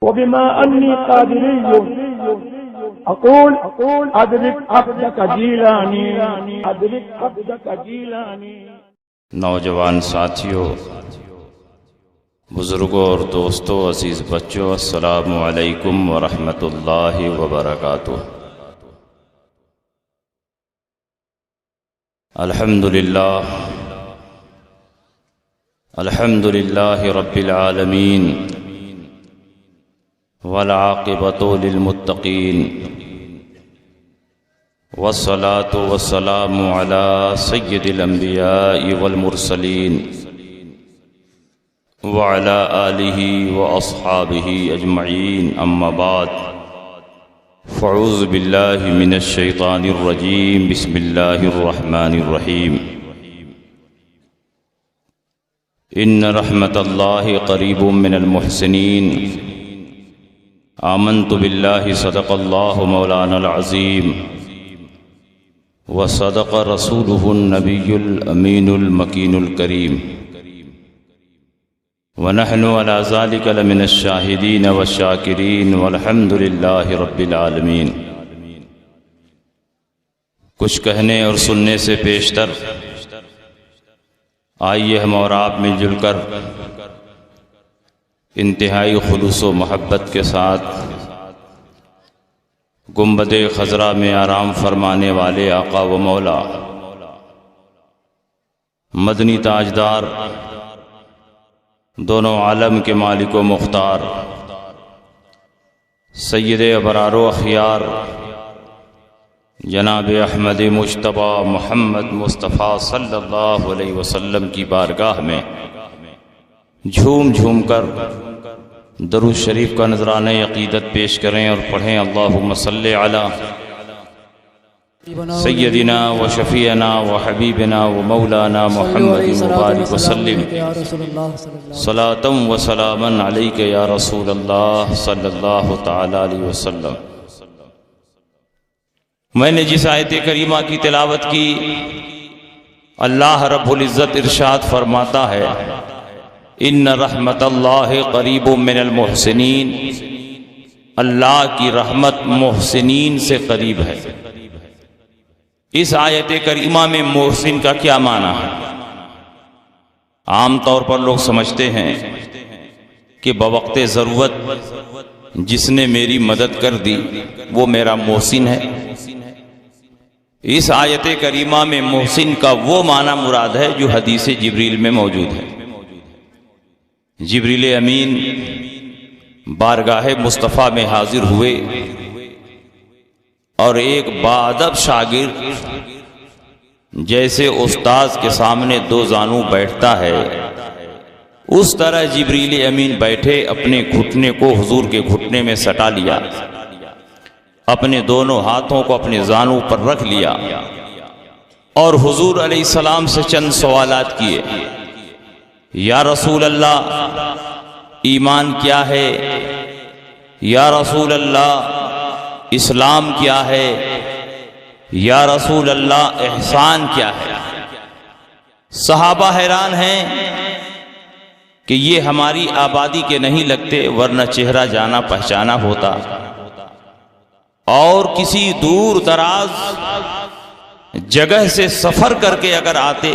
وبما أني قادري أقول أدرك عبدك جيلاني أدرك عبدك جيلاني۔ نوجوان ساتھیوں، بزرگوں اور دوستوں، عزیز بچوں، السلام علیکم ورحمۃ اللہ وبرکاتہ۔ الحمد للہ رب العالمین، والعاقبۃ للمتقین، والصلاة والسلام علی سید الانبیاء والمرسلین، وعلی آلہ واصحابہ اجمعین، اما بعد، فاعوذ باللہ من الشیطان الرجیم، بسم اللہ الرحمن الرحیم۔ ان رحمت اللہ قریب من المحسنین، آمنت باللہ صدق اللہ مولانا العظیم، وصدق رسولہ النبی الامین المکین الکریم، ونحن علی ذلک لمن الشاہدین والشاکرین، والحمد للہ رب العالمین۔ کچھ کہنے اور سننے سے پیشتر آئیے ہم اور آپ مل جل کر انتہائی خلوص و محبت کے ساتھ گنبد خضرا میں آرام فرمانے والے آقا و مولا، مدنی تاجدار، دونوں عالم کے مالک و مختار، سید ابرار و اخیار جناب احمد مجتبی محمد مصطفیٰ صلی اللہ علیہ وسلم کی بارگاہ میں جھوم جھوم کر درود شریف کا نذرانہ عقیدت پیش کریں اور پڑھیں، اللہم صلی علی سیدنا و شفیعنا و حبیبنا و مولانا محمد مبارک وسلم، صلاۃ و سلاما علیک یا رسول اللہ صلی اللہ تعالی علیہ وسلم۔ میں نے جس آیت کریمہ کی تلاوت کی، اللہ رب العزت ارشاد فرماتا ہے، ان رحمت اللہ قریب من المحسنین، اللہ کی رحمت محسنین سے قریب ہے۔ اس آیت کریمہ میں محسن کا کیا معنی ہے؟ عام طور پر لوگ سمجھتے ہیں کہ بوقت ضرورت جس نے میری مدد کر دی وہ میرا محسن ہے۔ اس آیت کریمہ میں محسن کا وہ معنی مراد ہے جو حدیث جبریل میں موجود ہے۔ جبریل امین بارگاہ مصطفیٰ میں حاضر ہوئے اور ایک باادب شاگرد جیسے استاذ کے سامنے دو زانو بیٹھتا ہے، اس طرح جبریل امین بیٹھے، اپنے گھٹنے کو حضور کے گھٹنے میں سٹا لیا، اپنے دونوں ہاتھوں کو اپنے زانو پر رکھ لیا اور حضور علیہ السلام سے چند سوالات کیے۔ یا رسول اللہ، ایمان کیا ہے؟ یا رسول اللہ، اسلام کیا ہے؟ یا رسول اللہ، احسان کیا ہے؟ صحابہ حیران ہیں کہ یہ ہماری آبادی کے نہیں لگتے، ورنہ چہرہ جانا پہچانا ہوتا، اور کسی دور دراز جگہ سے سفر کر کے اگر آتے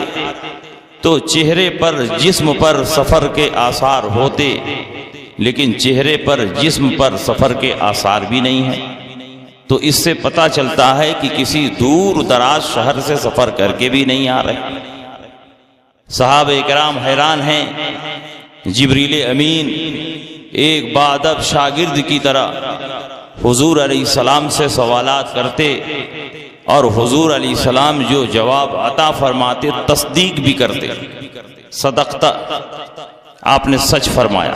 تو چہرے پر جسم پر سفر کے آثار ہوتے، لیکن چہرے پر جسم پر سفر کے آثار بھی نہیں ہیں، تو اس سے پتہ چلتا ہے کہ کسی دور دراز شہر سے سفر کر کے بھی نہیں آ رہے۔ صحابہ اکرام حیران ہیں۔ جبریل امین ایک باادب شاگرد کی طرح حضور علیہ السلام سے سوالات کرتے اور حضور علیہ السلام جو جواب عطا فرماتے تصدیق بھی کرتے۔ صدقتا، آپ نے سچ فرمایا۔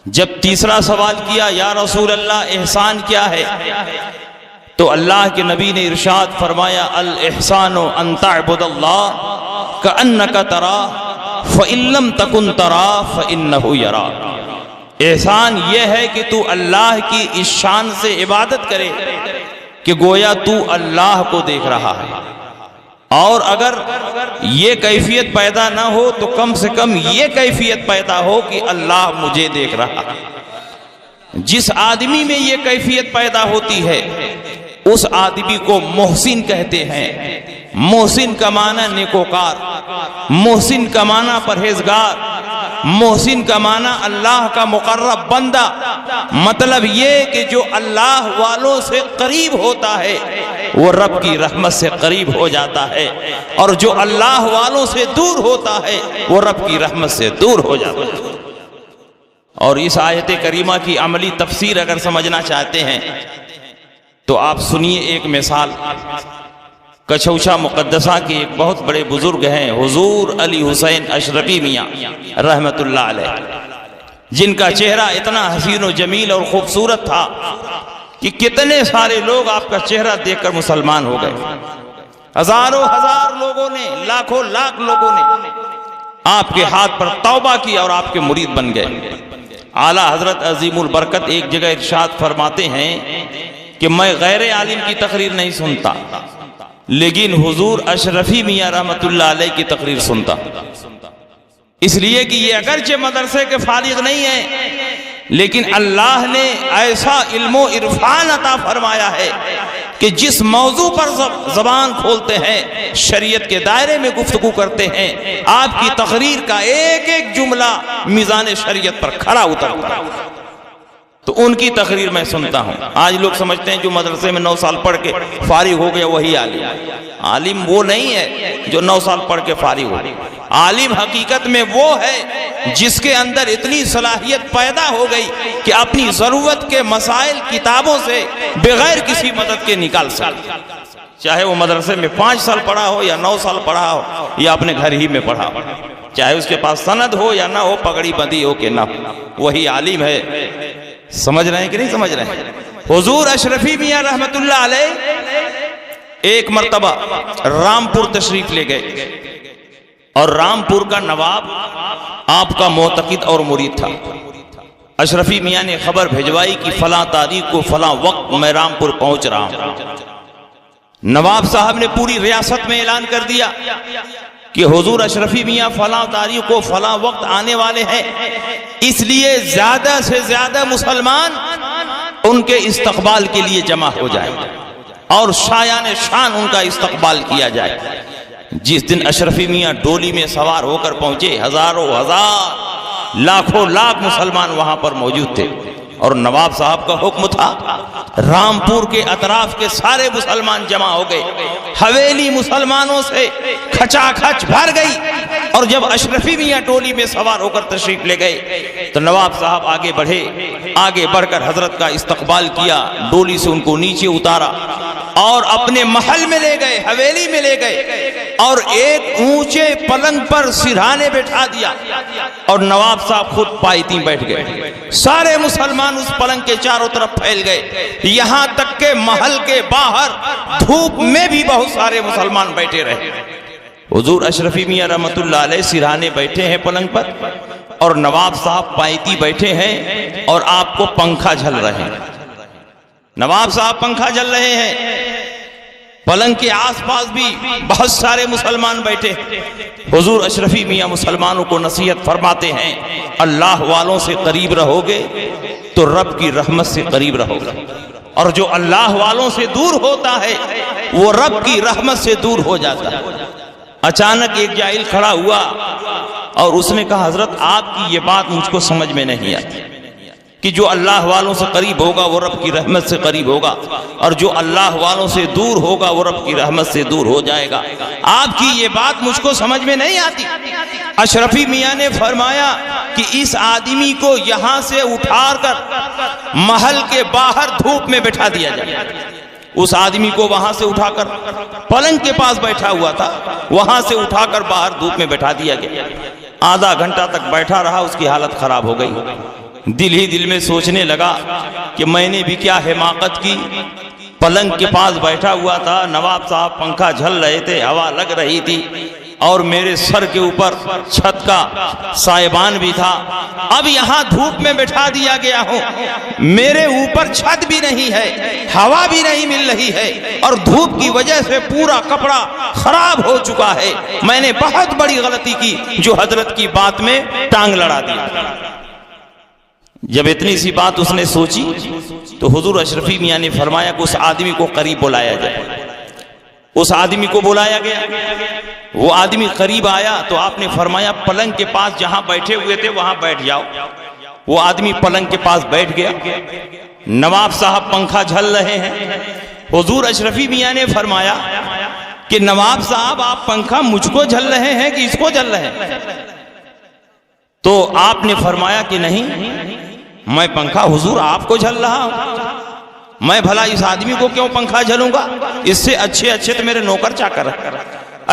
جب تیسرا سوال کیا، یا رسول اللہ، احسان کیا ہے؟ تو اللہ کے نبی نے ارشاد فرمایا، الاحسان ان تعبد اللہ کأنک تراہ فإن لم تکن تراہ فإنہ یراک۔ احسان یہ ہے کہ تو اللہ کی اس شان سے عبادت کرے کہ گویا تو اللہ کو دیکھ رہا ہے، اور اگر یہ کیفیت پیدا نہ ہو تو کم سے کم یہ کیفیت پیدا ہو کہ اللہ مجھے دیکھ رہا ہے۔ جس آدمی میں یہ کیفیت پیدا ہوتی ہے اس آدمی کو محسن کہتے ہیں۔ محسن کا معنی نیکوکار، محسن کا معنی پرہیزگار، محسن کا معنی اللہ کا مقرب بندہ۔ مطلب یہ کہ جو اللہ والوں سے قریب ہوتا ہے وہ رب کی رحمت سے قریب ہو جاتا ہے، اور جو اللہ والوں سے دور ہوتا ہے وہ رب کی رحمت سے دور ہو جاتا ہے۔ اور اس آیت کریمہ کی عملی تفسیر اگر سمجھنا چاہتے ہیں تو آپ سنیے ایک مثال۔ کچھوچا مقدسہ کے ایک بہت بڑے بزرگ ہیں حضور علی حسین اشرفی میاں رحمت اللہ علیہ، جن کا چہرہ اتنا حسین و جمیل اور خوبصورت تھا کہ کتنے سارے لوگ آپ کا چہرہ دیکھ کر مسلمان ہو گئے۔ ہزاروں ہزار لوگوں نے، لاکھوں لاکھ لوگوں نے آپ کے ہاتھ پر توبہ کی اور آپ کے مرید بن گئے۔ اعلیٰ حضرت عظیم البرکت ایک جگہ ارشاد فرماتے ہیں کہ میں غیر عالم کی تقریر نہیں سنتا، لیکن حضور اشرفی میاں رحمت اللہ علیہ کی تقریر سنتا، اس لیے کہ یہ اگرچہ مدرسے کے فارغ نہیں ہیں لیکن اللہ نے ایسا علم و عرفان عطا فرمایا ہے کہ جس موضوع پر زبان کھولتے ہیں شریعت کے دائرے میں گفتگو کرتے ہیں، آپ کی تقریر کا ایک ایک جملہ میزان شریعت پر کھڑا اترتا ہے۔ تو ان کی تقریر میں سنتا ہوں۔ آج لوگ سمجھتے ہیں جو مدرسے میں 9 سال پڑھ کے فارغ ہو گیا وہی عالم۔ عالم وہ نہیں ہے جو 9 سال پڑھ کے فارغ ہو گیا۔ عالم حقیقت میں وہ ہے جس کے اندر اتنی صلاحیت پیدا ہو گئی کہ اپنی ضرورت کے مسائل کتابوں سے بغیر کسی مدد کے نکال سکے، چاہے وہ مدرسے میں 5 سال پڑھا ہو یا 9 سال پڑھا ہو یا اپنے گھر ہی میں پڑھا ہو، چاہے اس کے پاس سند ہو یا نہ ہو، پگڑی بندی ہو کہ نہ ہو، وہی عالم ہے۔ سمجھ رہے ہیں کہ نہیں سمجھ رہے ہیں؟ حضور اشرفی میاں رحمت اللہ علیہ ایک مرتبہ رامپور تشریف لے گئے، اور رامپور کا نواب آپ کا معتقد اور مرید تھا۔ اشرفی میاں نے خبر بھیجوائی کہ فلاں تاریخ کو فلاں وقت میں رامپور پہنچ رہا ہوں۔ نواب صاحب نے پوری ریاست میں اعلان کر دیا کہ حضور اشرفی میاں فلاں تاریخ کو فلاں وقت آنے والے ہیں، اس لیے زیادہ سے زیادہ مسلمان ان کے استقبال کے لیے جمع ہو جائیں اور شایان شان ان کا استقبال کیا جائے۔ جس دن اشرفی میاں ڈولی میں سوار ہو کر پہنچے، ہزاروں ہزار لاکھوں لاکھ مسلمان وہاں پر موجود تھے، اور نواب صاحب کا حکم تھا رامپور کے اطراف کے سارے مسلمان جمع ہو گئے، حویلی مسلمانوں سے کھچا کھچ بھر گئی، اور جب اشرفی میاں ٹولی میں سوار ہو کر تشریف لے گئے تو نواب صاحب آگے بڑھے، آگے بڑھ کر حضرت کا استقبال کیا، ڈولی سے ان کو نیچے اتارا اور اپنے محل میں لے گئے، حویلی میں لے گئے، اور ایک اونچے پلنگ پر سرہانے بٹھا دیا، اور نواب صاحب خود پائیتی بیٹھ گئے۔ سارے مسلمان اس پلنگ کے چاروں طرف پھیل گئے، یہاں تک کہ محل کے باہر دھوپ میں بھی بہت سارے مسلمان بیٹھے رہے۔ حضور اشرفی میاں رحمت اللہ علیہ سرہانے بیٹھے ہیں پلنگ پر، اور نواب صاحب پائیتی بیٹھے ہیں، اور آپ کو پنکھا جھل رہے ہیں۔ نواب صاحب پنکھا جل رہے ہیں، پلنگ کے آس پاس بھی بہت سارے مسلمان بیٹھے۔ حضور اشرفی میاں مسلمانوں کو نصیحت فرماتے ہیں، اللہ والوں سے قریب رہو گے تو رب کی رحمت سے قریب رہو گے، اور جو اللہ والوں سے دور ہوتا ہے وہ رب کی رحمت سے دور ہو جاتا ہے۔ اچانک ایک جاہل کھڑا ہوا اور اس نے کہا، حضرت آپ کی یہ بات مجھ کو سمجھ میں نہیں آتی کہ جو اللہ والوں سے قریب ہوگا وہ رب کی رحمت سے قریب ہوگا، اور جو اللہ والوں سے دور ہوگا وہ رب کی رحمت سے دور ہو جائے گا۔ آپ کی یہ بات مجھ کو سمجھ میں نہیں آتی۔ اشرفی میاں نے فرمایا کہ اس آدمی کو یہاں سے اٹھا کر محل کے باہر دھوپ میں بٹھا دیا جائے۔ اس آدمی کو وہاں سے اٹھا کر، پلنگ کے پاس بیٹھا ہوا تھا، وہاں سے اٹھا کر باہر دھوپ میں بٹھا دیا گیا۔ آدھا گھنٹہ تک بیٹھا رہا، اس کی حالت خراب ہو گئی۔ دل ہی دل میں سوچنے لگا کہ میں نے بھی کیا حماقت کی، پلنگ کے پاس بیٹھا ہوا تھا، نواب صاحب پنکھا جھل رہے تھے، ہوا لگ رہی تھی، اور میرے سر کے اوپر چھت کا سائبان بھی تھا، اب یہاں دھوپ میں بٹھا دیا گیا ہوں، میرے اوپر چھت بھی نہیں ہے، ہوا بھی نہیں مل رہی ہے، اور دھوپ کی وجہ سے پورا کپڑا خراب ہو چکا ہے۔ میں نے بہت بڑی غلطی کی جو حضرت کی بات میں ٹانگ لڑا دی۔ جب اتنی سی بات اس نے سوچی تو حضور اشرفی میاں نے فرمایا کہ اس آدمی کو قریب بلایا جائے۔ اس آدمی کو بلایا گیا، وہ آدمی قریب آیا تو آپ نے فرمایا پلنگ کے پاس جہاں بیٹھے ہوئے تھے وہاں بیٹھ جاؤ۔ وہ آدمی پلنگ کے پاس بیٹھ گیا۔ نواب صاحب پنکھا جھل رہے ہیں۔ حضور اشرفی میاں نے فرمایا کہ نواب صاحب آپ پنکھا مجھ کو جھل رہے ہیں کہ اس کو جھل رہے ہیں؟ تو آپ نے فرمایا کہ نہیں، میں پنکھا حضور آپ کو جھل رہا ہوں، میں بھلا اس آدمی کو کیوں پنکھا جھلوں گا؟ اس سے اچھے اچھے تو میرے نوکر چاکر ہیں۔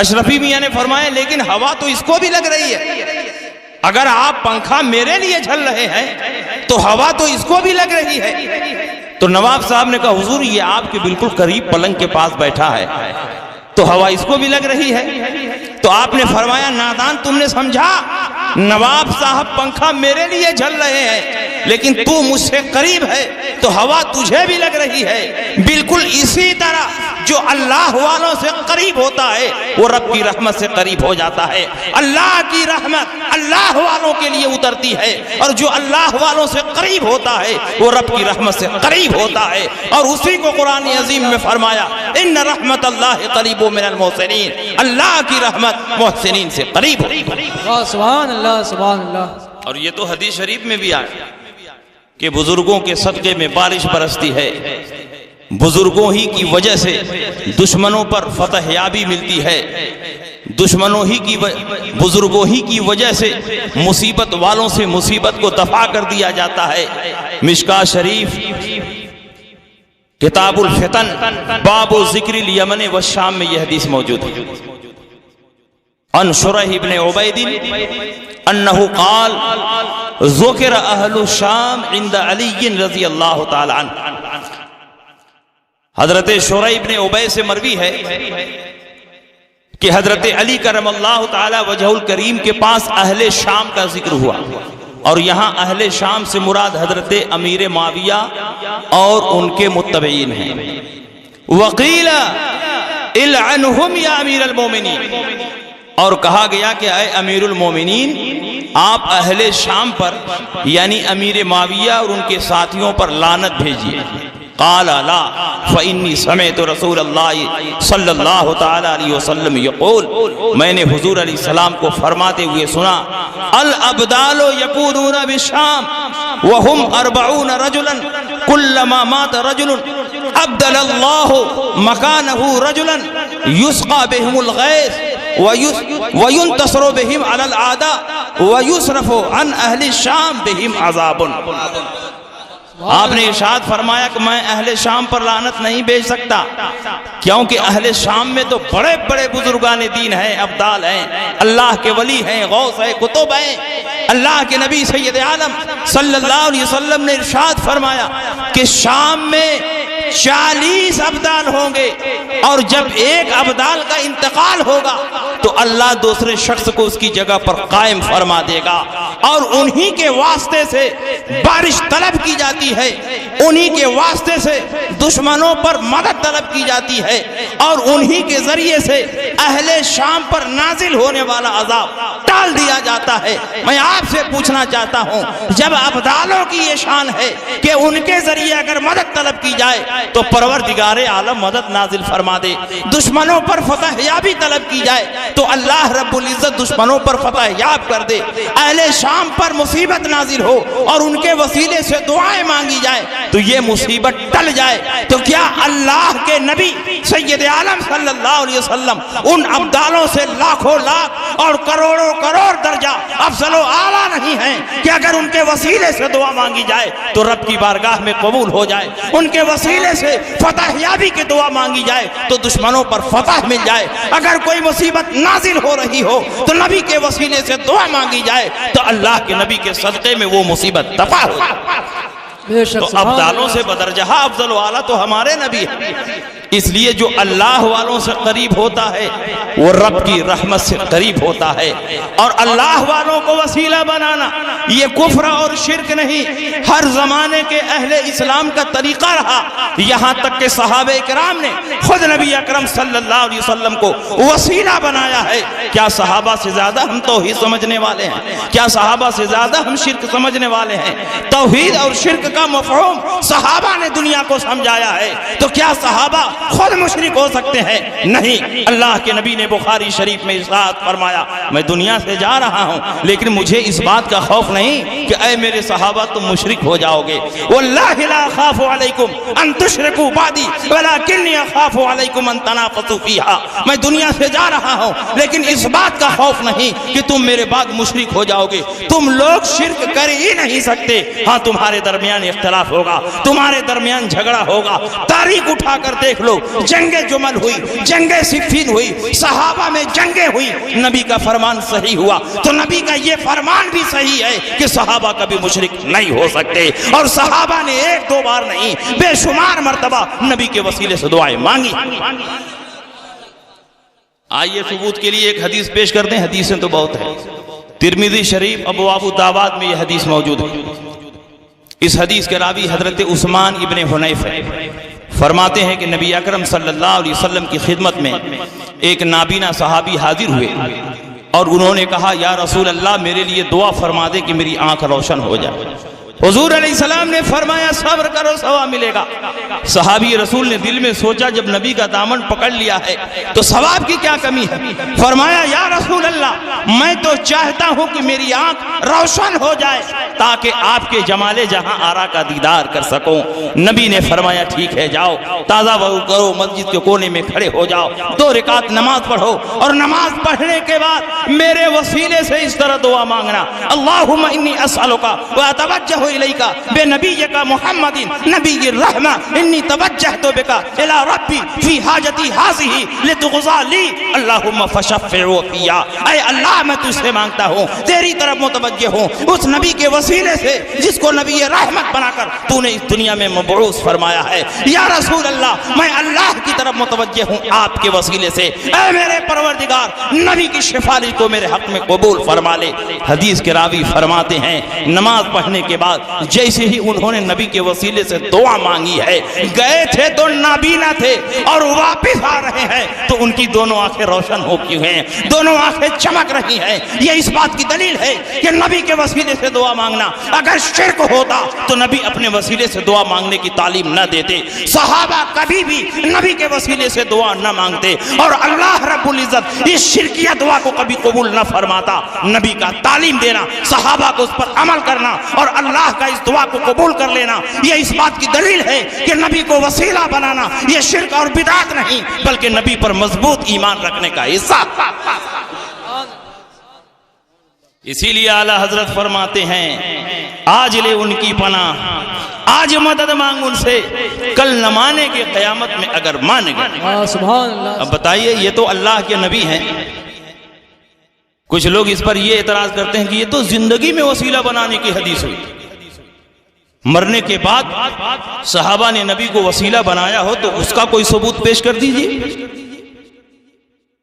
اشرفی میاں نے فرمایا لیکن ہوا تو اس کو بھی لگ رہی ہے، اگر آپ پنکھا میرے لیے جھل رہے ہیں تو ہوا تو اس کو بھی لگ رہی ہے۔ تو نواب صاحب نے کہا حضور یہ آپ کے بالکل قریب پلنگ کے پاس بیٹھا ہے تو ہوا اس کو بھی لگ رہی ہے۔ تو آپ نے فرمایا نادان تم نے سمجھا، نواب صاحب پنکھا میرے لیے جھل رہے ہیں لیکن تو مجھ سے قریب ہے تو ہوا تجھے بھی لگ رہی ہے۔ بالکل اسی طرح جو اللہ والوں سے قریب ہوتا ہے وہ رب کی رحمت سے قریب ہو جاتا ہے۔ اللہ کی رحمت اللہ والوں کے لیے اترتی ہے اور جو اللہ والوں سے قریب ہوتا ہے وہ رب کی رحمت سے قریب ہوتا ہے۔ اور اسی کو قرآن عظیم میں فرمایا ان رحمت اللہ قریب من المحسنین، اللہ کی رحمت محسنین سے قریب ہوتی ہے۔ سبحان اللہ سبحان اللہ۔ اور یہ تو حدیث شریف میں بھی آیا کہ بزرگوں کے صدقے میں بارش برستی ہے، بزرگوں ہی کی وجہ سے دشمنوں پر فتح یابی ملتی ہے، بزرگوں ہی کی وجہ سے مصیبت والوں سے مصیبت کو دفع کر دیا جاتا ہے۔ مشکات شریف کتاب الفتن باب ذکر الیمن والشام میں یہ حدیث موجود ہے۔ ان شرح بن عبید انہو قال ذکر اہل الشام عند علی رضی اللہ تعالی عنہ۔ حضرت شرح بن عبید سے مروی ہے کہ حضرت علی کرم اللہ تعالی وجہ الکریم کے پاس اہل شام کا ذکر ہوا، اور یہاں اہل شام سے مراد حضرت امیر معاویہ اور ان کے متبعین ہیں۔ وقیل العنہم یا امیر المومنین، اور کہا گیا کہ اے امیر المومنین آپ اہل شام پر یعنی امیر معاویہ اور ان کے ساتھیوں پر لعنت بھیجیے۔ قال لا فإنی سمعت رسول اللہ صلی اللہ تعالی علیہ وسلم یقول، میں نے حضور علیہ السلام کو فرماتے ہوئے سنا الابدال یکونون بالشام وهم 40 رجلا كلما مات رجل ابدل الله مكانه رجلا يسقى بهم الغيث وينتصر بهم على الأعداء ويصرف عن أهل الشام بهم عذاب۔ آپ نے ارشاد فرمایا کہ میں اہل شام پر لعنت نہیں بھیج سکتا، کیونکہ اہل شام میں تو بڑے بڑے بزرگان دین ہیں، ابدال ہیں، اللہ کے ولی ہیں، غوث ہیں، کتب ہیں۔ اللہ کے نبی سید عالم صلی اللہ علیہ وسلم نے ارشاد فرمایا کہ شام میں 40 ابدال ہوں گے، اور جب ایک ابدال کا انتقال ہوگا تو اللہ دوسرے شخص کو اس کی جگہ پر قائم فرما دے گا، اور انہی کے واسطے سے بارش طلب کی جاتی ہے، انہی کے واسطے سے دشمنوں پر مدد طلب کی جاتی ہے، اور انہی کے ذریعے سے اہل شام پر نازل ہونے والا عذاب ٹال دیا جاتا ہے۔ میں آپ سے پوچھنا چاہتا ہوں جب ابدالوں کی یہ شان ہے کہ ان کے ذریعے اگر مدد طلب کی جائے تو پروردگار عالم مدد نازل فرما دے، دشمنوں پر فتح یابی طلب کی جائے تو اللہ رب العزت دشمنوں پر فتح یاب کر دے، اہل شام پر مصیبت نازل ہو اور ان کے وسیلے سے دعائیں مانگی جائے تو یہ مصیبت ٹل جائے۔ تو کیا اللہ کے نبی سید عالم صلی اللہ علیہ وسلم ان ابدالوں سے لاکھوں لاکھ اور کروڑوں کروڑ درجہ افضل و اعلیٰ نہیں ہیں کہ اگر ان کے وسیلے سے دعا مانگی جائے تو رب کی بارگاہ میں قبول ہو جائے، ان کے وسیلے سے فتح یابی کی دعا مانگی جائے تو دشمنوں پر فتح مل جائے، اگر کوئی مصیبت نازل ہو رہی ہو تو نبی کے وسیلے سے دعا مانگی جائے تو اللہ کے نبی کے صدقے میں وہ مصیبت دفع ہو۔ تو ابدالوں سے بدرجہ افضل و اعلیٰ تو ہمارے نبی ہیں۔ اس لیے جو اللہ والوں سے قریب ہوتا ہے وہ رب کی رحمت سے قریب ہوتا ہے، اور اللہ والوں کو وسیلہ بنانا یہ کفر اور شرک نہیں، ہر زمانے کے اہل اسلام کا طریقہ رہا، یہاں تک کہ صحابہ کرام نے خود نبی اکرم صلی اللہ علیہ وسلم کو وسیلہ بنایا ہے۔ کیا صحابہ سے زیادہ ہم توحید سمجھنے والے ہیں؟ کیا صحابہ سے زیادہ ہم شرک سمجھنے والے ہیں؟ توحید اور شرک کا مفہوم صحابہ نے دنیا کو سمجھایا ہے، تو کیا صحابہ خود مشرک ہو سکتے ہیں؟ نہیں۔ اللہ کے نبی نے بخاری شریف میں ارشاد فرمایا، میں دنیا سے جا رہا ہوں لیکن مجھے اس بات کا خوف نہیں کہ اے میرے صحابہ تم مشرک ہو جاؤ گے۔ واللہ لا اخاف علیکم ان تشرکوا بعدی ولکنی اخاف علیکم ان تنافسوا فیہا، میں دنیا سے جا رہا ہوں لیکن اس بات کا خوف نہیں کہ تم میرے بعد مشرک ہو جاؤ گے۔ تم لوگ شرک کر ہی نہیں سکتے، ہاں تمہارے درمیان اختلاف ہوگا، تمہارے درمیان جھگڑا ہوگا۔ تاریخ اٹھا کر دیکھ لو، جنگ جمل ہوئی، جنگ صفین ہوئی، صحابہ میں جنگیں ہوئی، نبی کا فرمان صحیح ہوا، تو نبی کا یہ فرمان بھی صحیح ہے کہ صحابہ کبھی مشرک نہیں ہو سکتے، اور صحابہ نے ایک دو بار نہیں بے شمار مرتبہ نبی کے وسیلے سے دعائیں مانگی۔ آئیے ثبوت کے لیے ایک حدیث پیش کرتے ہیں، حدیثیں تو بہت ہیں، ترمذی شریف ابواب الدعوات میں یہ حدیث موجود ہے۔ اس حدیث کے راوی حضرت عثمان ابن حنیف ہے، فرماتے ہیں کہ نبی اکرم صلی اللہ علیہ وسلم کی خدمت میں ایک نابینا صحابی حاضر ہوئے اور انہوں نے کہا یا رسول اللہ میرے لیے دعا فرما دے کہ میری آنکھ روشن ہو جائے۔ حضور علیہ السلام نے فرمایا صبر کرو ثواب ملے گا۔ صحابی رسول نے دل میں سوچا جب نبی کا دامن پکڑ لیا ہے تو ثواب کی کیا کمی ہے؟ فرمایا یا رسول اللہ میں تو چاہتا ہوں کہ میری آنکھ روشن ہو جائے تاکہ آپ کے جمال جہاں آرا کا دیدار کر سکوں۔ نبی نے فرمایا ٹھیک ہے، جاؤ تازہ وضو کرو، مسجد کے کونے میں کھڑے ہو جاؤ، 2 رکعت نماز پڑھو، اور نماز پڑھنے کے بعد میرے وسیلے سے اس طرح دعا مانگنا، اللہم انی اسألک واتوجہ الیک بنبیک محمد نبی الرحمہ انی توجہت بک الی ربی فی حاجتی ہذہ لتغضی لی اللہم فشفع فیہا۔ اے اللہ میں تجھ سے مانگتا ہوں، تیری طرف متوجہ ہوں، اس نبی کے وسیلے سے جس کو نبی رحمت بنا کر تو نے اس دنیا میں مبعوث فرمایا ہے۔ یا رسول اللہ میں اللہ کی طرف متوجہ ہوں آپ کے وسیلے سے، اے میرے پروردگار نبی کی شفاعت کو میرے حق میں قبول فرما لے۔ حدیث کے راوی فرماتے ہیں نماز پڑھنے کے بعد جیسے ہی انہوں نے نبی کے وسیلے سے دعا مانگی ہے، گئے تھے تو نابینا تھے اور واپس آ رہے ہیں تو ان کی دونوں آنکھیں روشن ہو کی ہیں، دونوں آنکھیں چمک رہی ہیں۔ یہ اس بات کی دلیل ہے کہ نبی کے وسیلے سے دعا مانگنا، اگر شرک ہوتا تو نبی اپنے وسیلے سے دعا مانگنے کی تعلیم نہ دیتے، صحابہ کبھی بھی نبی کے وسیلے سے دعا نہ مانگتے، اور اللہ رب العزت اس شرکیہ دعا کو کبھی قبول نہ فرماتا۔ نبی کا تعلیم دینا، صحابہ کو اس پر عمل کرنا اور اللہ کا اس دعا کو قبول کر لینا، یہ اس بات کی دلیل ہے کہ نبی کو وسیلہ بنانا یہ شرک اور بدعت نہیں بلکہ نبی پر مضبوط ایمان رکھنے کا حصہ۔ اسی لیے اعلی حضرت فرماتے ہیں آج لے ان کی پناہ، آج مدد مانگ ان سے، کل نہ مانے کے قیامت میں اگر مان گئے۔ سبحان اللہ۔ اب بتائیے یہ تو اللہ کے نبی ہیں، کچھ لوگ اس پر یہ اعتراض کرتے ہیں کہ یہ تو زندگی میں وسیلہ بنانے کی حدیث ہوئی، مرنے کے بعد صحابہ نے نبی کو وسیلہ بنایا ہو تو اس کا کوئی ثبوت پیش کر دیجئے۔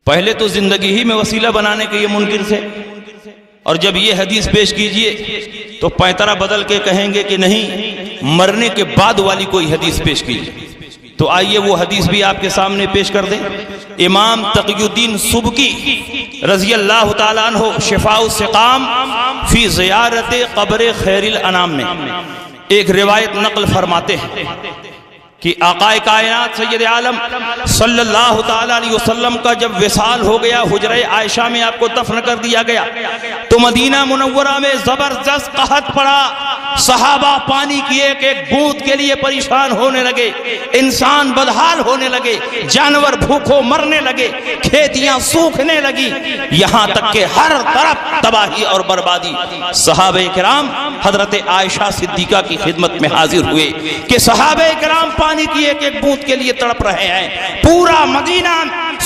پہلے تو زندگی ہی میں وسیلہ بنانے کے یہ منکر تھے، اور جب یہ حدیث پیش کیجئے تو پیترا بدل کے کہیں گے کہ نہیں مرنے کے بعد والی کوئی حدیث پیش کیجئے۔ تو آئیے وہ حدیث بھی آپ کے سامنے پیش کر دیں۔ امام تقی الدین سبکی رضی اللہ تعالیٰ عنہ شفاء السقام فی زیارت قبر خیر الانام میں ایک روایت نقل فرماتے ہیں کہ آقا کائنات سید عالم صلی اللہ تعالیٰ علیہ وسلم کا جب وصال ہو گیا، حجرہ عائشہ میں آپ کو دفن کر دیا گیا، تو مدینہ منورہ میں زبردست قحط پڑا، صحابہ پانی کی ایک ایک بوند کے لیے پریشان ہونے لگے، انسان بدحال ہونے لگے، جانور بھوکوں مرنے لگے، کھیتیاں سوکھنے لگی، یہاں تک کہ ہر طرف تباہی اور بربادی۔ صحابہ کرام حضرت عائشہ صدیقہ کی خدمت میں حاضر ہوئے کہ صحابہ کرام پانی کی ایک ایک بوند کے لیے تڑپ رہے ہیں، پورا مدینہ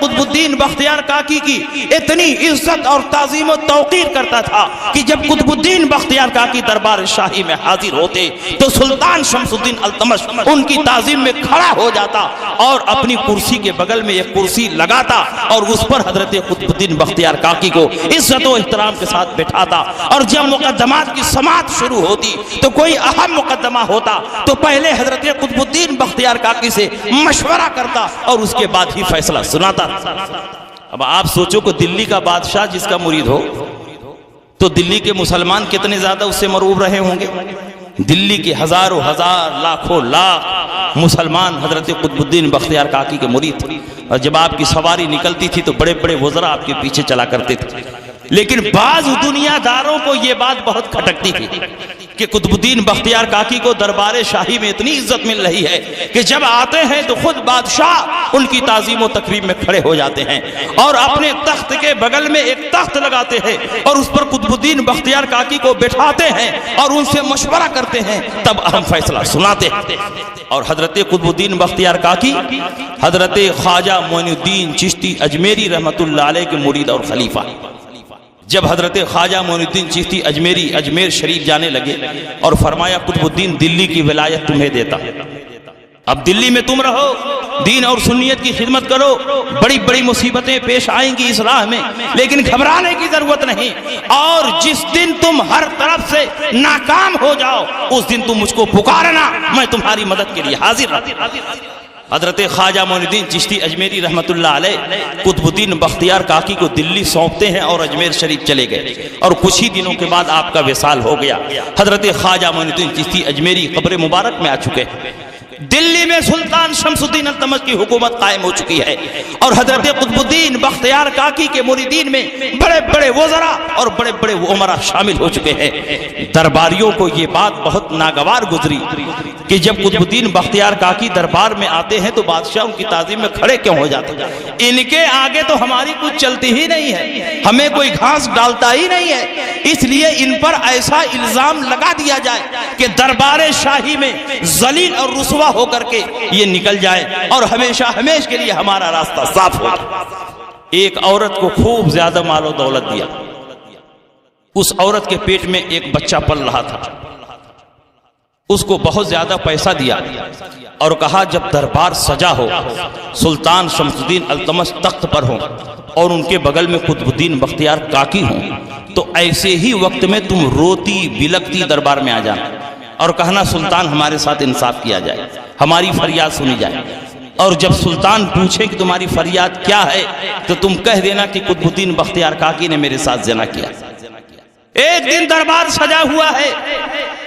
قطب الدین بختیار کاکی کی اتنی عزت اور تعظیم و توقیر کرتا تھا کہ جب قطب الدین بختیار کاکی دربار شاہی میں حاضر ہوتے تو سلطان شمس الدین التمش ان کی تعظیم میں کھڑا ہو جاتا اور اپنی کرسی کے بغل میں ایک کرسی لگاتا اور اس پر حضرت قطب الدین بختیار کاکی کو عزت و احترام کے ساتھ بٹھاتا، اور جب مقدمات کی سماعت شروع ہوتی تو کوئی اہم مقدمہ ہوتا تو پہلے حضرت قطب الدین بختیار کاکی سے مشورہ کرتا اور اس کے بعد ہی فیصلہ سناتا۔ اب آپ سوچو کہ دلی کا بادشاہ جس کا مرید ہو تو دلی کے مسلمان کتنے زیادہ اس سے مرعوب رہے ہوں گے۔ دلی کے ہزاروں ہزار لاکھوں لاکھ مسلمان حضرت قطب الدین بختیار کاکی کے مرید تھے، اور جب آپ کی سواری نکلتی تھی تو بڑے بڑے وزراء آپ کے پیچھے چلا کرتے تھے۔ لیکن بعض دنیا داروں کو یہ بات بہت کھٹکتی تھی کہ قطب الدین بختیار کاکی کو دربار شاہی میں اتنی عزت مل رہی ہے کہ جب آتے ہیں تو خود بادشاہ ان کی تعظیم و تکریم میں کھڑے ہو جاتے ہیں اور اپنے تخت کے بغل میں ایک تخت لگاتے ہیں اور اس پر قطب الدین بختیار کاکی کو بٹھاتے ہیں اور ان سے مشورہ کرتے ہیں، تب اہم فیصلہ سناتے ہیں۔ اور حضرت قطب الدین بختیار کاکی حضرت خواجہ معین الدین چشتی اجمیری رحمت اللہ علیہ کے مرید اور خلیفہ۔ جب حضرت خواجہ معین الدین چشتی اجمیری اجمیر شریف جانے لگے اور فرمایا قطب الدین دلی کی ولایت تمہیں دیتا، اب دلی میں تم رہو، دین اور سنیت کی خدمت کرو، بڑی بڑی مصیبتیں پیش آئیں گی اس راہ میں لیکن گھبرانے کی ضرورت نہیں، اور جس دن تم ہر طرف سے ناکام ہو جاؤ اس دن تم مجھ کو پکارنا، میں تمہاری مدد کے لیے حاضر رہوں۔ حضرت خواجہ معین الدین چشتی اجمیری رحمت اللہ علیہ قطب الدین بختیار کاکی کو دلی سونپتے ہیں اور اجمیر شریف چلے گئے، اور کچھ ہی دنوں کے بعد آپ کا وصال ہو گیا۔ حضرت خواجہ معین الدین چشتی اجمیری قبر مبارک میں آ چکے ہیں۔ دلی میں سلطان شمس الدین التمش کی حکومت قائم ہو چکی ہے، اور حضرت قطب الدین بختیار کاکی کے مریدین میں بڑے بڑے وزراء اور بڑے بڑے امراء شامل ہو چکے ہیں۔ درباریوں کو یہ بات بہت ناگوار گزری کہ جب قطب الدین بختیار کاکی دربار میں آتے ہیں تو بادشاہ ان کی تعظیم میں کھڑے کیوں ہو جاتے ہیں؟ ان کے آگے تو ہماری کچھ چلتی ہی نہیں ہے، ہمیں کوئی گھاس ڈالتا ہی نہیں ہے، اس لیے ان پر ایسا الزام لگا دیا جائے کہ دربار شاہی میں ذلیل اور رسوا ہو کر کے یہ نکل جائے اور ہمیشہ ہمیش کے لیے ہمارا راستہ صاف ہو جائے۔ ایک عورت کو خوب زیادہ مال و دولت دیا، اس عورت کے پیٹ میں ایک بچہ پل رہا تھا، اس کو بہت زیادہ پیسہ دیا اور کہا جب دربار سجا ہو، سلطان شمس الدین التمش تخت پر ہوں اور ان کے بغل میں قطب الدین بختیار کاکی ہوں، تو ایسے ہی وقت میں تم روتی بلکتی دربار میں آ جانا اور کہنا سلطان ہمارے ساتھ انصاف کیا جائے، ہماری فریاد سنی جائے، اور جب سلطان پوچھے کہ تمہاری فریاد کیا ہے تو تم کہہ دینا کہ قطب الدین بختیار کاکی نے میرے ساتھ زنا کیا۔ ایک دن دربار سجا ہوا ہے،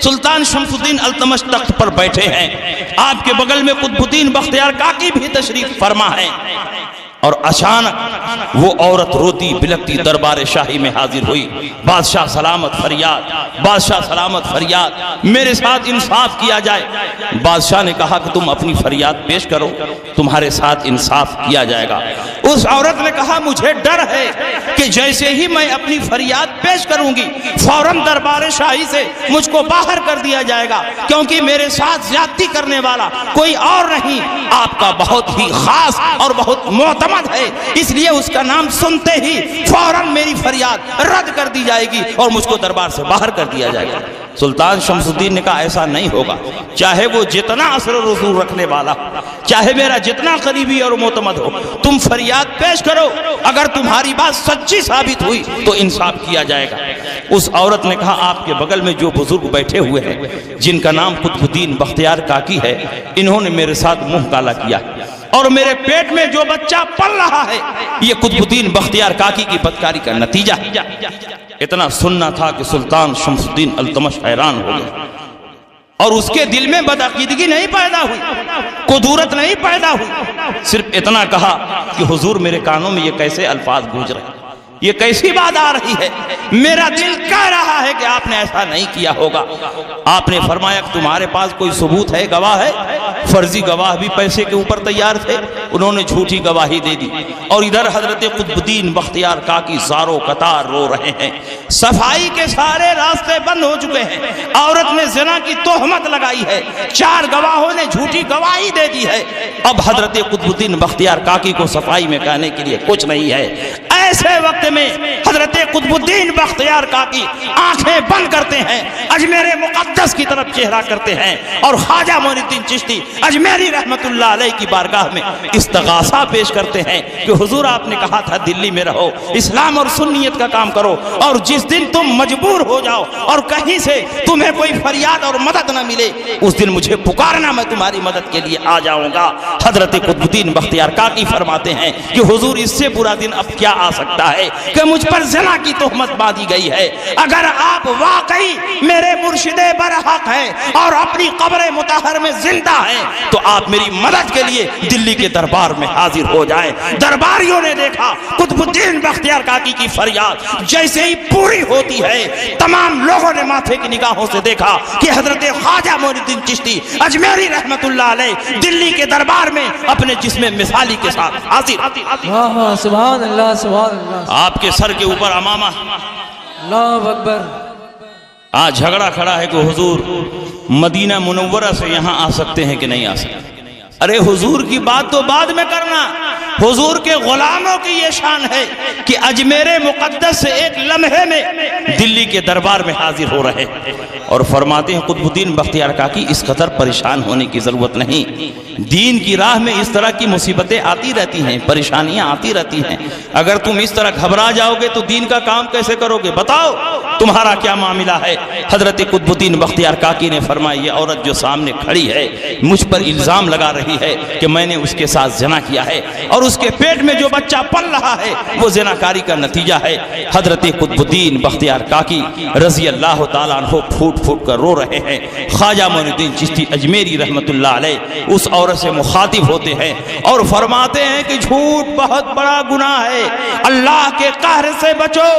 سلطان شمس الدین التمش تخت پر بیٹھے ہیں، آپ کے بغل میں قطب الدین بختیار کاکی بھی تشریف فرما ہے، اور اچانک وہ عورت روتی بلکتی دربار شاہی میں حاضر ہوئی۔ بادشاہ سلامت فریاد، بادشاہ سلامت فریاد، میرے ساتھ انصاف کیا جائے۔ بادشاہ نے کہا کہ تم اپنی فریاد پیش کرو، تمہارے ساتھ انصاف کیا جائے گا۔ اس عورت نے کہا مجھے ڈر ہے کہ جیسے ہی میں اپنی فریاد پیش کروں گی فوراً دربار شاہی سے مجھ کو باہر کر دیا جائے گا، کیونکہ میرے ساتھ زیادتی کرنے والا کوئی اور نہیں، آپ کا بہت ہی خاص اور بہت معتمد ہے، اس لیے اس کا نام سنتے ہی فوراً میری فریاد رد کر دی جائے گی اور مجھ کو دربار سے باہر کر دیا جائے گا۔ سلطان شمس الدین نے کہا ایسا نہیں ہوگا، چاہے وہ جتنا اثر و رسوخ رکھنے والا، چاہے میرا جتنا قریبی اور معتمد ہو، تم فریاد پیش کرو، اگر تمہاری بات سچی ثابت ہوئی تو انصاف کیا جائے گا۔ اس عورت نے کہا آپ کے بغل میں جو بزرگ بیٹھے ہوئے ہیں جن کا نام قطب الدین بختیار کاکی ہے، انہوں نے میرے ساتھ منہ کالا کیا، اور میرے پیٹ میں جو بچہ پل رہا ہے یہ قطب الدین بختیار کاکی کی بدکاری کا نتیجہ ہے۔ اتنا سننا تھا کہ سلطان شمس الدین التمش حیران ہو گئے، اور اس کے دل میں بدعقیدگی نہیں پیدا ہوئی، کدورت نہیں پیدا ہوئی، صرف اتنا کہا کہ حضور میرے کانوں میں یہ کیسے الفاظ گونج رہے ہیں، یہ کیسی بات آ رہی ہے، میرا دل کہہ رہا ہے کہ آپ نے ایسا نہیں کیا ہوگا۔ آپ نے فرمایا کہ تمہارے پاس کوئی ثبوت ہے، گواہ ہے؟ فرضی گواہ بھی پیسے کے اوپر تیار تھے، انہوں نے جھوٹی گواہی دے دی۔ اور ادھر حضرت قطب الدین بختیار کاکی زارو قطار رو رہے ہیں، صفائی کے سارے راستے بند ہو چکے ہیں، عورت نے زنا کی تہمت لگائی ہے، 4 گواہوں نے جھوٹی گواہی دے دی ہے، اب حضرت قطب الدین بختیار کاکی کو صفائی میں کہنے کے لیے کچھ نہیں ہے۔ ایسے وقت میں حضرت قطب الدین بختیار کاکی آنکھیں بند کرتے ہیں، اجمیر مقدس کی طرف چہرہ کرتے ہیں، اور خواجہ معین الدین چشتی اجمیری رحمت اللہ علیہ کی بارگاہ میں استغاثہ پیش کرتے ہیں کہ حضور آپ نے کہا تھا دلی میں رہو، اسلام اور سنیت کا کام کرو، اور جس دن تم مجبور ہو جاؤ اور کہیں سے تمہیں کوئی فریاد اور مدد نہ ملے، اس دن مجھے پکارنا، میں تمہاری مدد کے لیے آ جاؤں گا۔ حضرت قطب الدین بختیار کاکی فرماتے ہیں کہ حضور اس سے برا دن اب کیا آ سکتا ہے کہ مجھ پر زنا کی تہمت باندھی گئی ہے۔ اگر آپ واقعی میرے مرشد برحق ہیں اور اپنی قبر مطہر میں زندہ ہیں تو آپ میری مدد کے لیے دلی کے دربار میں حاضر ہو جائیں۔ درباریوں نے دیکھا قطب الدین بختیار کاکی کی فریاد جیسے ہی پوری ہوتی ہے، تمام لوگوں نے ماتھے کی نگاہوں سے دیکھا کہ حضرت خواجہ معین الدین چشتی اجمیری رحمت اللہ علیہ دلی کے دربار میں اپنے جسم مثالی کے ساتھ حاضر۔ سبحان اللہ سبحان اللہ، آپ کے سر کے اوپر امامہ، اللہ اکبر۔ آج جھگڑا کھڑا ہے کہ حضور مدینہ منورہ سے یہاں آ سکتے ہیں کہ نہیں آ سکتے۔ ارے حضور کی بات تو بعد میں کرنا، حضور کے غلاموں کی یہ شان ہے کہ اجمیر مقدس سے ایک لمحے میں دلی کے دربار میں حاضر ہو رہے، اور فرماتے ہیں قطب الدین بختیار کاکی اس قدر پریشان ہونے کی ضرورت نہیں، دین کی راہ میں اس طرح کی مصیبتیں آتی رہتی ہیں، پریشانیاں آتی رہتی ہیں، اگر تم اس طرح گھبرا جاؤ گے تو دین کا کام کیسے کرو گے؟ بتاؤ تمہارا کیا معاملہ ہے؟ حضرت قطب الدین بختیار کاکی نے فرمایا یہ عورت جو سامنے کھڑی ہے مجھ پر الزام لگا رہی ہے کہ میں نے اس کے ساتھ زنا کیا ہے، اور اس کے پیٹ میں جو بچہ پل رہا ہے وہ زناکاری کا نتیجہ ہے۔ حضرت قطب الدین بختیار کاکی رضی اللہ تعالیٰ عنہ پھوٹ پھوٹ کر رو رہے ہیں۔ خواجہ معین الدین چشتی اجمیری رحمت اللہ علیہ اس عورت سے مخاطب ہوتے ہیں اور فرماتے ہیں کہ جھوٹ بہت بڑا گناہ ہے، اللہ کے قہر سے بچو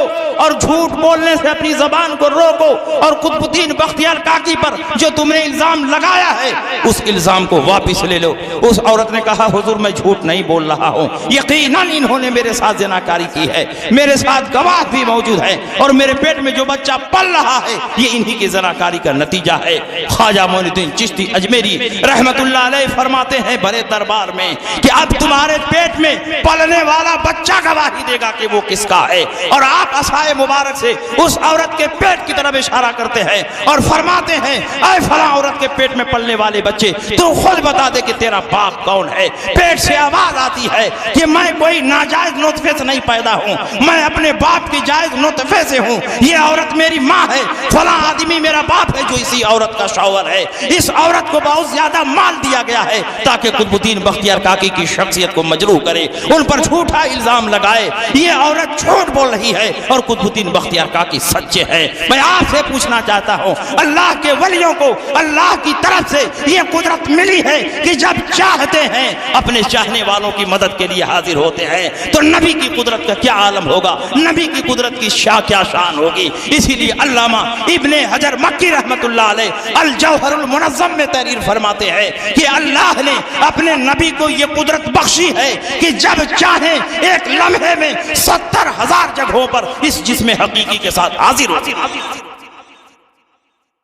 اور جھوٹ بولنے سے اپنی زبان کو روکو، اور قطب الدین بختیار کاکی پر جو تم نے الزام لگایا ہے اس الزام کو واپس لے لو۔ اس عورت نے کہا حضور میں جھوٹ نہیں بول رہا ہوں، یقیناً انہوں نے میرے ساتھ زناکاری کی ہے، میرے ساتھ گواہ بھی موجود ہے، اور میرے پیٹ میں جو بچہ پل رہا ہے یہ انہی کی زناکاری کا نتیجہ ہے۔ خواجہ معین الدین چشتی اجمیری رحمت اللہ علیہ فرماتے ہیں بڑے دربار میں کہ اب تمہارے پیٹ میں پلنے والا بچہ گواہی دے گا کہ وہ کس کا ہے، اور آپ عصائے مبارک سے اس عورت کے پیٹ کی طرف اشارہ کرتے ہیں اور فرماتے ہیں اے فلاں عورت کے پیٹ میں پلنے والے بچے تو خود بتا دے کہ تیرا باپ کون ہے۔ پیٹ سے آواز آتی ہے کہ میں کوئی ناجائز نطفے سے نہیں پیدا ہوں، میں اپنے باپ کی جائز نطفے سے ہوں، یہ عورت میری ماں ہے، فلاں آدمی میرا باپ ہے جو اسی عورت کا شوہر ہے۔ اس عورت کو بہت زیادہ مال دیا گیا ہے تاکہ قطب الدین بختیار کاکی کی شخصیت کو مجروح کرے، ان پر جھوٹا الزام لگائے۔ یہ عورت جھوٹ بول رہی ہے اور قطب الدین بختیار کاکی سچے ہیں۔ میں آپ سے پوچھنا چاہتا ہوں اللہ کے ولیوں کو اللہ کی طرف سے یہ قدرت ملی ہے کہ جب چاہتے ہیں اپنے چاہنے والوں کی مدد کے لیے حاضر ہوتے ہیں، تو نبی کی قدرت کا کیا عالم ہوگا، نبی کی قدرت کی کیا شان ہوگی۔ اسی لیے علامہ ابن حجر مکی رحمت اللہ علیہ الجوہر المنظم میں تحریر فرماتے ہیں کہ اللہ نے اپنے نبی کو یہ قدرت بخشی ہے کہ جب چاہیں ایک لمحے میں 70,000 جگہوں پر اس جسم حقیقی کے ساتھ حاضر ہوتی۔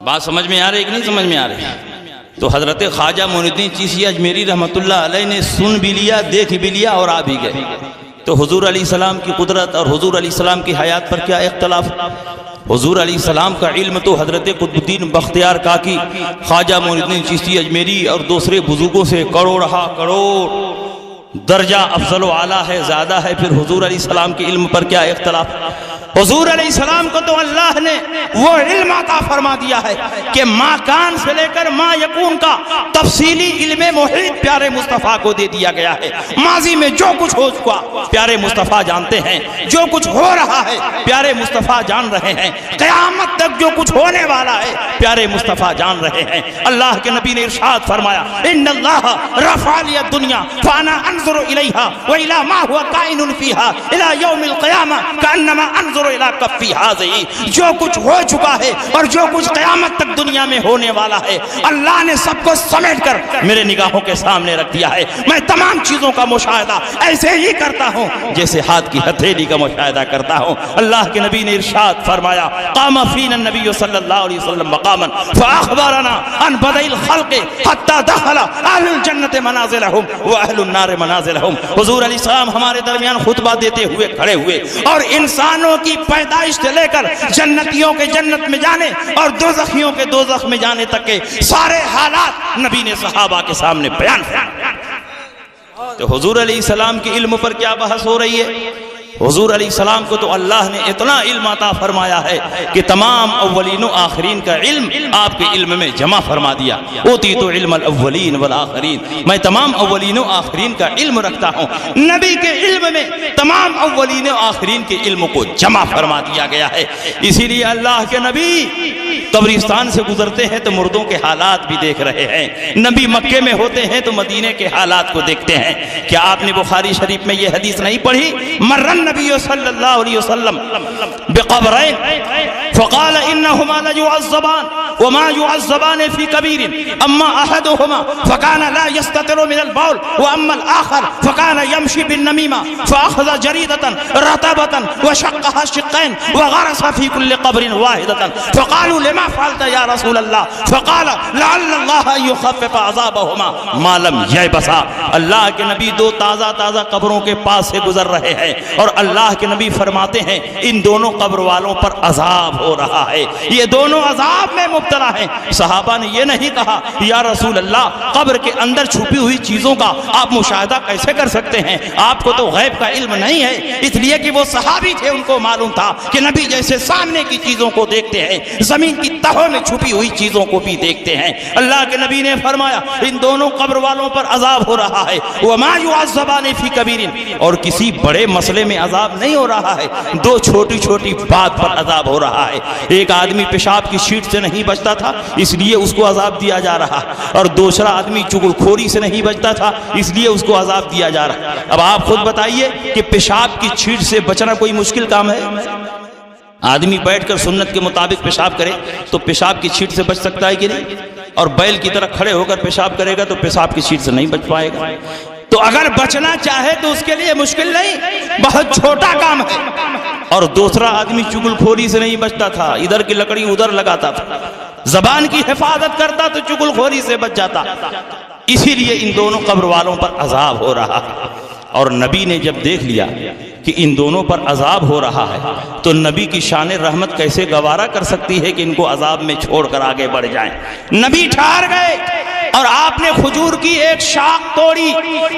بات سمجھ میں آ رہی ہے کہ نہیں سمجھ میں آ رہی؟ تو حضرت خواجہ معین الدین چشتی اجمیری رحمت اللہ علیہ نے سن بھی لیا، دیکھ بھی لیا اور آ بھی گئے۔ تو حضور علیہ السلام کی قدرت اور حضور علیہ السلام کی حیات پر کیا اختلاف؟ حضور علیہ السلام کا علم تو حضرت قطب الدین بختیار کاکی، خواجہ معین الدین چشتی اجمیری اور دوسرے بزرگوں سے کروڑ درجہ افضل و اعلیٰ ہے، زیادہ ہے، پھر حضور علیہ السلام کے علم پر کیا اختلاف؟ حضور علیہ السلام کو تو اللہ نے وہ علم عطا فرما دیا ہے کہ ما کان سے لے کر ما یکون کا تفصیلی علم محیط پیارے مصطفیٰ کو دے دیا گیا ہے۔ ماضی میں جو کچھ ہو چکا پیارے مصطفیٰ جانتے ہیں، جو کچھ ہو رہا ہے پیارے مصطفیٰ جان رہے ہیں، قیامت تک تک جو کچھ ہونے والا ہے پیارے مصطفیٰ جان رہے ہیں۔ اللہ کے نبی نے ارشاد فرمایا ان اللہ رفع لی الدنیا فانا انظر الیہا والى ما هو کائن فیہا الى یوم القیامہ کانما انظر الى کفی ہذہ، جو کچھ ہو چکا ہے اور جو کچھ قیامت تک دنیا میں ہونے والا ہے اللہ نے سب کو سمیٹ کر میرے نگاہوں کے سامنے رکھ دیا ہے۔ میں تمام چیزوں کا مشاہدہ ایسے ہی کرتا ہوں جیسے ہاتھ کی ہتھیلی کا مشاہدہ کرتا ہوں۔ اللہ کے نبی نے ارشاد فرمایا قام فینا النبی صلی اللہ علیہ وسلم مقاما فاخبرنا عن بدء الخلق حتى دخل اہل الجنت منازلہم واہل النار منازلہم۔ حضور علیہ السلام ہمارے درمیان خطبہ دیتے ہوئے کھڑے ہوئے اور انسانوں کی پیدائش سے لے کر جنتیوں کے جنت میں جانے اور دوزخیوں کے دوزخ میں جانے تک کے سارے حالات نبی نے صحابہ کے سامنے بیان فرمایا۔ تو حضور علیہ السلام کے علم پر کیا بحث ہو رہی ہے؟ حضور علیہ السلام کو تو اللہ نے اتنا علم عطا فرمایا ہے کہ تمام اولین و آخرین کا علم آپ کے علم میں جمع فرما دیا۔ اوتیت علم الاولین والآخرین، میں تمام اولین و آخرین کا علم رکھتا ہوں۔ نبی کے علم میں تمام اولین و آخرین کے علم کو جمع فرما دیا گیا ہے۔ اسی لیے اللہ کے نبی قبرستان سے گزرتے ہیں تو مردوں کے حالات بھی دیکھ رہے ہیں، نبی مکے میں ہوتے ہیں تو مدینے کے حالات کو دیکھتے ہیں۔ کیا آپ نے بخاری شریف میں یہ حدیث نہیں پڑھی؟ مرن نبی صلی اللہ علیہ وسلم بقبرین فقال انہما ليعذبان وما يعذبان في كبير اما احدهما فكان لا يستتر من البول واما الاخر فكان يمشي بالنميمه فاخذ جريده رطبه وشقها شقين وغرس في كل قبر واحده فقالوا لما فعلت يا رسول الله فقال لعل الله ان يخفف عذابهما ما لم ييبسا۔ اللہ کے نبی دو تازہ قبروں کے پاس سے گزر رہے ہیں اور اللہ کے نبی فرماتے ہیں ان دونوں قبر والوں پر عذاب ہو رہا ہے، یہ دونوں عذاب میں مبتلا ہیں۔ صحابہ نے یہ نہیں کہا یا رسول اللہ قبر کے اندر چھپی ہوئی چیزوں کا آپ مشاہدہ کیسے کر سکتے ہیں؟ آپ کو تو غیب کا علم نہیں ہے، اس لیے کہ وہ صحابی تھے، ان کو معلوم تھا کہ نبی جیسے سامنے کی چیزوں کو دیکھتے ہیں زمین کی تہوں میں چھپی ہوئی چیزوں کو بھی دیکھتے ہیں۔ اللہ کے نبی نے فرمایا ان دونوں قبر والوں پر عذاب ہو رہا ہے، وما يعذبان في كبير، اور کسی بڑے مسئلے میں عذاب نہیں ہو رہا ہے، دو چھوٹی بات پر عذاب ہو رہا ہے۔ ایک آدمی پیشاب کی شیٹ سے نہیں بچتا تھا اس لیے اس کو عذاب دیا جا رہا ہے، اور دوسرا آدمی چغل خوری سے نہیں بچتا تھا اس لیے اس کو عذاب دیا جا رہا ہے۔ اب آپ خود بتائیے کہ پیشاب کی شیٹ سے بچنا کوئی مشکل کام ہے؟ آدمی بیٹھ کر سنت کے مطابق پیشاب کرے تو پیشاب کی شیٹ سے بچ سکتا ہے کہ نہیں؟ اور بیل کی طرح کھڑے ہو کر پیشاب کرے گا تو پیشاب کی شیٹ سے نہیں بچ پائے گا۔ تو اگر بچنا چاہے تو اس کے لیے مشکل نہیں، بہت چھوٹا کام ہے۔ اور دوسرا آدمی چغل خوری سے نہیں بچتا تھا، ادھر کی لکڑی ادھر لگاتا تھا، زبان کی حفاظت کرتا تو چغل خوری سے بچ جاتا۔ اسی لیے ان دونوں قبر والوں پر عذاب ہو رہا ہے۔ اور نبی نے جب دیکھ لیا کہ ان دونوں پر عذاب ہو رہا ہے تو نبی کی شان رحمت کیسے گوارا کر سکتی ہے کہ ان کو عذاب میں چھوڑ کر آگے بڑھ جائیں؟ نبی ٹھہر گئے اور آپ نے کھجور کی ایک شاخ توڑی،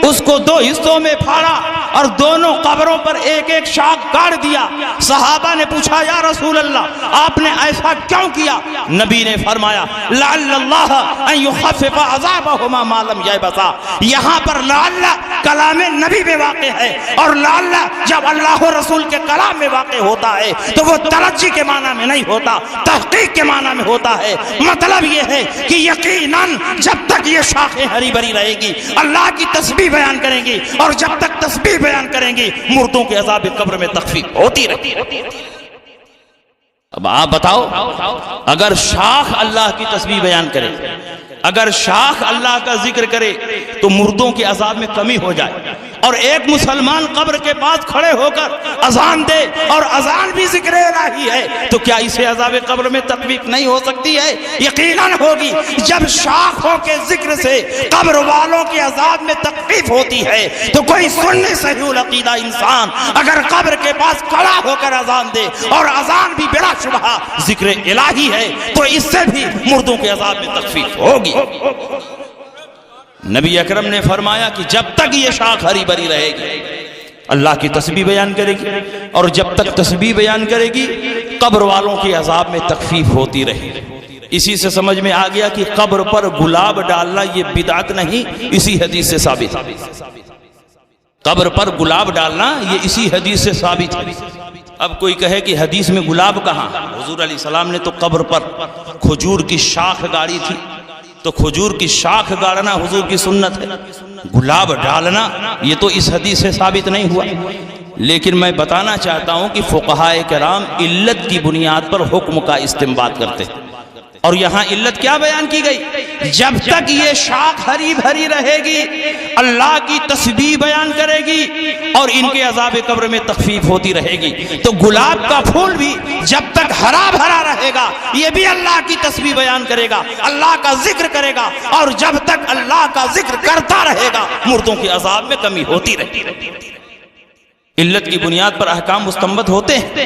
اس کو دو حصوں میں پھاڑا اور دونوں قبروں پر ایک ایک شاخ گاڑ دیا۔ صحابہ نے پوچھا یا رسول اللہ آپ نے ایسا کیوں کیا؟ نبی نے فرمایا لعل اللہ ان یخفف عذابہما ما لم یبسا۔ یہاں پر لعل کلام نبی میں واقع ہے، اور لعل جب اللہ رسول کے کلام میں واقع ہوتا ہے تو وہ ترجی کے معنی میں نہیں ہوتا، تحقیق کے معنی میں ہوتا ہے۔ مطلب یہ ہے کہ یقیناً جب تک یہ شاخیں ہری بھری رہے گی اللہ کی تسبیح بیان کریں گی، اور جب تک تسبیح بیان کریں گی مردوں کے عذاب قبر میں تخفیف ہوتی رہتی ہے۔ اب آپ بتاؤ اگر شاخ اللہ کی تسبیح بیان کرے، اگر شاخ اللہ کا ذکر کرے تو مردوں کے عذاب میں کمی ہو جائے، اور ایک مسلمان قبر کے پاس کھڑے ہو کر اذان دے اور اذان بھی ذکر الہی ہے تو کیا اسے عذاب قبر میں تخفیف نہیں ہو سکتی ہے؟ یقیناً ہوگی۔ جب شاخوں کے ذکر سے قبر والوں کے عذاب میں تخفیف ہوتی ہے تو کوئی سننے صحیح العقیدہ انسان اگر قبر کے پاس کھڑا ہو کر اذان دے اور اذان بھی بلا شبہ ذکر الہی ہے تو اس سے بھی مردوں کے عذاب میں تخفیف ہوگی۔ نبی اکرم نے فرمایا کہ جب تک یہ شاخ ہری بھری رہے گی اللہ کی تسبیح بیان کرے گی، اور جب تک تسبیح بیان کرے گی قبر والوں کے عذاب میں تخفیف ہوتی رہے گی۔ اسی سے سمجھ میں آ گیا کہ قبر پر گلاب ڈالنا یہ بدعت نہیں، اسی حدیث سے ثابت ہے۔ قبر پر گلاب ڈالنا یہ اسی حدیث سے ثابت ہے۔ اب کوئی کہے کہ حدیث میں گلاب کہاں؟ حضور علیہ السلام نے تو قبر پر کھجور کی شاخ گاڑی تھی، تو کھجور کی شاخ گاڑنا حضور کی سنت ہے، گلاب ڈالنا یہ تو اس حدیث سے ثابت نہیں ہوا۔ لیکن میں بتانا چاہتا ہوں کہ فقہائے کرام علت کی بنیاد پر حکم کا استنباط کرتے ہیں، اور یہاں علت کیا بیان کی گئی؟ جب تک یہ شاخ ہری بھری رہے گی اللہ کی تسبیح بیان کرے گی اور ان کے عذاب قبر میں تخفیف ہوتی رہے گی۔ تو گلاب کا پھول بھی جب تک ہرا بھرا رہے گا یہ بھی اللہ کی تسبیح بیان کرے گا، اللہ کا ذکر کرے گا، اور جب تک اللہ کا ذکر کرتا رہے گا مردوں کے عذاب میں کمی ہوتی رہتی۔ علت کی بنیاد پر احکام مستنبط ہوتے ہیں۔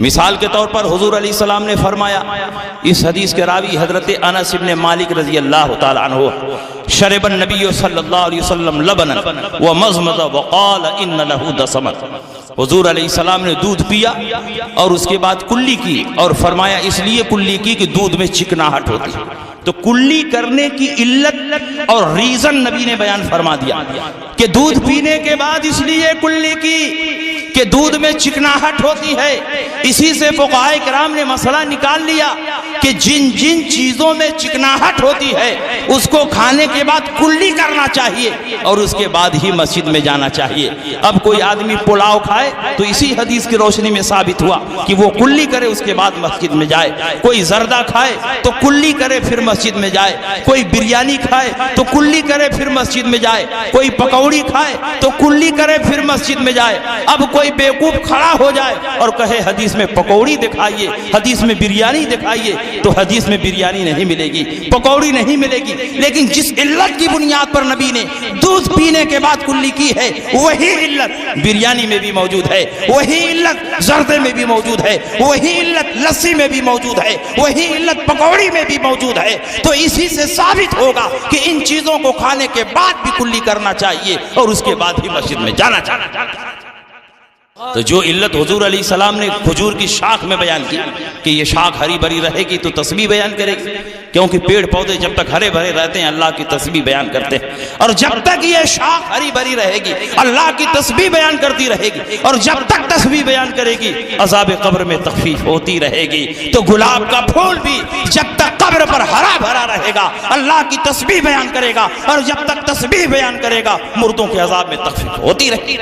مثال کے طور پر حضور علیہ السلام نے فرمایا، اس حدیث کے راوی حضرت انس بن مالک رضی اللہ تعالی عنہ، شرب النبی صلی اللہ علیہ وسلم لبنا ومزمز وقال ان له دسما، حضور علیہ السلام نے دودھ پیا اور اس کے بعد کلی کی، اور فرمایا اس لیے کلی کی کہ دودھ میں چکناہٹ ہوتی ہے۔ تو کلی کرنے کی علت اور ریزن نبی نے بیان فرما دیا کہ دودھ پینے کے بعد اس لیے کلی کی کہ دودھ میں چکناہٹ ہوتی ہے۔ اسی سے فقہائے کرام نے مسئلہ نکال لیا کہ جن جن چیزوں میں چکناہٹ ہوتی ہے اس کو کھانے کے بعد کلی کرنا چاہیے اور اس کے بعد ہی مسجد میں جانا چاہیے۔ اب کوئی آدمی پلاؤ کھائے تو اسی حدیث کی روشنی میں ثابت ہوا کہ وہ کلی کرے اس کے بعد مسجد میں جائے، کوئی زردہ کھائے تو کلی کرے پھر مسجد میں جائے، کوئی بریانی کھائے تو کلی کرے پھر مسجد میں جائے، کوئی پکوڑی کھائے تو کلی کرے پھر مسجد میں جائے۔ اب کوئی بیوقوف کھڑا ہو جائے اور کہے حدیث میں پکوڑی دکھائیے، حدیث میں بریانی دکھائیے، تو حدیث میں بریانی نہیں ملے گی، پکوڑی نہیں ملے گی۔ لیکن جس علت کی بنیاد پر نبی نے دودھ پینے کے بعد کلی کی ہے وہی علت بریانی میں بھی موجود ہے، وہی علت زردے میں بھی موجود ہے، وہی علت لسی میں بھی موجود ہے، وہی علت پکوڑی میں بھی موجود ہے۔ تو اسی سے ثابت ہوگا کہ ان چیزوں کو کھانے کے بعد بھی کلی کرنا چاہیے اور اس کے بعد ہی مسجد میں جانا چاہیے۔ تو جو علت حضور علیہ السلام نے کھجور کی شاخ میں بیان کی کہ یہ شاخ ہری بھری رہے گی تو تسبیح بیان کرے گی، کیونکہ پیڑ پودے جب تک ہرے بھرے رہتے ہیں اللہ کی تسبیح بیان کرتے ہیں، اور جب تک یہ شاخ ہری بھری رہے گی اللہ کی تسبیح بیان کرتی رہے گی، اور جب تک تسبیح بیان کرے گی عذاب قبر میں تخفیف ہوتی رہے گی۔ تو گلاب کا پھول بھی جب تک قبر پر ہرا بھرا رہے گا اللہ کی تسبیح بیان کرے گا، اور جب تک تسبیح بیان کرے گا مردوں کے عذاب میں تخفیف ہوتی رہتی۔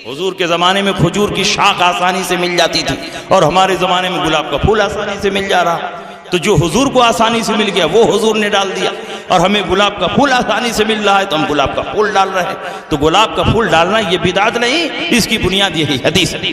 حضور کے زمانے میں کھجور کی شاخ آسانی سے مل جاتی تھی اور ہمارے زمانے میں گلاب کا پھول آسانی سے مل جا رہا۔ تو جو حضور کو آسانی سے مل گیا وہ حضور نے ڈال دیا، اور ہمیں گلاب کا پھول آسانی سے مل رہا ہے تو ہم گلاب کا پھول ڈال رہے ہیں۔ تو گلاب کا پھول ڈالنا یہ بدعت نہیں، اس کی بنیاد یہی حدیث ہے۔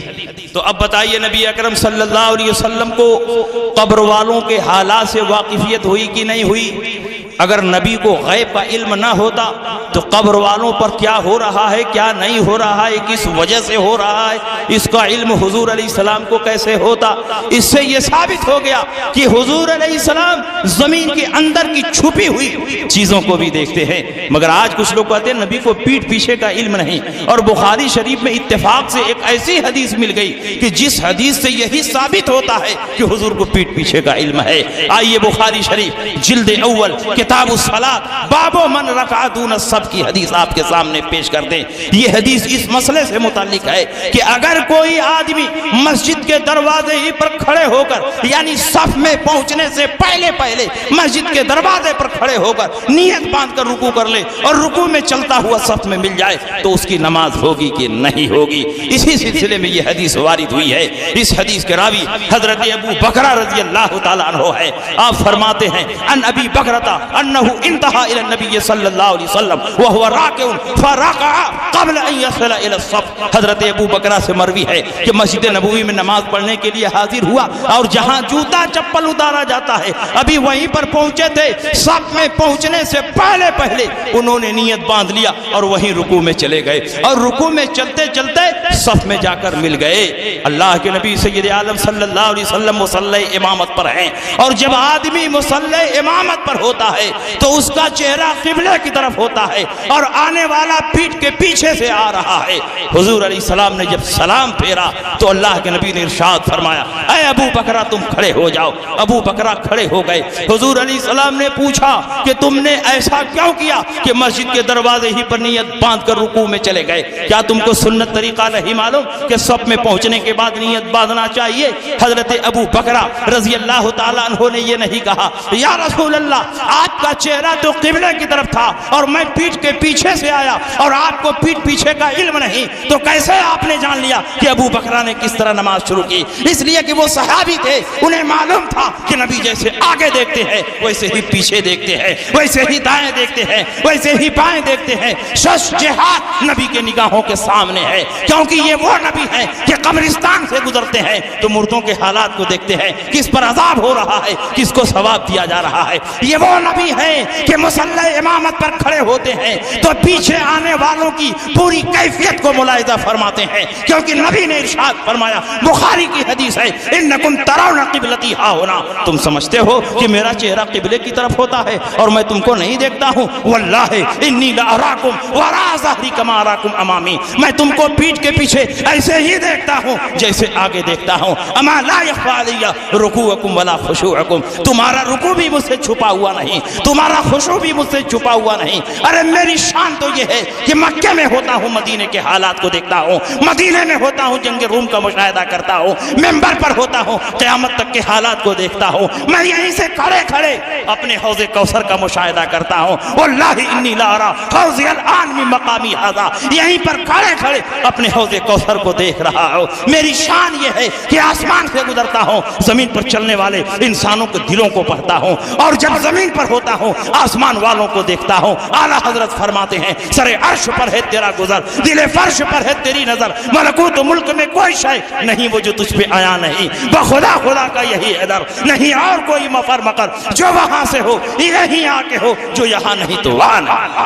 تو اب بتائیے نبی اکرم صلی اللہ علیہ وسلم کو قبر والوں کے حالات سے واقفیت ہوئی کہ نہیں ہوئی؟ اگر نبی کو غیب کا علم نہ ہوتا تو قبر والوں پر کیا ہو رہا ہے کیا نہیں ہو رہا ہے کس وجہ سے ہو رہا ہے اس کا علم حضور علیہ السلام کو کیسے ہوتا؟ اس سے یہ ثابت ہو گیا کہ حضور علیہ السلام زمین کے اندر کی چھپی ہوئی چیزوں کو بھی دیکھتے ہیں۔ مگر آج کچھ لوگ کہتے ہیں نبی کو پیٹھ پیچھے کا علم نہیں، اور بخاری شریف میں اتفاق سے ایک ایسی حدیث مل گئی کہ جس حدیث سے یہی ثابت ہوتا ہے کہ حضور کو پیٹھ پیچھے کا علم ہے۔ آئیے بخاری شریف جلد اول کتاب الصلاۃ باب من رکع دون السب کی حدیث آپ کے سامنے پیش کر دیں۔ یہ حدیث اس مسئلے سے متعلق ہے کہ اگر کوئی آدمی مسجد کے دروازے ہی پر کھڑے ہو کر، یعنی صف میں پہنچنے سے پہلے پہلے مسجد کے دروازے پر کھڑے ہو کر نیت باندھ کر رکوع کر لے اور رکوع میں چلتا ہوا صف میں مل جائے تو اس کی نماز ہوگی کہ نہیں ہوگی؟ اسی سلسلے میں یہ حدیث وارد ہوئی ہے۔ اس حدیث کے راوی حضرت ابو بکرہ رضی اللہ تعالیٰ عنہ ہے۔ آپ فرماتے ہیں ان ابی بکرہ انہ انتہا الی النبی صلی اللہ علیہ وسلم وہو راکع فرکع قبل ان یصل الی الصف۔ حضرت ابو بکرہ سے مروی ہے کہ مسجد نبوی میں نماز پڑھنے کے لیے حاضر ہوا، اور جہاں جوتا چپل اتارا جاتا ہے ابھی وہیں پر پہنچے تھے، صف میں پہنچنے سے پہلے پہلے انہوں نے نیت باندھ لیا اور وہیں رکوع میں چلے گئے، اور رکوع میں چلتے چلتے صف میں جا کر مل گئے۔ اللہ کے نبی سید عالم صلی اللہ علیہ وسلم مصلی امامت پر ہیں، اور جب آدمی مصلی امامت پر ہوتا ہے تو اس کا چہرہ قبلے کی طرف ہوتا ہے، ہے اور آنے والا پیٹھ کے پیچھے سے آ رہا ہے۔ حضور علیہ السلام نے جب سلام پھیرا تو اللہ کے نبی نے ارشاد فرمایا اے ابو بکرہ تم کھڑے ہو جاؤ۔ ابو بکرہ کھڑے ہو گئے۔ حضور علیہ السلام نے پوچھا کہ تم نے ایسا کیوں کیا کہ مسجد کے دروازے ہی پر نیت باندھ کر رکوع میں چلے گئے؟ کیا تم کو سنت طریقہ نہیں معلوم کہ صف میں پہنچنے کے بعد نیت باندھنا چاہیے؟ حضرت ابو بکرہ رضی اللہ تعالیٰ عنہ نے یہ نہیں کہا یا رسول اللہ آپ کا چہرہ تو قبلے کی طرف تھا اور میں پیٹھ کے پیچھے سے آیا اور آپ کو پیٹھ پیچھے کا علم نہیں، تو کیسے آپ نے جان لیا کہ ابو بکرہ نے کس طرح نماز شروع کی؟ اس لیے کہ وہ صحابی تھے، انہیں معلوم تھا کہ نبی جیسے آگے دیکھتے ہیں ویسے ہی پیچھے دیکھتے ہیں، ویسے ہی دائیں دیکھتے ہیں، ویسے ہی بائیں دیکھتے ہیں۔ شش جہاد نبی کے نگاہوں کے سامنے ہے، کیونکہ یہ وہ نبی ہے کہ قبرستان سے گزرتے ہیں تو مردوں کے حالات کو دیکھتے ہیں، کس پر عذاب ہو رہا ہے، کس کو ثواب دیا جا رہا ہے۔ یہ وہ نبی ہے کہ مصلی امامت پر کھڑے ہوتے ہیں تو پیچھے آنے والوں کی پوری کیفیت کو ملاحظہ فرماتے ہیں، کیونکہ نبی نے ارشاد فرمایا، بخاری کی حدیث ہے، انکم ترون قبلتی ہا ہونا، تم سمجھتے ہو کہ میرا چہرہ قبلے کی طرف ہوتا ہے اور میں تم کو نہیں دیکھتا ہوں؟ واللہ انی لاراکم وراء ظہری کما اراکم امامی، میں تم کو پیٹھ کے پیچھے ایسے ہی دیکھتا ہوں جیسے آگے دیکھتا ہوں۔ اما لا یخفی علی رکوعکم ولا خشوعکم، تمہارا رکوع بھی مجھ سے چھپا ہوا نہیں، تمہارا خشوع بھی مجھ سے چھپا ہوا نہیں۔ ارے میری شان تو یہ ہے کہ مکے میں ہوتا ہوں مدینے کے حالات کو دیکھتا ہوں، مدینے میں ہوتا ہوں جنگ روم کا مشاہدہ کرتا ہوں، منبر پر ہوتا ہوں قیامت تک کے حالات کو دیکھتا ہوں، میں یہیں سے کھڑے کھڑے اپنے حوض کوثر کا مشاہدہ کرتا ہوں۔ واللہ انی لا ارا حوضی الان من مقامی ھذا، یہیں پر کھڑے کھڑے اپنے حوض کوثر کو دیکھ رہا ہوں۔ میری شان یہ ہے کہ آسمان سے گزرتا ہوں، زمین پر چلنے والے انسانوں کے دلوں کو پڑھتا ہوں، اور جب زمین پر ہوتا ہوں آسمان والوں کو دیکھتا ہوں۔ اعلیٰ حضرت فرماتے ہیں سر عرش پر ہے تیرا گزر، دل فرش پر ہے تیری نظر، ملکوت ملک میں کوئی شے نہیں وہ جو تجھ پہ آیا نہیں، بخدا خدا کا یہی ادر، نہیں اور کوئی مفر مقر، جو وہاں سے ہو یہیں آ کے ہو، جو یہاں نہیں تو وہاں نہیں۔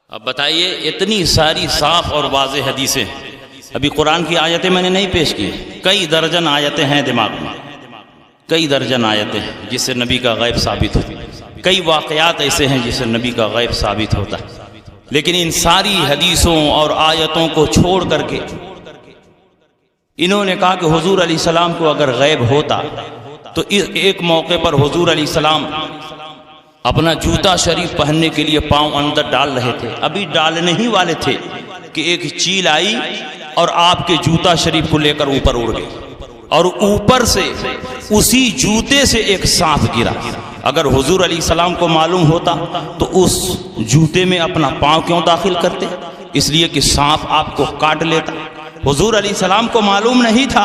اب بتائیے اتنی ساری صاف اور واضح حدیثیں، ابھی قرآن کی آیتیں میں نے نہیں پیش کی، کئی درجن آیتیں ہیں دماغ میں، کئی درجن آیتیں جس سے نبی کا غیب ثابت ہوتی، کئی واقعات ایسے ہیں جس سے نبی کا غیب ثابت ہوتا ہے، لیکن ان ساری حدیثوں اور آیتوں کو چھوڑ کر کے انہوں نے کہا کہ حضور علیہ السلام کو اگر غیب ہوتا تو ایک موقع پر حضور علیہ السلام اپنا جوتا شریف پہننے کے لیے پاؤں اندر ڈال رہے تھے، ابھی ڈالنے ہی والے تھے کہ ایک چیل آئی اور آپ کے جوتا شریف کو لے کر اوپر اڑ گئی، اور اوپر سے اسی جوتے سے ایک سانپ گرا۔ اگر حضور علیہ السلام کو معلوم ہوتا تو اس جوتے میں اپنا پاؤں کیوں داخل کرتے؟ اس لیے کہ سانپ آپ کو کاٹ لیتا۔ حضور علیہ السلام کو معلوم نہیں تھا،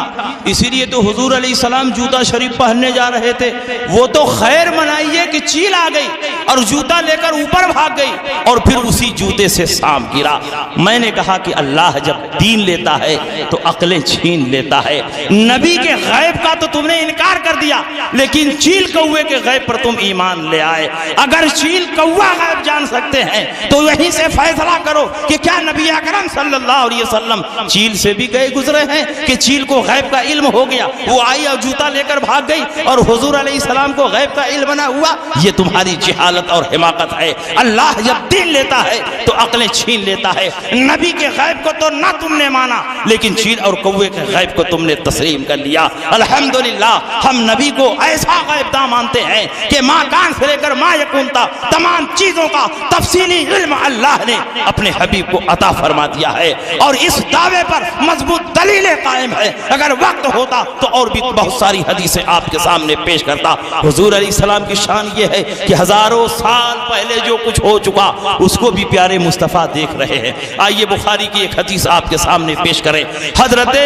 اسی لیے تو حضور علیہ السلام جوتا شریف پہننے جا رہے تھے، وہ تو خیر منائیے کہ چیل آ گئی اور جوتا لے کر اوپر بھاگ گئی اور پھر اسی جوتے سے سانپ گرا۔ میں نے کہا کہ اللہ جب دین لیتا ہے تو عقلیں چھین لیتا ہے۔ نبی کے غیب کا تو تم نے انکار کر دیا، لیکن چیل کوے کے غیب پر تم ایمان لے آئے۔ اگر چیل کوا غیب جان سکتے ہیں تو یہیں سے فیصلہ کرو کہ کیا نبی اکرم صلی اللہ علیہ وسلم چیل سے بھی گئے گزرے ہیں کہ چیل کو غیب کا علم ہو گیا، وہ آئی اور جوتا لے کر بھاگ گئی اور حضور علیہ السلام کو غیب کا علم نہ ہوا؟ یہ تمہاری جہالت اور حماقت ہے۔ اللہ جب دین لیتا ہے تو عقلیں چھین لیتا ہے۔ نبی کے غیب کو تو نہ تم نے مانا، لیکن چیل اور کوے کے غیب کو تم نے تسلیم کر لیا۔ الحمدللہ ہم نبی کو ایسا غیب داں مانتے ہیں کہ ماں کان سے لے کر ما یکون تک تمام چیزوں کا تفصیلی علم اللہ نے اپنے حبیب کو عطا فرما دیا ہے، اور اس دعوے پر مضبوط دلیلیں قائم ہے۔ اگر وقت ہوتا تو اور بھی بہت ساری حدیثیں آپ کے سامنے پیش کرتا۔ حضور علیہ السلام کی شان یہ ہے کہ ہزاروں سال پہلے جو کچھ ہو چکا اس کو بھی پیارے مصطفیٰ دیکھ رہے ہیں۔ آئیے بخاری کی ایک حدیث آپ کے سامنے پیش کریں۔ حضرت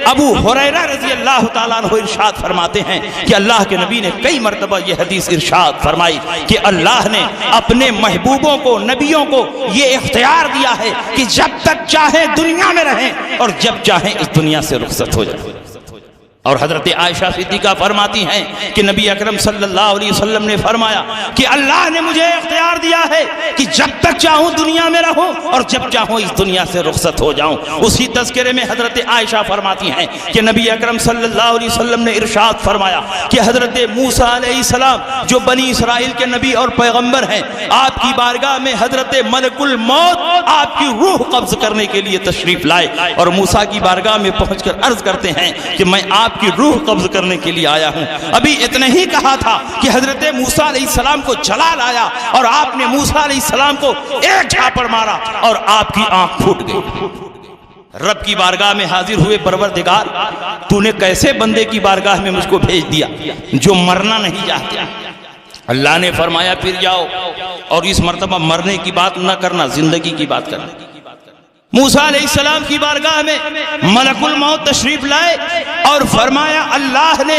ابو ہریرہ رضی اللہ تعالیٰ عنہ ارشاد فرماتے ہیں کہ اللہ کے نبی نے کئی مرتبہ یہ حدیث ارشاد فرمائی کہ اللہ نے اپنے محبوبوں کو، نبیوں کو یہ اختیار دیا ہے کہ جب تک چاہے دنیا میں رہیں اور جب چاہیں اس دنیا سے رخصت ہو جائے۔ اور حضرت عائشہ صدیقہ فرماتی ہیں کہ نبی اکرم صلی اللہ علیہ وسلم نے فرمایا کہ اللہ نے مجھے اختیار دیا ہے کہ جب تک چاہوں دنیا میں رہوں اور جب چاہوں اس دنیا سے رخصت ہو جاؤں۔ اسی تذکرے میں حضرت عائشہ فرماتی ہیں کہ نبی اکرم صلی اللہ علیہ وسلم نے ارشاد فرمایا کہ حضرت موسیٰ علیہ السلام جو بنی اسرائیل کے نبی اور پیغمبر ہیں، آپ کی بارگاہ میں حضرت ملک الموت آپ کی روح قبض کرنے کے لیے تشریف لائے، اور موسیٰ کی بارگاہ میں پہنچ کر عرض کرتے ہیں کہ میں آپ کی روح قبض کرنے کے لیے آیا ہوں۔ ابھی اتنا ہی کہا تھا کہ حضرت موسیٰ علیہ السلام کو جلال آیا اور آپ نے موسیٰ علیہ السلام کو ایک جھاپڑ مارا اور آپ کی آنکھ پھوٹ گئی۔ رب کی بارگاہ میں حاضر ہوئے، پروردگار تو نے کیسے بندے کی بارگاہ میں مجھ کو بھیج دیا جو مرنا نہیں چاہتا؟ اللہ نے فرمایا پھر جاؤ اور اس مرتبہ مرنے کی بات نہ کرنا، زندگی کی بات کرنا۔ موسیٰ علیہ السلام کی بارگاہ میں ملک الموت تشریف لائے اور فرمایا اللہ نے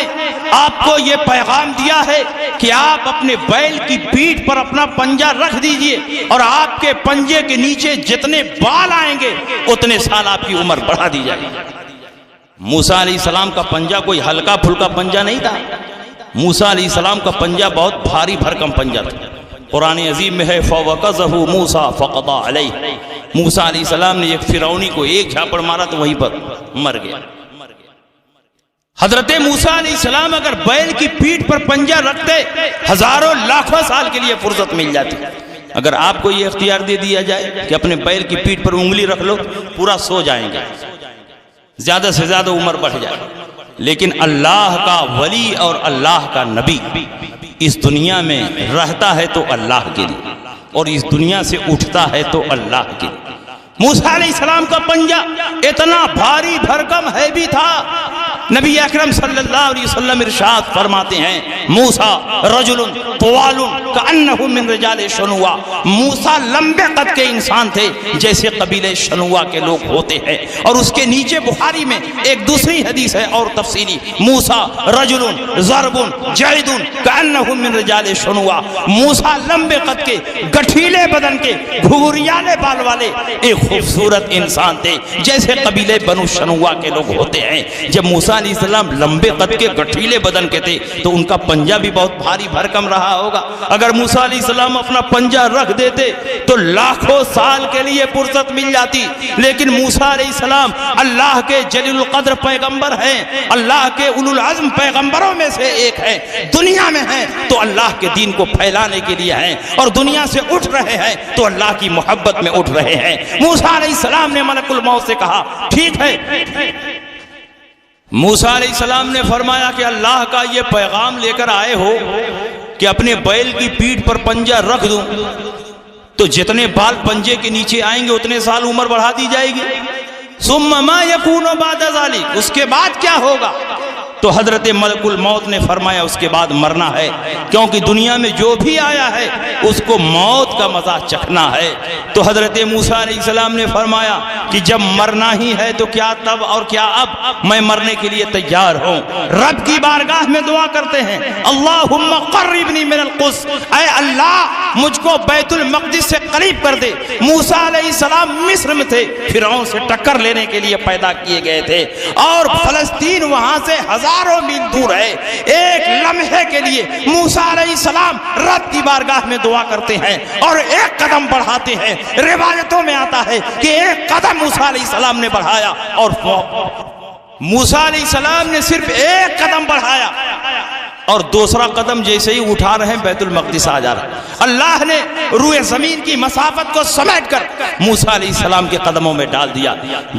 آپ کو یہ پیغام دیا ہے کہ آپ اپنے بیل کی پیٹھ پر اپنا پنجہ رکھ دیجئے اور آپ کے پنجے کے نیچے جتنے بال آئیں گے اتنے سال آپ کی عمر بڑھا دی جائے گی۔ موسیٰ علیہ السلام کا پنجہ کوئی ہلکا پھلکا پنجہ نہیں تھا، موسیٰ علیہ السلام کا پنجہ بہت بھاری بھرکم پنجہ تھا۔ قرآن عظیم میں ہے فَوَقَذَهُ مُوسَى فَقَضَى عَلَيْهِ، موسیٰ علیہ السلام نے ایک فرعونی کو ایک جھاپڑ مارا تو وہیں پر مر گیا۔ حضرت موسیٰ علیہ السلام اگر بیل کی پیٹھ پر پنجہ رکھتے ہزاروں لاکھوں سال کے لیے فرصت مل جاتی۔ اگر آپ کو یہ اختیار دے دیا جائے کہ اپنے بیل کی پیٹھ پر انگلی رکھ لو، پورا سو جائیں گے، زیادہ سے زیادہ عمر بڑھ جائے، لیکن اللہ کا ولی اور اللہ کا نبی اس دنیا میں رہتا ہے تو اللہ کے لیے اور اس دنیا سے اٹھتا ہے تو اللہ کے لیے۔ موسیٰ علیہ السلام کا پنجہ اتنا بھاری بھرکم ہے بھی تھا، نبی اکرم صلی اللہ علیہ وسلم ارشاد فرماتے ہیں موسیٰ رجل طوال کأنہ من رجال شنوا، موسیٰ لمبے قد کے انسان تھے جیسے قبیلے شنوا کے لوگ ہوتے ہیں۔ اور اس کے نیچے بخاری میں ایک دوسری حدیث ہے اور تفصیلی، موسیٰ رجل ضرب جعد کأنہ من رجال شنوا، موسیٰ لمبے قد کے گٹھیلے بدن کے گھوریالے بال والے ایک خوبصورت انسان تھے جیسے قبیلے بنو شنوا کے لوگ ہوتے ہیں۔ جب موسیٰ علیہ السلام لمبے قد کے گٹھیلے بدن کے تھے تو ان کا پنجہ بھی بہت بھاری بھرکم رہا ہوگا۔ اگر موسیٰ علیہ السلام اپنا پنجہ رکھ دیتے تو لاکھوں سال کے لیے فرصت مل جاتی، لیکن موسیٰ علیہ السلام اللہ کے جلیل القدر پیغمبر ہیں، اللہ کے اولو العزم پیغمبروں میں سے ایک ہیں، دنیا میں ہیں تو اللہ کے دین کو پھیلانے کے لیے ہیں، اور دنیا سے اٹھ رہے ہیں تو اللہ کی محبت میں اٹھ رہے ہیں۔ موسیٰ علیہ السلام نے ملک الموت سے کہا ٹھیک ہے۔ موسیٰ علیہ السلام نے فرمایا کہ اللہ کا یہ پیغام لے کر آئے ہو کہ اپنے بیل کی پیٹھ پر پنجہ رکھ دوں تو جتنے بال پنجے کے نیچے آئیں گے اتنے سال عمر بڑھا دی جائے گی۔ ثم ما یکون بعد ذلک، اس کے بعد کیا ہوگا؟ تو حضرت ملک الموت نے فرمایا اس کے بعد مرنا ہے، کیونکہ دنیا میں جو بھی آیا ہے اس کو موت کا مزہ چکھنا ہے۔ تو حضرت موسیٰ علیہ السلام نے فرمایا کہ جب مرنا ہی ہے تو کیا تب اور کیا اب، میں مرنے کے لیے تیار ہوں۔ رب کی بارگاہ میں دعا کرتے ہیں اللہم قربنی من القدس، اے اللہ مجھ کو بیت المقدس سے قریب کر دے۔ موسیٰ علیہ السلام مصر میں تھے، فرعون سے ٹکر لینے کے لیے پیدا کیے گئے تھے، اور فلسطین وہاں سے ہزاروں میل دور ہے۔ ایک لمحے کے لیے موسیٰ علیہ السلام رب کی بارگاہ میں دعا کرتے ہیں اور ایک قدم بڑھاتے ہیں۔ روایتوں میں آتا ہے کہ ایک قدم موسیٰ علیہ السلام نے بڑھایا اور موسیٰ علیہ السلام نے صرف ایک قدم بڑھایا اور دوسرا قدم جیسے ہی اٹھا رہے ہیں بیت المقدس آ جا رہا ہے۔ اللہ نے روئے زمین کی مسافت کو سمیٹ کر موسیٰ علیہ السلام کے قدموں میں ڈال دیا۔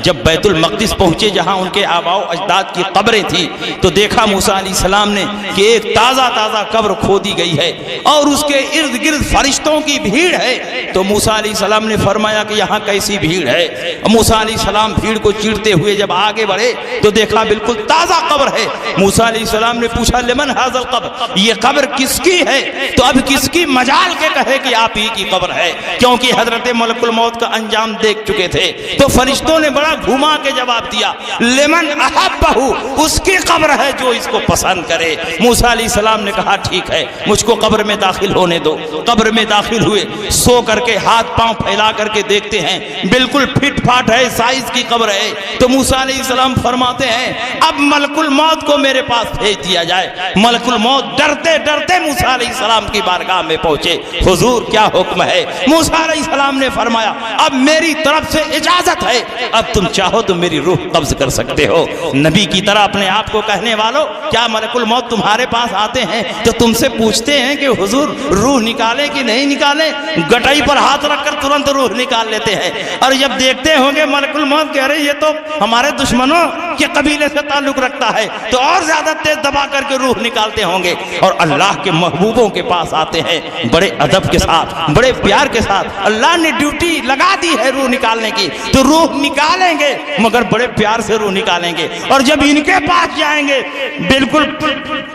جب بیت المقدس پہنچے جہاں ان کے آباء و اجداد کی قبریں تھیں تو دیکھا موسیٰ علیہ السلام نے کہ ایک تازہ تازہ قبر کھودی گئی ہے اور اس کے ارد گرد فرشتوں کی بھیڑ ہے۔ تو موسیٰ علیہ السلام نے فرمایا کہ یہاں کیسی بھیڑ ہے؟ موسیٰ علیہ السلام بھیڑ کو چیرتے ہوئے جب آگے بڑھے تو دیکھا بالکل تازہ قبر ہے۔ موسیٰ علیہ السلام نے پوچھا لمن ھذا القبر، یہ قبر کس کی ہے؟ تو اب کس کی مجال کے کہے کہ آپ ہی کی قبر ہے، کیونکہ حضرت ملک الموت کا انجام دیکھ چکے تھے۔ تو فرشتوں نے بڑا گھما کے جواب دیا، لمن احبہ، اس کی قبر ہے جو اس کو پسند کرے۔ موسیٰ علیہ السلام نے کہا ٹھیک ہے، مجھ کو قبر میں داخل ہونے دو۔ قبر میں داخل ہوئے، سو کر کے ہاتھ پاؤں پھیلا کر کے دیکھتے ہیں، بالکل پھٹ پھاٹ ہے، سائز کی قبر ہے۔ تو موسیٰ علیہ السلام فرماتے ہیں اب ملک الموت کو میرے پاس بھیج دیا جائے۔ ملک الموت ڈرتے ڈرتے موسیٰ علیہ السلام کی بارگاہ میں پہنچے، حضور کیا حکم ہے؟ موسیٰ علیہ السلام نے فرمایا اب میری طرف سے اجازت ہے، اب تم چاہو تو میری روح قبض کر سکتے ہو۔ نبی کی طرح اپنے آپ کو کہنے والوں، کیا ملک الموت تمہارے پاس آتے ہیں تو تم سے پوچھتے ہیں کہ حضور روح نکالے کہ نہیں نکالے؟ گٹائی پر ہاتھ رکھ کر ترنت روح نکال لیتے ہیں، اور جب دیکھتے ہوں گے ملک الموت کہہ رہے یہ تو ہمارے دشمنوں کے قبیلے سے تعلق رکھتا ہے، تو اور زیادہ تیز دبا کر کے روح نکالتے ہوں گے، اور اللہ کے محبوبوں کے پاس آتے ہیں بڑے ادب کے ساتھ، بڑے پیار کے ساتھ۔ اللہ نے ڈیوٹی لگا دی ہے روح نکالنے کی، تو روح نکالیں گے مگر بڑے پیار سے روح نکالیں گے، اور جب ان کے پاس جائیں گے بالکل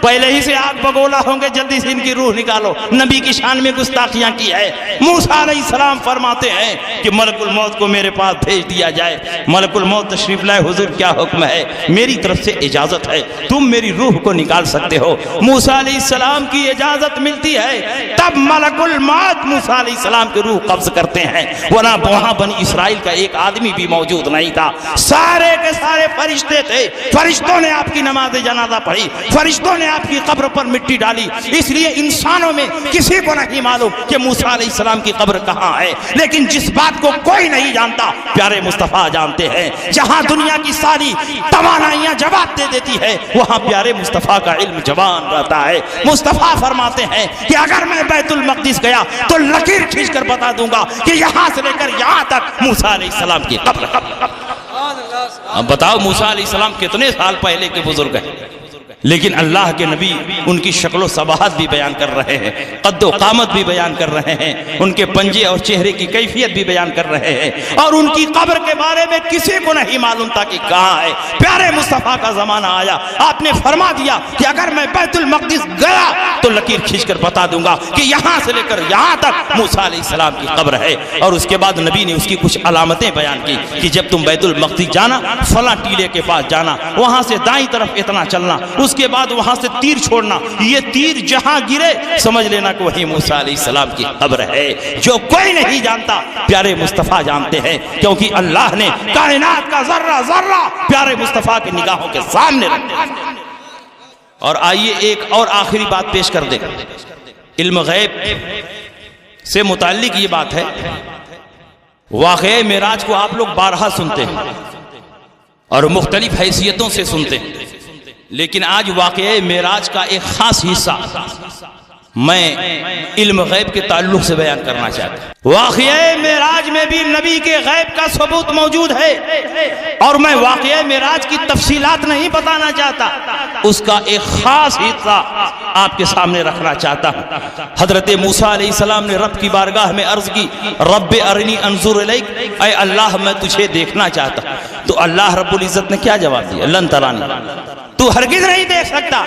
پہلے ہی سے آگ بگولا ہوں گے، جلدی سے ان کی روح نکالو۔ نبی کی شان میں گستاخیاں کی ہے۔ موسیٰ علیہ السلام فرماتے ہیں کہ ملک الموت کو میرے پاس بھیج دیا جائے۔ ملک الموت تشریف لائے، حضور کیا حکم ہے؟ میری طرف سے اجازت ہے، تم میری روح کو نکال سکتے ہو۔ موسیٰ علیہ السلام کی اجازت ملتی ہے، تب ملک الموت موسیٰ علیہ السلام کی روح قبض کرتے ہیں، ورنہ وہاں بنی اسرائیل کا ایک آدمی بھی موجود نہیں تھا، سارے کے سارے فرشتے تھے۔ فرشتوں نے آپ کی نماز جنازہ پڑھی، فرشتوں نے آپ کی قبر پر مٹی ڈالی، اس لیے انسانوں میں کسی کو نہیں معلوم کہ موسیٰ علیہ السلام کی قبر کہاں ہے، لیکن جس بات کو کوئی نہیں جانتا پیارے مصطفیٰ جانتے ہیں۔ جہاں دنیا کی ساری توانائیاں جواب دے دیتی ہے، وہاں پیارے مصطفیٰ کا علم جوان رہتا ہے۔ مصطفیٰ فرماتے ہیں کہ اگر میں بیت المقدس گیا تو لکیر کھینچ کر بتا دوں گا کہ یہاں سے لے کر یہاں تک موسیٰ علیہ السلام کی قبر۔ اب بتاؤ موسیٰ علیہ السلام کتنے سال پہلے کے بزرگ ہیں، لیکن اللہ کے نبی ان کی شکل و صباحت بھی بیان کر رہے ہیں، قد و قامت بھی بیان کر رہے ہیں، ان کے پنجے اور چہرے کی کیفیت بھی بیان کر رہے ہیں، اور ان کی قبر کے بارے میں کسی کو نہیں معلوم تھا کہ کہاں ہے۔ پیارے مصطفیٰ کا زمانہ آیا، آپ نے فرما دیا کہ اگر میں بیت المقدس گیا تو لکیر کھینچ کر بتا دوں گا کہ یہاں سے لے کر یہاں تک موسیٰ علیہ السلام کی قبر ہے۔ اور اس کے بعد نبی نے اس کی کچھ علامتیں بیان کی کہ جب تم بیت المقدس جانا فلاں ٹیلے کے پاس جانا، وہاں سے دائیں طرف اتنا چلنا، اس کے بعد وہاں سے تیر چھوڑنا، یہ تیر جہاں گرے سمجھ لینا کہ وہی موسیٰ علیہ السلام کی قبر ہے۔ جو کوئی نہیں جانتا پیارے مصطفیٰ جانتے ہیں، کیونکہ اللہ نے کائنات کا ذرہ ذرہ پیارے مصطفیٰ کی نگاہوں کے سامنے رکھا۔ اور آئیے ایک اور آخری بات پیش کر دیں، علم غیب سے متعلق یہ بات ہے، واقعہ معراج کو آپ لوگ بارہا سنتے ہیں اور مختلف حیثیتوں سے سنتے ہیں، لیکن آج واقعہ معراج کا ایک خاص حصہ میں علم غیب کے تعلق سے بیان کرنا چاہتا ہوں۔ واقعہ معراج میں بھی نبی کے غیب کا ثبوت موجود ہے، اور میں واقعہ معراج کی تفصیلات نہیں بتانا چاہتا، اس کا ایک خاص حصہ آپ کے سامنے رکھنا چاہتا ہوں۔ حضرت موسیٰ علیہ السلام نے رب کی بارگاہ میں عرض کی، رب ارنی انظر الیک، اے اللہ میں تجھے دیکھنا چاہتا ہوں۔ تو اللہ رب العزت نے کیا جواب دیا؟ لن ترانی، تو ہرگز نہیں دیکھ سکتا،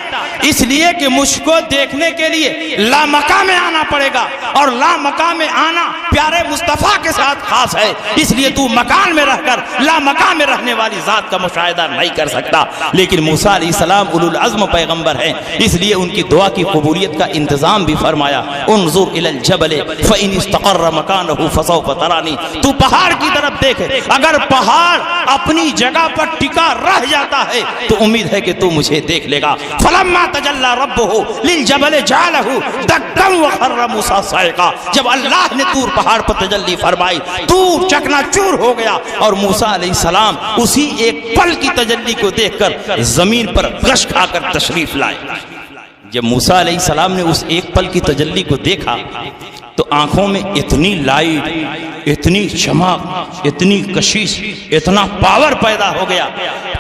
اس لیے کہ مجھ کو دیکھنے کے لیے لامکان میں آنا پڑے گا، اور لامکان میں آنا پیارے مصطفیٰ کے ساتھ خاص ہے، اس لیے تو مکان میں رہ کر لامکان میں رہنے والی ذات کا مشاہدہ نہیں کر سکتا۔ لیکن موسیٰ علیہ السلام اولو العزم پیغمبر ہیں، اس لیے ان کی دعا کی قبولیت کا انتظام بھی فرمایا، انظر الی الجبل فإن استقر مکانہ فسوف ترانی، تو پہاڑ کی طرف دیکھ، اگر پہاڑ اپنی جگہ پر ٹکا رہ جاتا ہے تو امید ہے کہ تو مجھے دیکھ لے گا۔ فلما تجلی ربہ للجبل جعلہ دکا وخر موسیٰ صعقا، جب اللہ نے طور پہاڑ پر تجلی فرمائی، طور چکنا چور ہو گیا، اور موسیٰ علیہ السلام اسی ایک پل کی تجلی کو دیکھ کر زمین پر غش کھا کر تشریف لائے۔ جب موسیٰ علیہ السلام نے اس ایک پل کی تجلی کو دیکھا تو آنکھوں میں اتنی لائٹ، اتنی چمک، اتنی کشش، اتنا پاور پیدا ہو گیا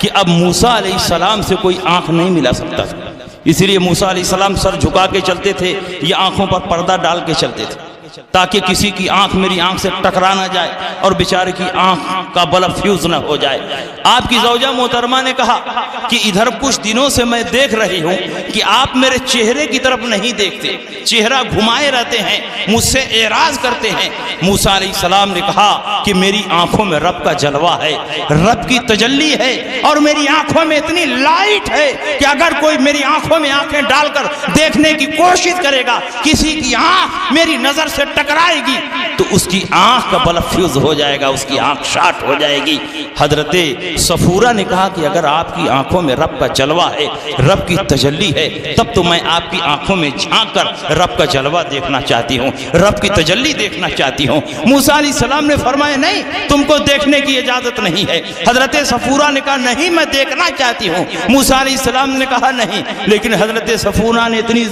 کہ اب موسیٰ علیہ السلام سے کوئی آنکھ نہیں ملا سکتا تھا۔ اس لیے موسیٰ علیہ السلام سر جھکا کے چلتے تھے یا آنکھوں پر پردہ ڈال کے چلتے تھے۔ تاکہ کسی کی آنکھ میری آنکھ سے ٹکرا نہ جائے اور بیچارے کی آنکھ کا بلب فیوز نہ ہو جائے۔ آپ کی زوجہ محترمہ نے کہا کہ ادھر کچھ دنوں سے میں دیکھ رہی ہوں کہ آپ میرے چہرے کی طرف نہیں دیکھتے، چہرہ گھمائے رہتے ہیں، مجھ سے اعراض کرتے ہیں۔ موسیٰ علیہ السلام نے کہا کہ میری آنکھوں میں رب کا جلوہ ہے، رب کی تجلی ہے، اور میری آنکھوں میں اتنی لائٹ ہے کہ اگر کوئی میری آنکھوں میں آنکھیں ڈال کر دیکھنے کی کوشش کرے گا، کسی کی آنکھ میری نظر سے ٹکرائے گی تو اس کی آنکھ کا بلب فیوز ہو جائے گا، اس کی آنکھ شارٹ ہو جائے گی۔ حضرت صفورہ نے کہا کہ اگر آپ کی آنکھوں میں رب کا جلوہ ہے، رب کی تجلی ہے، تب تو میں آپ کی آنکھوں میں جھانک کر رب کا جلوہ دیکھنا چاہتی ہوں، رب کی تجلی دیکھنا چاہتی ہوں۔ موسیٰ علیہ السلام نے فرمایا نہیں، تم کو دیکھنے کی اجازت نہیں ہے۔ حضرت صفورہ نے کہا نہیں، میں دیکھنا چاہتی ہوں۔ موسیٰ علیہ السلام نے کہا نہیں، لیکن حضرت صفورہ نے اتنی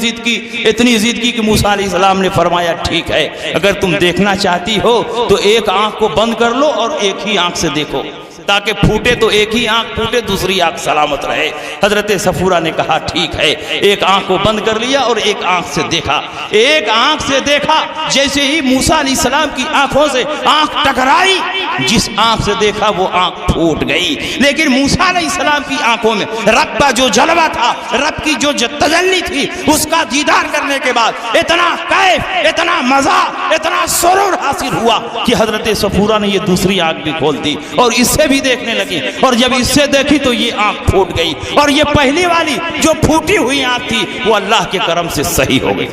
ضد کی کہ موسیٰ علیہ السلام نے فرمایا ٹھیک ہے، اگر تم دیکھنا چاہتی ہو تو ایک آنکھ کو بند کر لو اور ایک ہی آنکھ سے دیکھو، تاکہ پھوٹے تو ایک ہی آنکھ پھوٹے، دوسری آنکھ سلامت رہے۔ حضرت صفورہ نے کہا ٹھیک ہے، ایک آنکھ کو بند کر لیا اور ایک آنکھ سے دیکھا۔ ایک آنکھ سے دیکھا، جیسے ہی موسیٰ علیہ السلام کی آنکھوں سے آنکھ ٹکرائی، جس آنکھ سے دیکھا وہ آنکھ پھوٹ گئی۔ لیکن موسیٰ علیہ السلام کی آنکھوں میں رب کا جو جلوہ تھا، رب کی جو تجلی تھی، اس کا دیدار کرنے کے بعد اتنا کیف، اتنا مزہ، اتنا سرور حاصل ہوا کہ حضرت صفورہ نے یہ دوسری آنکھ بھی کھول دی اور اس سے بھی دیکھنے لگی، اور جب اس سے دیکھی تو یہ آنکھ پھوٹ گئی، اور یہ پہلی والی جو پھوٹی ہوئی آنکھ تھی وہ اللہ کے کرم سے صحیح ہو گئی۔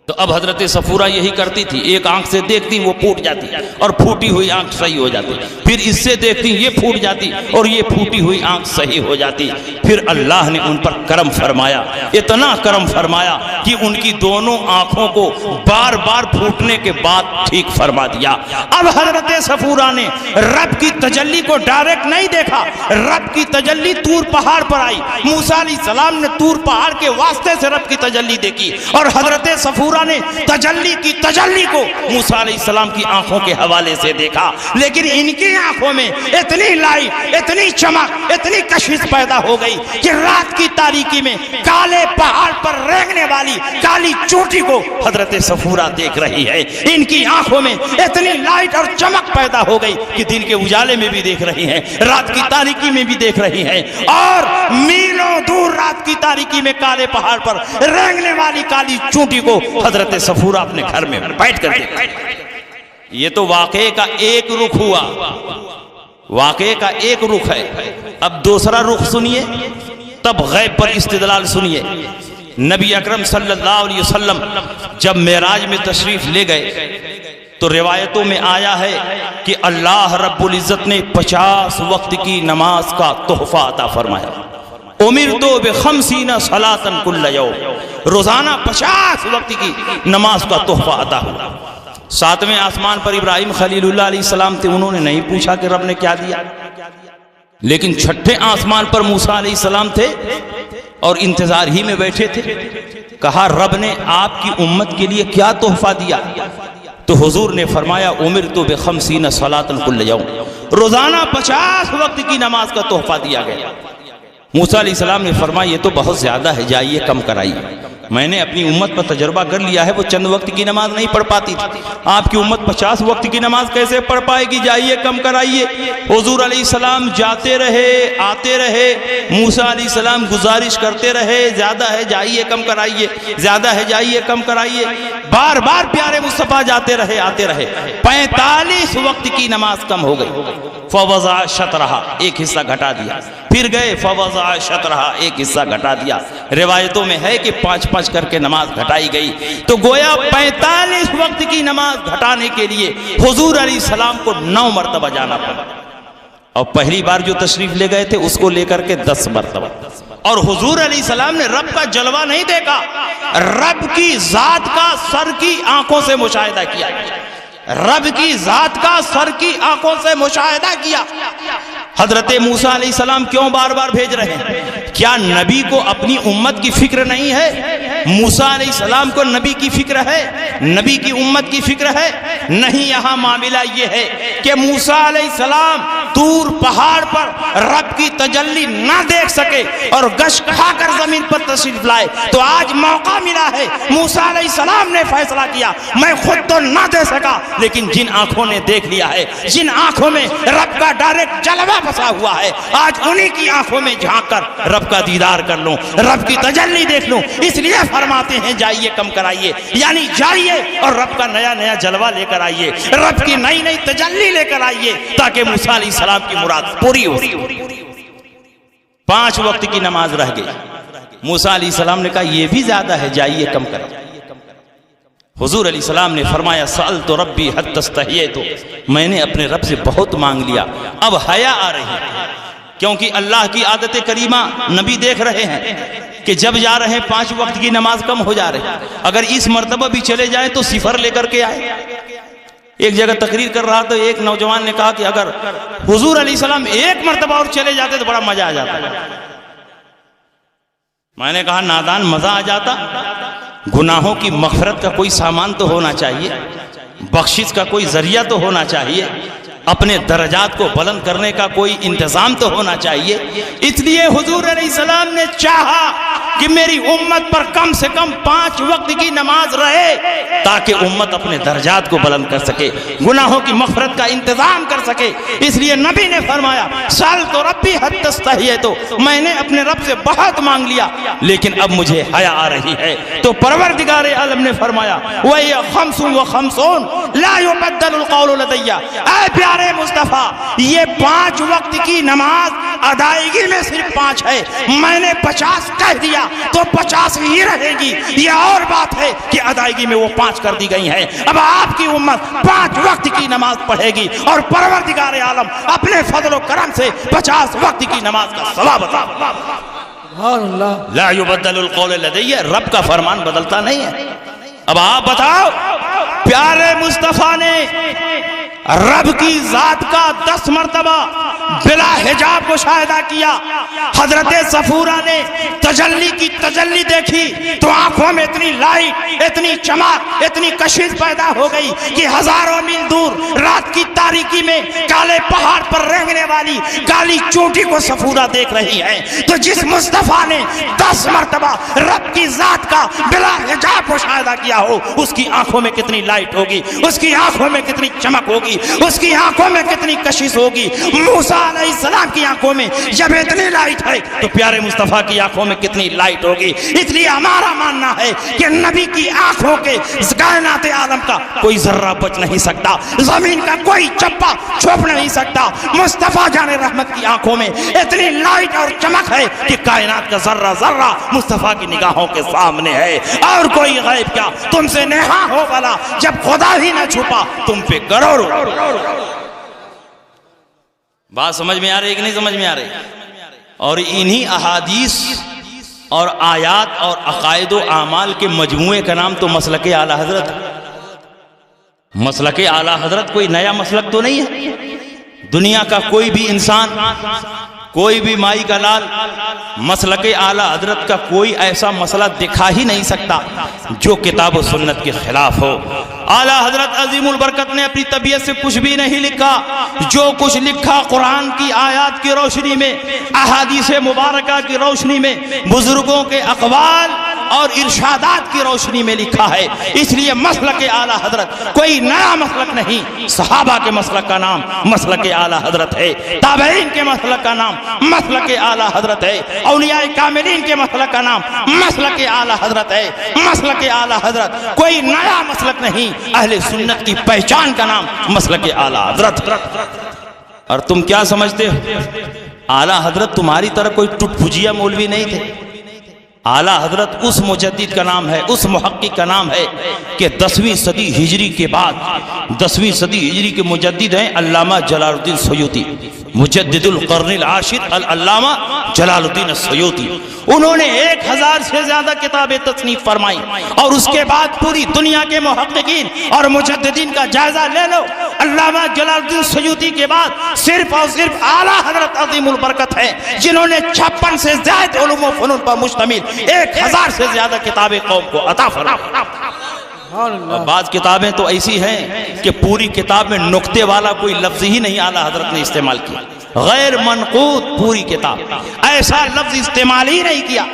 تو اب حضرت صفورہ یہی کرتی تھی، ایک آنکھ سے دیکھتی وہ پھوٹ جاتی اور پھوٹی ہوئی آنکھ صحیح ہو جاتی، پھر اس سے دیکھتی یہ پھوٹ جاتی اور یہ پھوٹی ہوئی آنکھ صحیح ہو جاتی۔ پھر اللہ نے ان پر کرم فرمایا، اتنا کرم فرمایا کہ ان کی دونوں آنکھوں کو بار بار پھوٹنے کے بعد ٹھیک فرما دیا۔ اب حضرت صفورہ نے رب کی تجلی کو ڈائریکٹ نہیں دیکھا، رب کی تجلی طور پہاڑ پر آئی، موسیٰ علیہ السلام نے طور پہاڑ کے واسطے سے رب کی تجلی دیکھی، اور حضرت صفورہ نے تجلی کی تجلی کو موسیٰ علیہ السلام کی آنکھوں کے حوالے سے دیکھا۔ لیکن ان کی آنکھوں میں اتنی لائٹ، اتنی چمک، اتنی کشش پیدا ہو گئی کہ رات کی تاریکی میں کالے پہاڑ پر رینگنے والی کالی چوٹی کو حضرت صفورہ دیکھ رہی ہے۔ ان کی آنکھوں میں اتنی لائٹ اور چمک پیدا ہو گئی کہ دن کے اجالے میں بھی دیکھ رہی ہیں، رات کی تاریکی میں بھی دیکھ رہی ہیں، اور میلوں دور رات کی تاریکی میں کالے پہاڑ پر رینگنے والی کالی چوٹی کو حضرت صفورہ اپنے گھر میں بیٹھ کر دیکھا۔ یہ تو واقعے کا ایک رخ ہوا، واقعے کا ایک رخ ہے۔ اب دوسرا رخ سنیے، تب غیب پر استدلال سنیے۔ نبی اکرم صلی اللہ علیہ وسلم جب معراج میں تشریف لے گئے تو روایتوں میں آیا ہے کہ اللہ رب العزت نے 50 وقت کی نماز کا تحفہ عطا فرمایا۔ امرتو ب50 صلاۃ کل یوم، روزانہ 50 وقت کی نماز کا تحفہ عطا ہوا۔ 7ویں آسمان پر ابراہیم خلیل اللہ علیہ السلام تھے، انہوں نے نہیں پوچھا کہ رب نے کیا دیا، لیکن 6ٹھے آسمان پر موسیٰ علیہ السلام تھے اور انتظار ہی میں بیٹھے تھے۔ کہا رب نے آپ کی امت کے لیے کیا تحفہ دیا؟ تو حضور نے فرمایا امرتو ب50 صلاۃ کل یوم، روزانہ 50 وقت کی نماز کا تحفہ دیا گیا۔ موسیٰ علیہ السلام نے فرمایا یہ تو بہت زیادہ ہے، جائیے کم کرائیے، میں نے اپنی امت پر تجربہ کر لیا ہے، وہ چند وقت کی نماز نہیں پڑھ پاتی تھی، آپ کی امت 50 وقت کی نماز کیسے پڑھ پائے گی، جائیے کم کرائیے۔ حضور علیہ السلام جاتے رہے، آتے رہے، موسیٰ علیہ السلام گزارش کرتے رہے، زیادہ ہے جائیے کم کرائیے، زیادہ ہے جائیے کم کرائیے، بار بار پیارے مصطفیٰ جاتے رہے، آتے رہے، 45 وقت کی نماز کم ہو گئی۔ فوضع شطرہا، ایک حصہ گھٹا دیا، پھر گئے فوضع شطرہا، ایک حصہ گھٹا دیا۔ روایتوں میں ہے کہ 5 کر کے نماز گھٹائی گئی، تو گویا 45 وقت کی نماز گھٹانے کے لیے حضور علیہ السلام کو 9 مرتبہ جانا پڑا، اور پہلی بار جو تشریف لے گئے تھے اس کو لے کر کے 10 مرتبہ۔ اور حضور علیہ السلام نے رب کا جلوہ نہیں دیکھا، رب کی ذات کا سر کی آنکھوں سے مشاہدہ کیا، رب کی ذات کا سر کی آنکھوں سے مشاہدہ کیا۔ حضرت موسیٰ علیہ السلام کیوں بار بار بھیج رہے ہیں؟ کیا نبی کو اپنی امت کی فکر نہیں ہے؟ موسیٰ علیہ السلام کو نبی کی فکر ہے، نبی کی امت کی فکر ہے؟ نہیں، یہاں معاملہ یہ ہے کہ موسیٰ علیہ السلام دور پہاڑ پر رب کی تجلی نہ دیکھ سکے اور گش کھا کر زمین پر تشریف لائے، تو آج موقع ملا ہے۔ موسیٰ علیہ السلام نے فیصلہ کیا، میں خود تو نہ دے سکا، لیکن جن آنکھوں نے دیکھ لیا ہے، جن آنکھوں میں رب کا ڈائریکٹ جلوہ بسا ہوا ہے، آج انہی کی آنکھوں میں جھانک کر رب کا دیدار کر لوں، رب کی تجلی دیکھ لوں۔ اس لیے فرماتے ہیں جائیے کم کرائیے، یعنی جائیے اور رب کا نیا نیا جلوہ لے کر آئیے، رب کی نئی نئی تجلی لے کر آئیے، تاکہ موسیٰ علیہ السلام کی مراد پوری ہو۔ 5 وقت کی نماز رہ گئی، موسیٰ علیہ السلام نے کہا یہ بھی زیادہ ہے، جائیے کم کریں۔ حضور علیہ السلام نے فرمایا سألت ربی حتی استحییت، میں نے اپنے رب سے بہت مانگ لیا، اب حیا آ رہی ہے، کیونکہ اللہ کی عادت کریمہ نبی دیکھ رہے ہیں کہ جب جا رہے ہیں 5 وقت کی نماز کم ہو جا رہے، اگر اس مرتبہ بھی چلے جائیں تو صفر لے کر کے آئے۔ ایک جگہ تقریر کر رہا تو ایک نوجوان نے کہا کہ اگر حضور علیہ السلام ایک مرتبہ اور چلے جاتے تو بڑا مزہ آ جاتا۔ میں نے کہا نادان، مزہ آ جاتا؟ گناہوں کی مغفرت کا کوئی سامان تو ہونا چاہیے، بخشش کا کوئی ذریعہ تو ہونا چاہیے، اپنے درجات کو بلند کرنے کا کوئی انتظام تو ہونا چاہیے۔ اس لیے حضور علیہ السلام نے چاہا کہ میری امت پر کم سے کم 5 وقت کی نماز رہے، تاکہ امت اپنے درجات کو بلند کر سکے، گناہوں کی مغفرت کا انتظام کر سکے۔ اس لیے نبی نے فرمایا سألت ربی حتی استحییت، میں نے اپنے رب سے بہت مانگ لیا لیکن اب مجھے حیا آ رہی ہے۔ تو پروردگار عالم نے فرمایا وَهِيَ 55 لَا يُبَدَّلُ الْقَوْلُ لَدَيَّ، اے پیارے مصطفیٰ یہ 5 وقت کی نماز ادائیگی میں صرف 5 ہے، میں نے 50 کہہ دیا تو 50 ہی رہے گی۔ یہ اور بات ہے کہ ادائیگی میں وہ 5 کر دی گئی ہیں، اب آپ کی امت 5 وقت کی نماز پڑھے گی اور پروردگار عالم اپنے فضل و کرم سے 50 وقت کی نماز کا ثواب عطا۔ سبحان اللہ۔ لا يبدل القول لدی، رب کا فرمان بدلتا نہیں ہے۔ اب آپ بتاؤ، پیارے مصطفیٰ نے رب کی ذات کا 10 مرتبہ بلا حجاب مشاہدہ کیا۔ حضرت صفورہ نے تجلی کی تجلی دیکھی تو آنکھوں میں اتنی لائٹ، اتنی چمک، اتنی کشش پیدا ہو گئی کہ ہزاروں میل دور رات کی تاریکی میں کالے پہاڑ پر رینگنے والی کالی چوٹی کو صفورہ دیکھ رہی ہے۔ تو جس مصطفیٰ نے 10 مرتبہ رب کی ذات کا بلا حجاب مشاہدہ کیا ہو، اس کی آنکھوں میں کتنی لائٹ ہوگی، اس کی آنکھوں میں کتنی چمک ہوگی، اس کی آنکھوں میں کتنی کشش ہوگی۔ موسیٰ علیہ السلام کی آنکھوں میں جب اتنی لائٹ ہے تو پیارے مصطفیٰ کی آنکھوں میں کتنی لائٹ ہوگی۔ اس لیے ہمارا ماننا ہے کہ نبی کی آنکھوں کے کائنات عالم کا کوئی ذرہ بچ نہیں سکتا، زمین کا کوئی چپا چھپ نہیں سکتا۔ مصطفیٰ جان رحمت کی آنکھوں میں اتنی لائٹ اور چمک ہے کہ کائنات کا ذرہ ذرہ مصطفیٰ کی نگاہوں کے سامنے ہے، اور کوئی غیب کیا تم سے نہا ہو والا جب خدا ہی نہ چھپا تم پہ کروڑوں۔ بات سمجھ میں آ رہی ہے کہ نہیں سمجھ میں آ رہی؟ اور انہی احادیث اور آیات اور عقائد و اعمال کے مجموعے کا نام تو مسلک اعلیٰ حضرت۔ مسلک اعلیٰ حضرت کوئی نیا مسلک تو نہیں ہے۔ دنیا کا کوئی بھی انسان، کوئی بھی مائی کا لال مسلک اعلیٰ حضرت کا کوئی ایسا مسئلہ دکھا ہی نہیں سکتا جو کتاب و سنت کے خلاف ہو۔ اعلیٰ حضرت عظیم البرکت نے اپنی طبیعت سے کچھ بھی نہیں لکھا، جو کچھ لکھا قرآن کی آیات کی روشنی میں، احادیث مبارکہ کی روشنی میں، بزرگوں کے اقوال اور ارشادات کی روشنی میں لکھا ہے۔ اس لیے مسلک اعلیٰ حضرت کوئی نیا مسلک نہیں۔ صحابہ کے مسلک کا نام مسلک اعلیٰ حضرت ہے، تابعین کے مسلک کا نام مسلک اعلیٰ حضرت ہے، اولیاء کاملین کے مسلک کا نام مسلک اعلیٰ حضرت ہے۔ مسلک اعلیٰ حضرت کوئی نیا مسلک نہیں، اہل سنت کی پہچان کا نام مسلک اعلیٰ حضرت۔ اور تم کیا سمجھتے ہو اعلیٰ حضرت تمہاری طرح کوئی ٹٹ پھجیا مولوی نہیں تھے؟ اعلیٰ حضرت اس مجدد کا نام ہے، اس محقق کا نام ہے کہ 10ویں صدی ہجری کے بعد 10ویں صدی ہجری کے مجدد ہیں علامہ جلال الدین سیوطی، مجدد القرن العاشر العلامہ جلال الدین السیوطی۔ انہوں نے 1000 سے زیادہ کتابیں تصنیف فرمائی، اور اس کے بعد پوری دنیا کے محققین اور مجددین کا جائزہ لے لو، علامہ جلال الدین سیوطی کے بعد صرف اور صرف اعلیٰ حضرت عظیم البرکت ہیں جنہوں نے 56 سے زائد علوم و فنون پر مشتمل 1000 سے زیادہ کتابیں قوم کو عطا فرمائی۔ اور بعض کتابیں تو ایسی ہیں کہ پوری کتاب میں نقطے والا کوئی لفظ ہی نہیں اعلیٰ حضرت نے استعمال کیا، غیر منقوط پوری کتاب، ایسا لفظ استعمال ہی نہیں کیا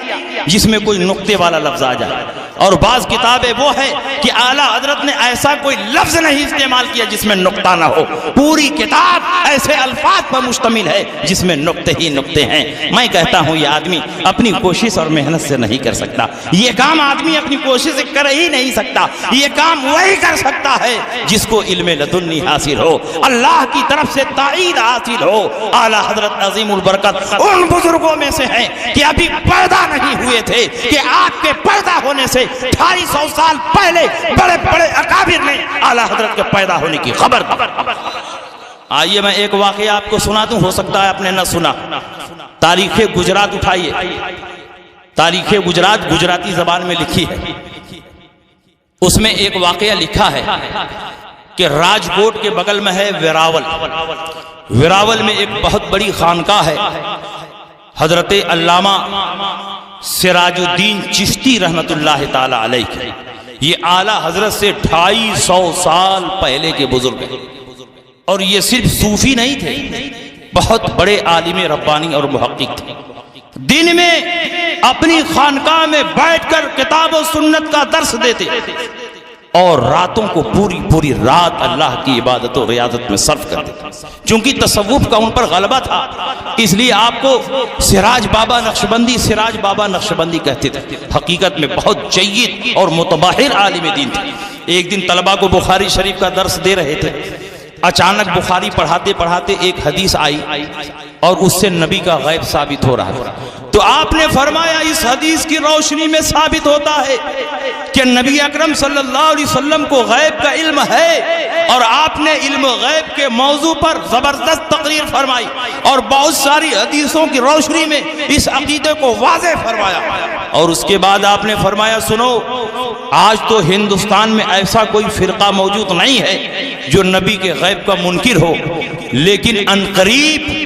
جس میں کوئی نقطے والا لفظ آ جائے۔ اور بعض کتابیں وہ ہے کہ اعلیٰ حضرت نے ایسا کوئی لفظ نہیں استعمال کیا جس میں نقطہ نہ ہو، پوری کتاب ایسے الفاظ پر مشتمل ہے جس میں نقطے ہی نقطے ہیں۔ میں کہتا ہوں یہ آدمی اپنی کوشش اور محنت سے نہیں کر سکتا، یہ کام آدمی اپنی کوشش سے کر ہی نہیں سکتا، یہ کام وہی کر سکتا ہے جس کو علم لدنی حاصل ہو، اللہ کی طرف سے تائید حاصل ہو۔ اعلیٰ حضرت عظیم البرکت ان بزرگوں میں سے ہیں کہ ابھی پیدا نہیں ہوئے تھے کہ آپ کے پیدا ہونے سے 250 سال پہلے بڑے بڑے اکابر نے اعلیٰ حضرت کے پیدا ہونے کی خبر دی۔ آئیے میں ایک واقعہ آپ کو سنا دوں، ہو سکتا ہے آپ نے نہ سنا۔ تاریخ گجرات اٹھائیے، تاریخ گجرات گجراتی زبان میں لکھی ہے، اس میں ایک واقعہ لکھا ہے کہ راجکوٹ کے بغل میں ہے ویراول، ویراول میں ایک بہت بڑی خانقاہ ہے، حضرت علامہ سراج الدین چشتی رحمت اللہ تعالی علیہ، یہ اعلیٰ حضرت سے 250 سال پہلے کے بزرگ ہیں، اور یہ صرف صوفی نہیں تھے، بہت بڑے عالم ربانی اور محقق تھے۔ دن میں اپنی خانقاہ میں بیٹھ کر کتاب و سنت کا درس دیتے اور راتوں کو پوری رات اللہ کی عبادت و ریاضت میں صرف کرتے تھے۔ چونکہ تصوف کا ان پر غلبہ تھا، اس لیے آپ کو سراج بابا نقشبندی کہتے تھے۔ حقیقت میں بہت جید اور متباہر عالم دین تھے۔ ایک دن طلبہ کو بخاری شریف کا درس دے رہے تھے، اچانک بخاری پڑھاتے پڑھاتے ایک حدیث آئی اور اس سے نبی کا غیب ثابت ہو رہا تھا، تو آپ نے فرمایا اس حدیث کی روشنی میں ثابت ہوتا ہے کہ نبی اکرم صلی اللہ علیہ وسلم کو غیب کا علم ہے، اور آپ نے علم غیب کے موضوع پر زبردست تقریر فرمائی اور بہت ساری حدیثوں کی روشنی میں اس عقیدے کو واضح فرمایا۔ اور اس کے بعد آپ نے فرمایا سنو، آج تو ہندوستان میں ایسا کوئی فرقہ موجود نہیں ہے جو نبی کے غیب کا منکر ہو، لیکن عنقریب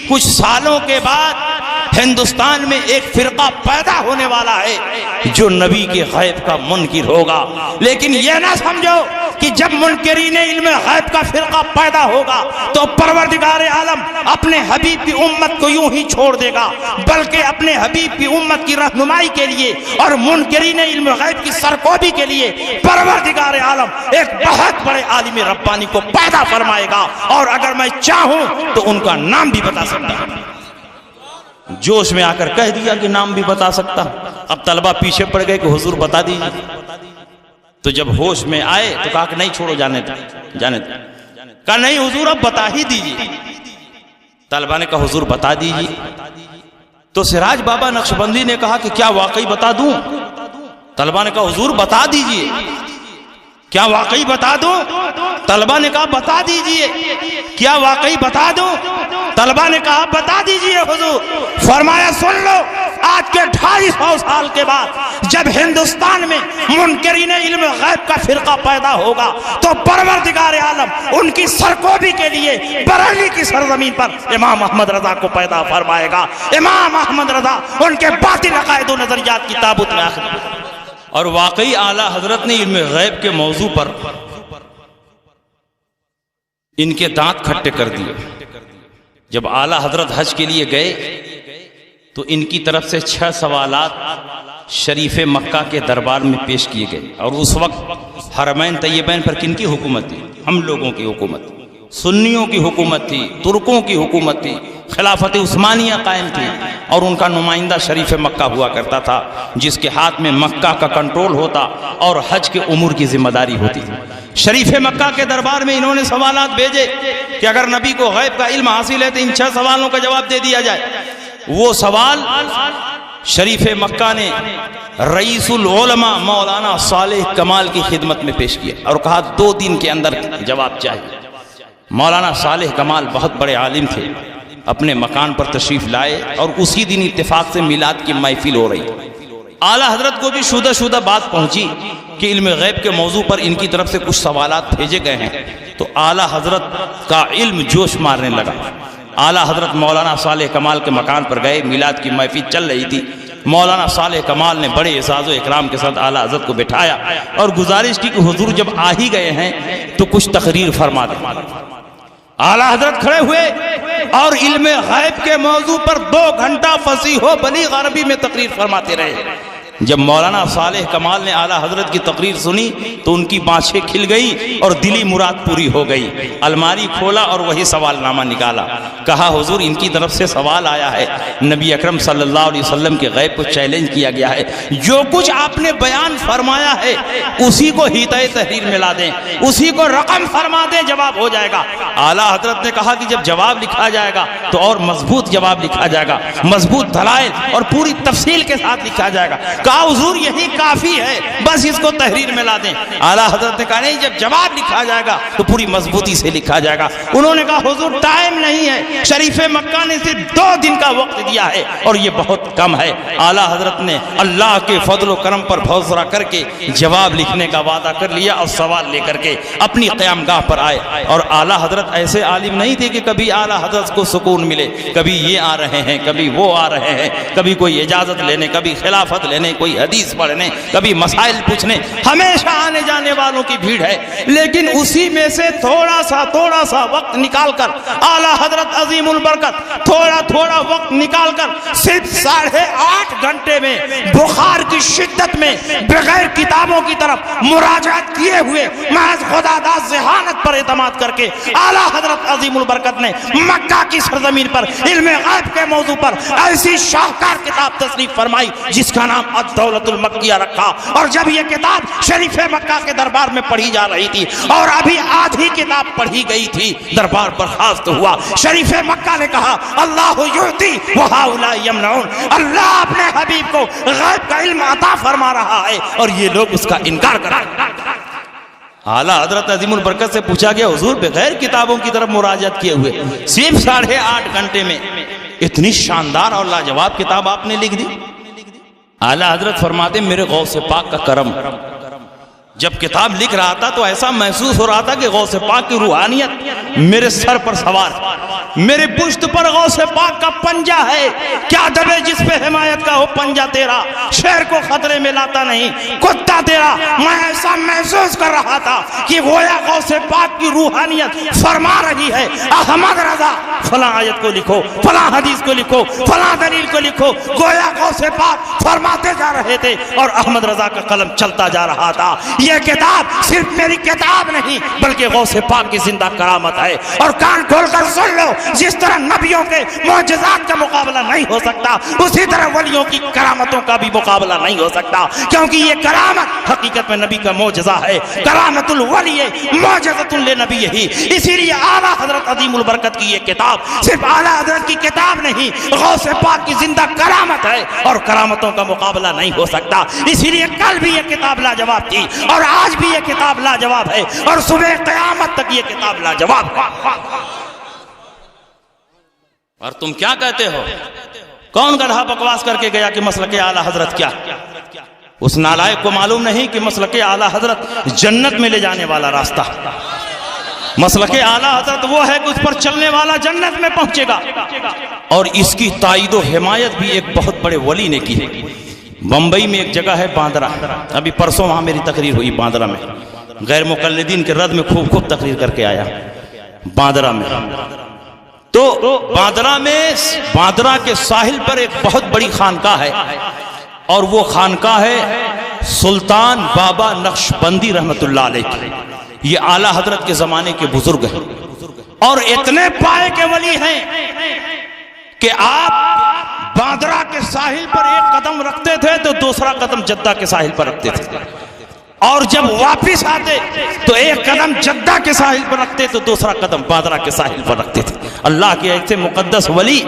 کچھ سالوں کے بعد ہندوستان میں ایک فرقہ پیدا ہونے والا ہے جو نبی کے غیب کا منکر ہوگا۔ لیکن یہ نہ سمجھو کہ جب منکرین علم غیب کا فرقہ پیدا ہوگا تو پروردگار عالم اپنے حبیب کی امت کو یوں ہی چھوڑ دے گا، بلکہ اپنے حبیب کی امت کی رہنمائی کے لیے اور منکرین علم غیب کی سرکوبی کے لیے پروردگار عالم ایک بہت بڑے عالم ربانی کو پیدا فرمائے گا، اور اگر میں چاہوں تو ان کا نام بھی بتا سکتا ہوں۔ جوش میں آ کر کہہ دیا کہ نام بھی بتا سکتا۔ اب طلبہ پیچھے پڑ گئے کہ حضور بتا دیجیے، تو جب ہوش میں آئے تو کہا کہ نہیں چھوڑو، جانے دو کہا نہیں حضور اب بتا ہی دیجیے۔ طلبہ نے کہا حضور بتا دیجیے، تو سراج بابا نقشبندی نے کہا کہ کیا واقعی بتا دوں؟ طلبہ نے کہا حضور بتا دیجیے، کیا واقعی بتا دوں؟ طلبہ نے کہا بتا دیجیے، کیا واقعی بتا دوں؟ طلبہ نے کہا بتا دیجیے حضور۔ فرمایا سن لو، آج کے 250 سال کے بعد جب ہندوستان میں منکرین علم غیب کا فرقہ پیدا ہوگا تو پروردگار عالم ان کی سرکوبی کے لیے بریلی کی سرزمین پر امام احمد رضا کو پیدا فرمائے گا۔ امام احمد رضا ان کے باطل عقائد و نظریات کی تابوت میں آخر، اور واقعی اعلیٰ حضرت نے علم غیب کے موضوع پر ان کے دانت کھٹے کر دیے۔ جب اعلیٰ حضرت حج کے لیے گئے تو ان کی طرف سے 6 سوالات شریف مکہ کے دربار میں پیش کیے گئے، اور اس وقت حرمین طیبین پر کن کی حکومت تھی؟ ہم لوگوں کی حکومت، سنیوں کی حکومت تھی، ترکوں کی حکومت تھی، خلافت عثمانیہ قائم تھی، اور ان کا نمائندہ شریف مکہ ہوا کرتا تھا جس کے ہاتھ میں مکہ کا کنٹرول ہوتا اور حج کے امور کی ذمہ داری ہوتی تھی۔ شریف مکہ کے دربار میں انہوں نے سوالات بھیجے کہ اگر نبی کو غیب کا علم حاصل ہے تو ان 6 سوالوں کا جواب دے دیا جائے۔ وہ سوال شریف مکہ نے رئیس العلماء مولانا صالح کمال کی خدمت میں پیش کیا اور کہا 2 دن کے اندر جواب چاہیے۔ مولانا صالح کمال بہت بڑے عالم تھے، اپنے مکان پر تشریف لائے اور اسی دن اتفاق سے میلاد کی محفل ہو رہی۔ اعلیٰ حضرت کو بھی شدہ بات پہنچی کہ علم غیب کے موضوع پر ان کی طرف سے کچھ سوالات بھیجے گئے ہیں، تو اعلیٰ حضرت کا علم جوش مارنے لگا۔ اعلیٰ حضرت مولانا صالح کمال کے مکان پر گئے، میلاد کی محفل چل رہی تھی، مولانا صالح کمال نے بڑے اعزاز و اکرام کے ساتھ اعلیٰ حضرت کو بٹھایا اور گزارش کی کہ حضور جب آ ہی گئے ہیں تو کچھ تقریر فرما دیں۔ اعلیٰ حضرت کھڑے ہوئے اور علم غیب کے موضوع پر 2 گھنٹہ فصیح و بلیغ عربی میں تقریر فرماتے رہے۔ جب مولانا صالح کمال نے اعلیٰ حضرت کی تقریر سنی تو ان کی بانچیں کھل گئی اور دلی مراد پوری ہو گئی۔ الماری کھولا اور وہی سوال نامہ نکالا، کہا حضور ان کی طرف سے سوال آیا ہے، نبی اکرم صلی اللہ علیہ وسلم کے غیب کو چیلنج کیا گیا ہے، جو کچھ آپ نے بیان فرمایا ہے اسی کو ہیتۂ تحریر میں لا دیں، اسی کو رقم فرما دیں، جواب ہو جائے گا۔ اعلیٰ حضرت نے کہا کہ جب جواب لکھا جائے گا تو اور مضبوط جواب لکھا جائے گا، مضبوط دلائل اور پوری تفصیل کے ساتھ لکھا جائے گا۔ کہا حضور یہی کافی ہے، بس اس کو تحریر میں لا دیں۔ اعلیٰ حضرت نے کہا نہیں، جب جواب لکھا جائے گا تو پوری مضبوطی سے لکھا جائے گا۔ انہوں نے کہا حضور ٹائم نہیں ہے، شریف مکہ نے صرف 2 دن کا وقت دیا ہے اور یہ بہت کم ہے۔ اعلیٰ حضرت نے اللہ کے فضل و کرم پر بھروسہ کر کے جواب لکھنے کا وعدہ کر لیا اور سوال لے کر کے اپنی قیام گاہ پر آئے۔ اور اعلیٰ حضرت ایسے عالم نہیں تھے کہ کبھی اعلیٰ حضرت کو سکون ملے، کبھی یہ آ رہے ہیں، کبھی وہ آ رہے ہیں، کبھی کوئی اجازت لینے، کبھی خلافت لینے، کوئی حدیث پڑھنے، کبھی مسائل پوچھنے، ہمیشہ آنے جانے والوں کی بھیڑ ہے۔ لیکن اسی میں سے تھوڑا سا وقت نکال کر اعلیٰ حضرت عظیم البرکت تھوڑا وقت نکال کر صرف 8.5 گھنٹے میں بخار کی شدت میں بغیر کتابوں کی طرف مراجعت کیے ہوئے محض خدا داد ذہانت پر اعتماد کر کے اعلیٰ حضرت عظیم البرکت نے مکہ کی سرزمین پر علم غیب کے موضوع پر ایسی شاہکار کتاب تصنیف فرمائی جس کا نام الدولۃ المکیہ رکھا۔ اور جب یہ کتاب شریف مکہ کے دربار میں پڑھی جا رہی تھی اور ابھی آدھی کتاب پڑھی گئی تھی، دربار برخاست ہوا۔ شریف مکہ نے کہا اللہ یعطی وہؤلاء یمنعون، اللہ اپنے حبیب کو غیب کا علم عطا فرما رہا ہے اور یہ لوگ اس کا انکار کر رہے ہیں۔ اعلیٰ حضرت عظیم البرکت سے پوچھا گیا حضور بغیر کتابوں کی طرف مراجعت کیے ہوئے صرف 8.5 گھنٹے میں اتنی شاندار اور لاجواب کتاب آپ نے لکھ دی؟ اعلیٰ حضرت فرماتے میرے غوث پاک کا کرم۔ جب کتاب لکھ رہا تھا تو ایسا محسوس ہو رہا تھا کہ غوث پاک کی روحانیت میرے سر پر سوار، میرے پشت پر غوث پاک کا پنجہ ہے۔ کیا دبے جس پہ حمایت کا ہو پنجہ تیرا، شہر کو خطرے میں لاتا نہیں کتا تیرا۔ میں ایسا محسوس کر رہا تھا کہ گویا غوث پاک کی روحانیت فرما رہی ہے احمد رضا فلاں آیت کو لکھو، فلاں حدیث کو لکھو، فلاں دلیل کو لکھو۔ گویا غوث پاک فرماتے جا رہے تھے اور احمد رضا کا قلم چلتا جا رہا تھا۔ یہ کتاب صرف میری کتاب نہیں بلکہ غوث پاک کی زندہ کرامت ہے۔ اور کان کھول کر سن لو، جس طرح نبیوں کے معجزات کا مقابلہ نہیں ہو سکتا اسی طرح ولیوں کی کرامتوں کا بھی مقابلہ نہیں ہو سکتا، کیونکہ یہ کرامت حقیقت میں نبی کا معجزہ ہے۔ کرامت الولی معجزۃ لنبی ہی، اسی لیے اعلیٰ حضرت عظیم البرکت کی یہ کتاب صرف اعلیٰ حضرت کی کتاب نہیں، غوث پاک کی زندہ کرامت ہے اور کرامتوں کا مقابلہ نہیں ہو سکتا۔ اسی لیے کل بھی یہ کتاب لاجواب تھی اور آج بھی یہ کتاب لاجواب ہے اور صبح قیامت تک یہ کتاب لاجواب ہے۔ اور تم کیا کہتے ہو؟ کون گدھا بکواس کر کے گیا کہ مسلک اعلیٰ حضرت کیا؟ اس نالائق کو معلوم نہیں کہ مسلک اعلیٰ حضرت جنت میں لے جانے والا راستہ۔ مسلک اعلیٰ حضرت وہ ہے کہ اس پر چلنے والا جنت میں پہنچے گا، اور اس کی تائید و حمایت بھی ایک بہت بڑے ولی نے کی ہے۔ بمبئی میں ایک جگہ ہے باندرا، ابھی پرسوں وہاں میری تقریر ہوئی باندرا میں، غیر مقلدین کے رد میں خوب تقریر کر کے آیا باندرا میں۔ تو باندرا کے ساحل پر ایک بہت بڑی خانقاہ ہے، اور وہ خانقاہ ہے سلطان بابا نقشبندی رحمت اللہ علیہ۔ یہ اعلیٰ حضرت کے زمانے کے بزرگ ہیں اور اتنے پائے کے ولی ہیں کہ آپ باندرا کے ساحل پر ایک قدم رکھتے تھے تو دوسرا قدم جدہ کے ساحل پر رکھتے تھے، اور جب واپس آتے تو ایک قدم جدہ کے ساحل پر رکھتے تو دوسرا قدم باندرا کے ساحل پر رکھتے تھے۔ اللہ کے ایسے مقدس ولی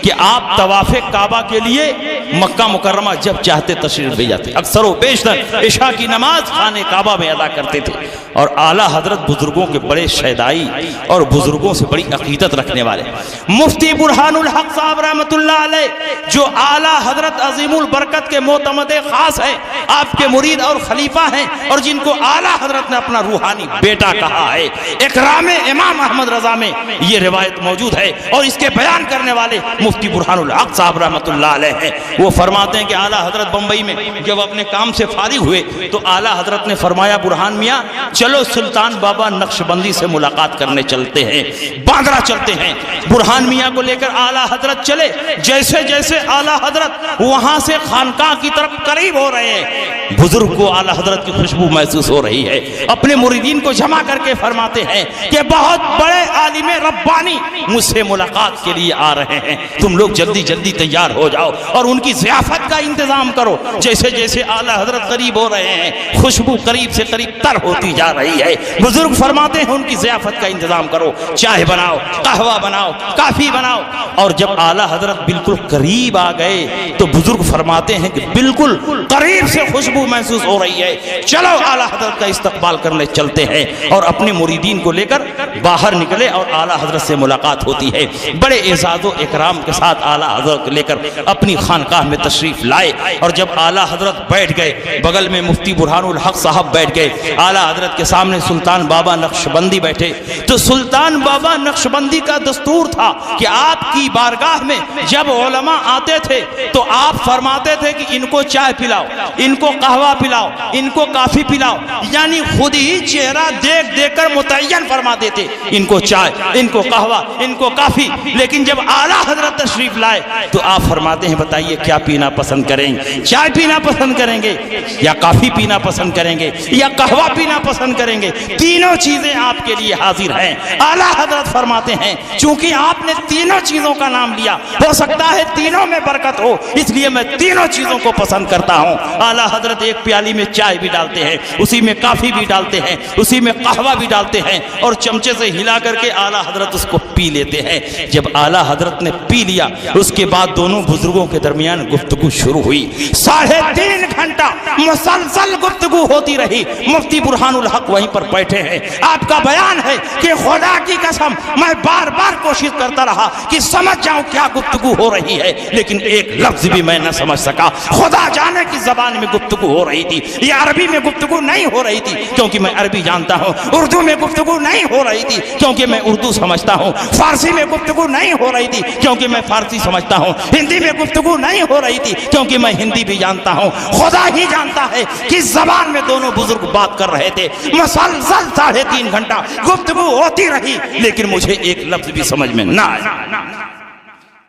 کہ آپ طواف کعبہ کے لیے مکہ مکرمہ جب چاہتے تشریف لے جاتے، اکثر و بیشتر عشاء کی نماز خانے کعبہ میں ادا کرتے تھے۔ اور اعلیٰ حضرت بزرگوں کے بڑے شیدائی اور بزرگوں سے بڑی عقیدت رکھنے والے مفتی برہان الحق صاحب رحمت اللہ علیہ، جو اعلیٰ حضرت عظیم البرکت کے معتمد خاص ہیں، آپ کے مرید اور خلیفہ ہیں، اور جن کو اعلیٰ حضرت نے اپنا روحانی بیٹا کہا ہے۔ اکرام امام احمد رضا میں یہ روایت موجود ہے اور اس کے بیان کرنے والے مفتی برہان الحق صاحب رحمۃ اللہ علیہ ہیں۔ وہ فرماتے ہیں کہ اعلیٰ حضرت بمبئی میں جب اپنے کام سے فارغ ہوئے تو اعلیٰ حضرت نے فرمایا برہان میاں چلو سلطان بابا نقشبندی سے ملاقات کرنے چلتے ہیں، باندرا چلتے ہیں۔ برہان میاں کو لے کر اعلیٰ حضرت چلے۔ جیسے جیسے اعلیٰ حضرت وہاں سے خانقاہ کی طرف قریب ہو رہے ہیں، بزرگ کو اعلیٰ حضرت کی خوشبو محسوس ہو رہی ہے۔ اپنے مریدین کو جمع کر کے فرماتے ہیں کہ بہت بڑے عالم ربانی مجھ سے ملاقات کے لیے آ رہے ہیں، تم لوگ جلدی جلدی تیار ہو جاؤ اور ان کی ضیافت کا انتظام کرو۔ جیسے جیسے اعلیٰ حضرت قریب ہو رہے ہیں خوشبو قریب سے قریب تر ہوتی جا رہی ہے۔ بزرگ فرماتے ہیں ان کی ضیافت کا انتظام کرو، چائے بناؤ، قہوہ بناؤ، کافی بناؤ۔ اور جب اعلیٰ حضرت بالکل قریب آ گئے تو بزرگ فرماتے ہیں کہ بالکل قریب سے خوشبو محسوس ہو رہی ہے، چلو اعلیٰ حضرت کا استقبال کرنے چلتے ہیں۔ اور اپنے مریدین کو لے کر باہر نکلے اور اعلیٰ حضرت سے ملاقات ہوتی ہے۔ بڑے اعزاز و اکرام کے ساتھ اعلیٰ حضرت لے کر اپنی خانقاہ میں تشریف لائے۔ اور جب اعلیٰ حضرت بیٹھ گئے، بغل میں مفتی برہان الحق صاحب بیٹھ گئے، اعلیٰ حضرت کے سامنے سلطان بابا نقشبندی بیٹھے۔ تو سلطان بابا نقشبندی کا دستور تھا کہ آپ کی بارگاہ میں جب علماء آتے تھے تو آپ فرماتے تھے کہ ان کو چائے پلاؤ، ان کو قہوہ پلاؤ، ان کو کافی پلاؤ، یعنی خود ہی چہرہ دیکھ دیکھ کر متعین فرما دیتے ان کو چائے، ان کو قہوہ، ان کو کافی۔ لیکن جب اعلیٰ حضرت تشریف لائے تو آپ فرماتے ہیں بتائیے کیا پینا پسند کریں گے؟ چائے پینا پسند کریں گے یا کافی پینا پسند کریں گے یا قہوہ پینا پسند کریں گے؟ تینوں چیزیں آپ کے لیے حاضر ہیں۔ اعلیٰ حضرت فرماتے ہیں چونکہ آپ نے تینوں چیزوں کا نام لیا، ہو سکتا ہے تینوں میں برکت ہو، اس لیے میں تینوں چیزوں کو پسند کرتا ہوں۔ اعلیٰ حضرت ایک پیالی میں چائے بھی ڈالتے ہیں، اسی میں کافی بھی ڈالتے ہیں، اسی میں قہوہ بھی ڈالتے ہیں اور چمچے سے ہلا کر کے اعلیٰ حضرت اس کو پی لیتے ہیں۔ جب اعلیٰ حضرت نے پی لیا اس کے بعد دونوں بزرگوں کے درمیان گفتگو شروع ہوئی۔ 3.5 گھنٹہ مسلسل گفتگو ہوتی رہی۔ مفتی برہان الحق وہیں پر بیٹھے ہیں۔ آپ کا بیان ہے کہ خدا کی قسم میں بار بار کوشش کرتا رہا کہ سمجھ جاؤں کیا گفتگو ہو رہی ہے، لیکن ایک لفظ بھی میں نہ سمجھ سکا۔ خدا جانے کی زبان میں گفتگو ہو رہی تھی، یہ عربی میں گفتگو نہیں ہو رہی تھی کیونکہ میں عربی جانتا ہوں، اردو میں گفتگو نہیں ہو رہی تھی کیونکہ میں اردو سمجھتا ہوں، فارسی میں گفتگو نہیں ہو رہی تھی کیونکہ میں فارسی سمجھتا ہوں، ہندی میں گفتگو نہیں ہو رہی تھی کیونکہ میں ہندی بھی جانتا ہوں۔ خدا ہی جانتا ہے کس زبان میں دونوں بزرگ بات کر رہے تھے۔ مسلسل 3.5 گھنٹہ گفتگو ہوتی رہی لیکن مجھے ایک لفظ بھی سمجھ میں نہ آیا۔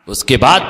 اس کے بعد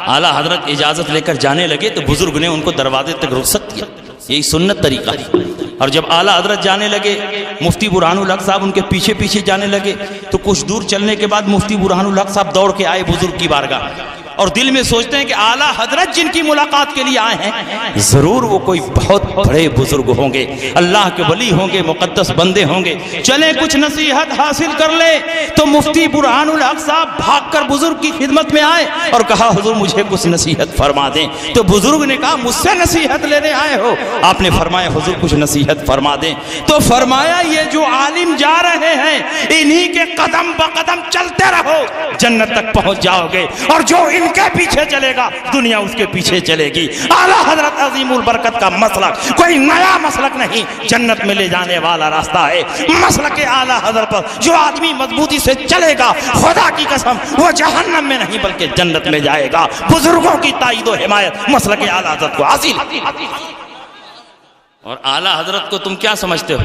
اعلیٰ حضرت اجازت لے کر جانے لگے تو بزرگ نے ان کو دروازے تک رخصت کیا، یہی سنت طریقہ ہے۔ اور جب اعلیٰ حضرت جانے لگے مفتی برہان الحق صاحب ان کے پیچھے پیچھے جانے لگے تو کچھ دور چلنے کے بعد مفتی برہان الحق صاحب دوڑ کے آئے بزرگ کی بارگاہ اور دل میں سوچتے ہیں کہ اعلیٰ حضرت جن کی ملاقات کے لیے آئے ہیں ضرور وہ کوئی بہت بڑے بزرگ ہوں گے، اللہ کے ولی ہوں گے، مقدس بندے ہوں گے، چلیں کچھ نصیحت حاصل کر لے۔ تو مفتی برہان الحق صاحب بھاگ کر بزرگ کی خدمت میں آئے اور کہا حضور مجھے کچھ نصیحت فرما دیں۔ تو بزرگ نے کہا مجھ سے نصیحت لینے آئے ہو؟ آپ نے فرمایا حضور کچھ نصیحت فرما دیں۔ تو فرمایا یہ جو عالم جا رہے ہیں انہی کے قدم بقدم چلتے رہو، جنت تک پہنچ جاؤ گے، اور جو ان کے پیچھے چلے گا دنیا اس کے پیچھے چلے گی۔ اعلیٰ حضرت عظیم البرکت کا مسلک کوئی نیا مسلک نہیں، جنت میں لے جانے والا راستہ ہے۔ مسلک اعلیٰ حضرت پر جو آدمی مضبوطی سے چلے گا خدا کی قسم وہ جہنم میں نہیں بلکہ جنت میں جائے گا۔ بزرگوں کی تائید و حمایت مسلک اعلیٰ حضرت کو حاصل۔ اور اعلیٰ حضرت کو تم کیا سمجھتے ہو؟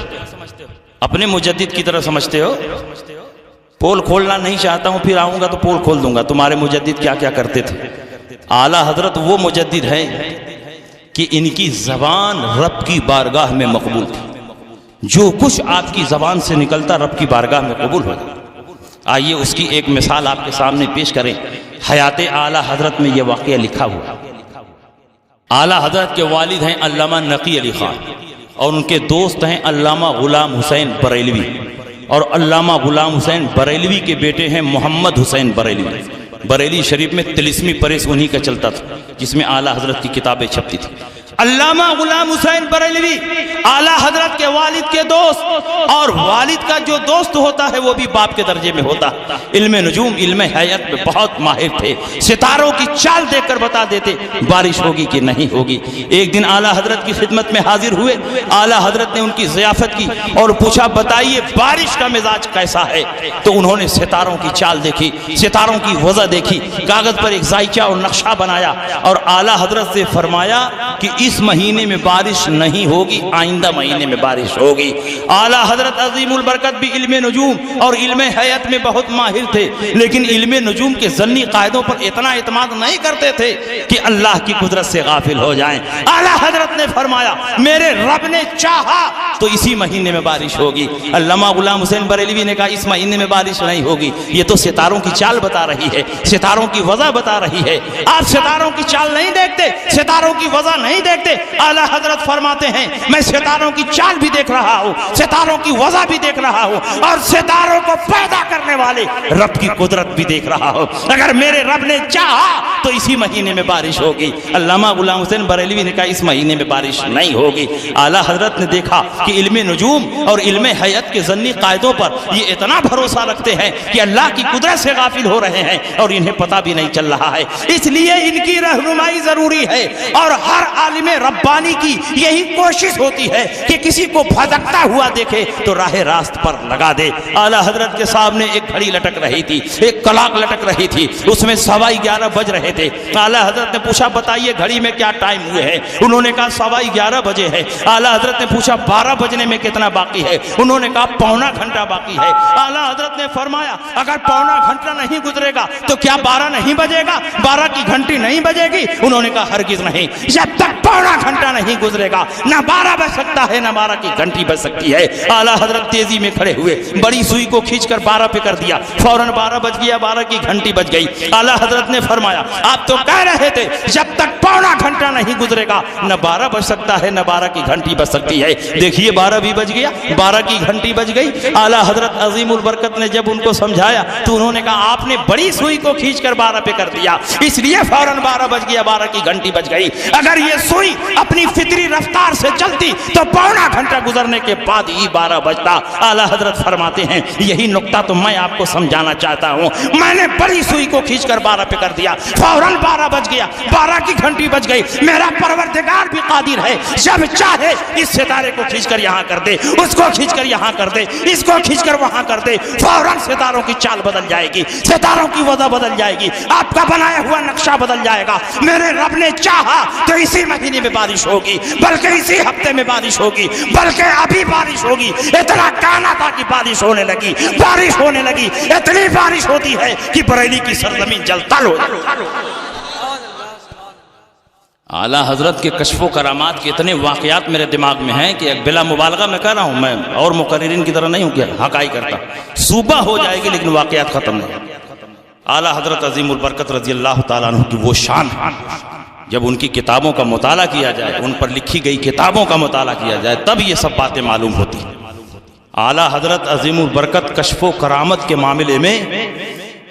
اپنے مجدد کی طرح سمجھتے ہو؟ پول کھولنا نہیں چاہتا ہوں، پھر آؤں گا تو پول کھول دوں گا۔ تمہارے مجدد کیا کیا کرتے تھے؟ اعلیٰ حضرت وہ مجدد ہیں کہ ان کی زبان رب کی بارگاہ میں مقبول تھی، جو کچھ آپ کی زبان سے نکلتا رب کی بارگاہ میں قبول ہو۔ آئیے اس کی ایک مثال آپ کے سامنے پیش کریں۔ حیات اعلیٰ حضرت میں یہ واقعہ لکھا ہوا۔ اعلیٰ حضرت کے والد ہیں علامہ نقی علی خان اور ان کے دوست ہیں علامہ غلام حسین بریلوی، اور علامہ غلام حسین بریلوی کے بیٹے ہیں محمد حسین بریلوی۔ بریلی شریف میں طلسمی پریس انہی کا چلتا تھا جس میں اعلیٰ حضرت کی کتابیں چھپتی تھی۔ علامہ غلام حسین بریلوی اعلیٰ حضرت کے والد کے دوست، اور والد کا جو دوست ہوتا ہے وہ بھی باپ کے درجے میں ہوتا. علم نجوم، علم ہیئت میں بہت ماہر تھے. ستاروں کی چال دیکھ کر بتا دیتے بارش ہوگی کہ نہیں ہوگی. ایک دن اعلیٰ حضرت کی خدمت میں حاضر ہوئے. اعلیٰ حضرت نے ان کی ضیافت کی اور پوچھا بتائیے بارش کا مزاج کیسا ہے؟ تو انہوں نے ستاروں کی چال دیکھی، ستاروں کی وضع دیکھی، کاغذ پر ایک ذائچہ اور نقشہ بنایا اور اعلیٰ حضرت سے فرمایا کہ اس مہینے میں بارش نہیں ہوگی، آئندہ مہینے میں بارش ہوگی. اعلیٰ حضرت عظیم البرکت بھی علم نجوم اور علم ہیئت میں بہت ماہر تھے، لیکن علم نجوم کے ظنی قاعدوں پر اتنا اعتماد نہیں کرتے تھے کہ اللہ کی قدرت سے غافل ہو جائیں. اعلیٰ حضرت نے فرمایا میرے رب نے چاہا تو اسی مہینے میں بارش ہوگی. علامہ غلام حسین بریلوی نے کہا اس مہینے میں بارش نہیں ہوگی، یہ تو ستاروں کی چال بتا رہی ہے، ستاروں کی وضع بتا رہی ہے. آپ ستاروں کی چال نہیں دیکھتے، ستاروں کی وضع نہیں دیکھتے. اعلیٰ حضرت فرماتے ہیں میں ستاروں کی چال بھی دیکھ رہا ہوں، ستاروں کی وضع بھی دیکھ رہا ہوں، اور ستاروں کو پیدا کرنے والے رب کی قدرت بھی دیکھ رہا ہوں. اگر میرے رب نے چاہا تو اسی مہینے میں بارش ہوگی. علامہ غلام حسین بریلوی نے کہا اس مہینے میں بارش نہیں ہوگی. اعلیٰ حضرت نے دیکھا کہ علم نجوم اور علم ہیئت کے ظنی قاعدوں پر یہ اتنا بھروسہ رکھتے ہیں کہ اللہ کی قدرت سے غافل ہو رہے ہیں اور انہیں پتہ بھی نہیں چل رہا ہے. اس لیے ان کی رہنمائی ضروری ہے، اور ہر عالم ربانی کی یہی کوشش ہوتی ہے کہ کسی کو بھٹکتا ہوا دیکھے تو راہ راست پر لگا دے. اعلیٰ حضرت کے سامنے ایک گھڑی لٹک رہی تھی، ایک کلاک لٹک رہی تھی، اس میں 11:15 بج رہے تھے. اعلیٰ حضرت نے پوچھا بتائیے گھڑی میں کیا ٹائم ہوئے ہیں؟ انہوں نے کہا 11:15 بجے ہے. اعلیٰ حضرت نے پوچھا 12 بجنے میں کتنا باقی ہے؟ انہوں نے کہا پونا گھنٹہ باقی ہے. اعلیٰ حضرت نے فرمایا اگر پونا گھنٹہ نہیں گزرے گا تو کیا 12 نہیں بجے گا، 12 کی گھنٹی نہیں بجے گی؟ انہوں نے کہا ہرگز نہیں، جب تک پونا گھنٹہ نہیں گزرے گا نہ 12 بج سکتا ہے نہ 12 کی گھنٹی بج سکتی ہے. اعلیٰ حضرت تیزی میں کھڑے ہوئے، بڑی سوئی کو کھینچ کر 12 پہ کر دیا، فوراً 12 بج گیا، 12 کی گھنٹی بج گئی. اعلیٰ حضرت نے فرمایا آپ تو کہہ رہے تھے جب تک پونا گھنٹہ نہیں گزرے گا نہ 12 بج سکتا ہے نہ 12 کی گھنٹی بج سکتی ہے. دیکھیے 12 بھی بج گیا، 12 کی گھنٹی بج گئی. اعلیٰ حضرت عظیم البرکت نے جب ان کو سمجھایا تو انہوں نے کہا آپ نے بڑی سوئی کو کھینچ کر 12 پہ کر دیا، اس لیے فوراً 12 بج گیا، 12 کی گھنٹی بج گئی. اگر یہ سوئی اپنی فطری رفتار سے چلتی تو پونا گھنٹہ گزرنے کے بعد ہی 12 بجتا. اعلیٰ حضرت فرماتے ہیں یہی نقطہ تو میں آپ کو سمجھانا چاہتا ہوں. میں نے بڑی سوئی کو کھینچ کر 12 پہ کر دیا، فوراً 12 بج گیا، 12 کی گھنٹی بج گئی. میرا پروردگار بھی قادر ہے، جب چاہے اس ستارے کو کھینچ کر یہاں کر دے، اس کو کھینچ کر یہاں کر دے، اس کو کھینچ کر وہاں کر دے، فوراً ستاروں کی چال بدل جائے گی، ستاروں کی وضع بدل جائے گی، آپ کا بنایا ہوا نقشہ بدل جائے گا. میرے رب نے چاہا تو اسی مہینے میں بارش ہوگی، بلکہ اسی ہفتے میں بارش ہوگی، بلکہ ابھی بارش ہوگی. اتنا کہنا تھا کہ بارش ہونے لگی، بارش ہونے لگی. اتنی بارش ہوتی ہے کہ بریلی کی سرزمین جل تل ہو جاتی. اعلیٰ حضرت کے کشف و کرامات کے اتنے واقعات میرے دماغ میں ہیں کہ بلا مبالغہ میں کہہ رہا ہوں، میں اور مقررین کی طرح نہیں ہوں کہ حقائی کرتا. صوبہ ہو جائے گی لیکن واقعات ختم نہیں. اعلیٰ حضرت عظیم البرکت رضی اللہ تعالیٰ عنہ کی وہ شان ہے، جب ان کی کتابوں کا مطالعہ کیا جائے، ان پر لکھی گئی کتابوں کا مطالعہ کیا جائے تب یہ سب باتیں معلوم ہوتی ہیں. اعلیٰ حضرت عظیم البرکت کشف و کرامت کے معاملے میں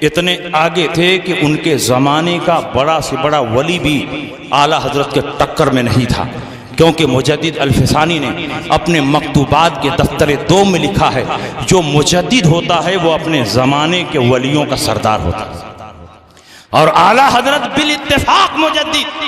اتنے آگے تھے کہ ان کے زمانے کا بڑا سے بڑا ولی بھی اعلیٰ حضرت کے ٹکر میں نہیں تھا. کیونکہ مجدد الفسانی نے اپنے مکتوبات کے دفتر 2 میں لکھا ہے جو مجدد ہوتا ہے وہ اپنے زمانے کے ولیوں کا سردار ہوتا ہے. اور اعلیٰ حضرت بالاتفاق مجدد،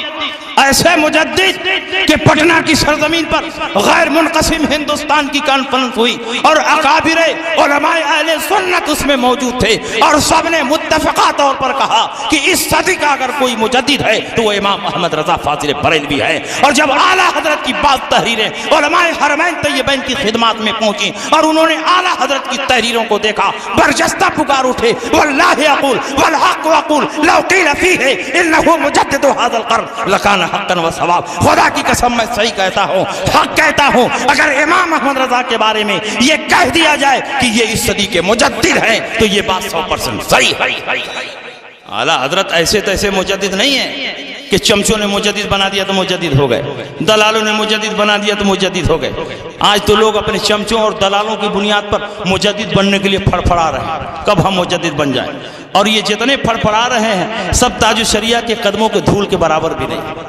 ایسے مجدد کہ پٹنہ کی سرزمین پر غیر منقسم ہندوستان کی کانفرنس ہوئی اور اکابر علماء اہل سنت اس میں موجود تھے، اور سب نے متفقہ طور پر کہا کہ اس صدی کا اگر کوئی مجدد ہے تو وہ امام احمد رضا فاضل بریلوی ہے. اور جب اعلیٰ حضرت کی بعض تحریریں علماء حرمین طیبین کی خدمات میں پہنچی اور انہوں نے اعلیٰ حضرت کی تحریروں کو دیکھا، برجستہ پکار اٹھے واللہ اقول والحق اقول لو قیل فیہ انہ مجدد ھذا القرن لکان حقا و ثواب. خدا کی قسم میں صحیح کہتا ہوں، حق کہتا ہوں. اگر امام احمد رضا کے بارے میں یہ کہہ دیا جائے کہ یہ اس صدی کے مجدد ہیں تو یہ بات 100% صحیح ہے. اعلیٰ حضرت ایسے تیسے مجدد نہیں ہیں کہ چمچوں نے مجدد بنا دیا تو مجدد ہو گئے، دلالوں نے مجدد بنا دیا تو مجدد ہو گئے. آج تو لوگ اپنے چمچوں اور دلالوں کی بنیاد پر مجدد بننے کے لیے پھڑپھڑا رہے ہیں کب ہم مجدد بن جائیں. اور یہ جتنے پھڑپھڑا رہے ہیں سب تاج الشریعہ کے قدموں کے دھول کے برابر بھی نہیں.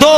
2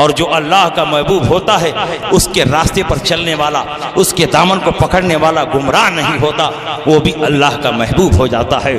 اور جو اللہ کا محبوب ہوتا ہے اس کے راستے پر چلنے والا، اس کے دامن کو پکڑنے والا گمراہ نہیں ہوتا، وہ بھی اللہ کا محبوب ہو جاتا ہے۔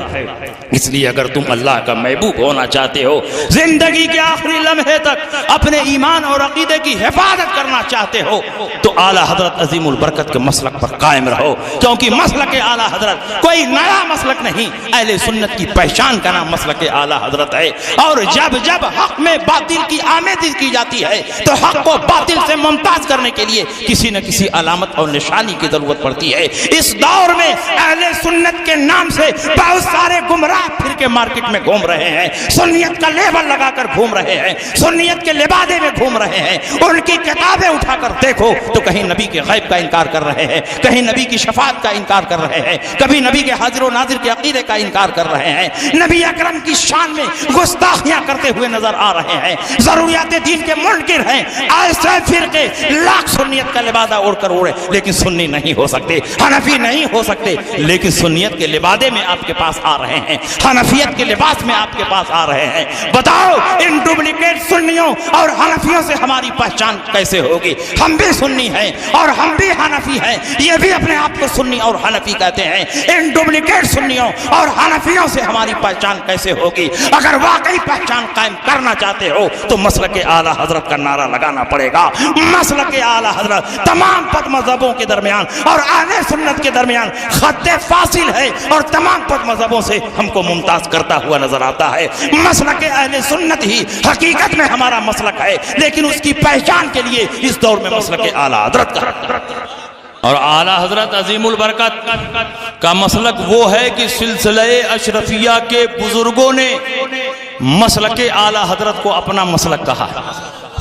اس لیے اگر تم اللہ کا محبوب ہونا چاہتے ہو، زندگی کے آخری لمحے تک اپنے ایمان اور عقیدے کی حفاظت کرنا چاہتے ہو، تو اعلیٰ حضرت عظیم البرکت کے مسلک پر قائم رہو، کیونکہ مسلک اعلیٰ حضرت کوئی نیا مسلک نہیں، اہل سنت کی پہچان کا نام مسلک اعلیٰ حضرت ہے۔ اور جب جب حق میں باطل کی آمیزش کی جاتی ہے تو حق کو باطل سے ممتاز کرنے کے لیے کسی نہ کسی علامت اور نشانی کی ضرورت پڑتی ہے۔ اس دور میں اہل سنت کے نام سے بہت سارے گمراہ پھر کے مارکیٹ میں گھوم رہے ہیں، سنیت کا لیبل لگا کر گھوم رہے ہیں، سنیت کے لبادے میں گھوم رہے ہیں۔ ان کی کتابیں اٹھا کر دیکھو تو کہیں نبی کے غیب کا انکار کر رہے ہیں، کہیں نبی کی شفاعت کا انکار کر رہے ہیں، کبھی نبی کے حاضر و ناظر کے عقیدے کا انکار کر رہے ہیں، نبی اکرم کی شان میں گستاخیاں کرتے ہوئے نظر آ رہے ہیں، ضروریات دین کے منکر ہیں۔ ایسے فرقے لاکھ سنیت کا لبادہ اوڑھ کر اڑے لیکن سنی نہیں ہو سکتے، حنفی نہیں ہو سکتے، لیکن سنیت کے لبادے میں آپ کے پاس آ رہے ہیں، حنفیت کے لباس میں آپ کے پاس آ رہے ہیں۔ بتاؤ ان ڈپلیکیٹ سنیوں اور حنفیوں سے ہماری پہچان کیسے ہوگی؟ ہم بھی سنی ہیں اور ہم بھی حنفی ہیں، یہ بھی اپنے آپ کو سنی اور حنفی کہتے ہیں۔ ان ڈپلیکیٹ سنیوں اور حنفیوں سے ہماری پہچان کیسے ہوگی؟ اگر واقعی پہچان قائم کرنا چاہتے ہو تو مسلک اعلیٰ حضرت کا نعرہ لگانا پڑے گا۔ مسلک اعلیٰ حضرت تمام پد مذہبوں کے درمیان اور اہل سنت کے درمیان خط فاصل ہے اور تمام پد مذہبوں سے ہم کو ممتاز کرتا ہوا نظر آتا ہے۔ مسلک اہل سنت ہی حقیقت میں ہمارا مسلک ہے، لیکن اس کی پہچان کے لیے اس دور میں مسلک اعلیٰ حضرت کا اور اعلیٰ حضرت عظیم البرکت کا مسلک وہ ہے کہ سلسلہ اشرفیہ کے بزرگوں نے مسلک اعلیٰ حضرت کو اپنا مسلک کہا۔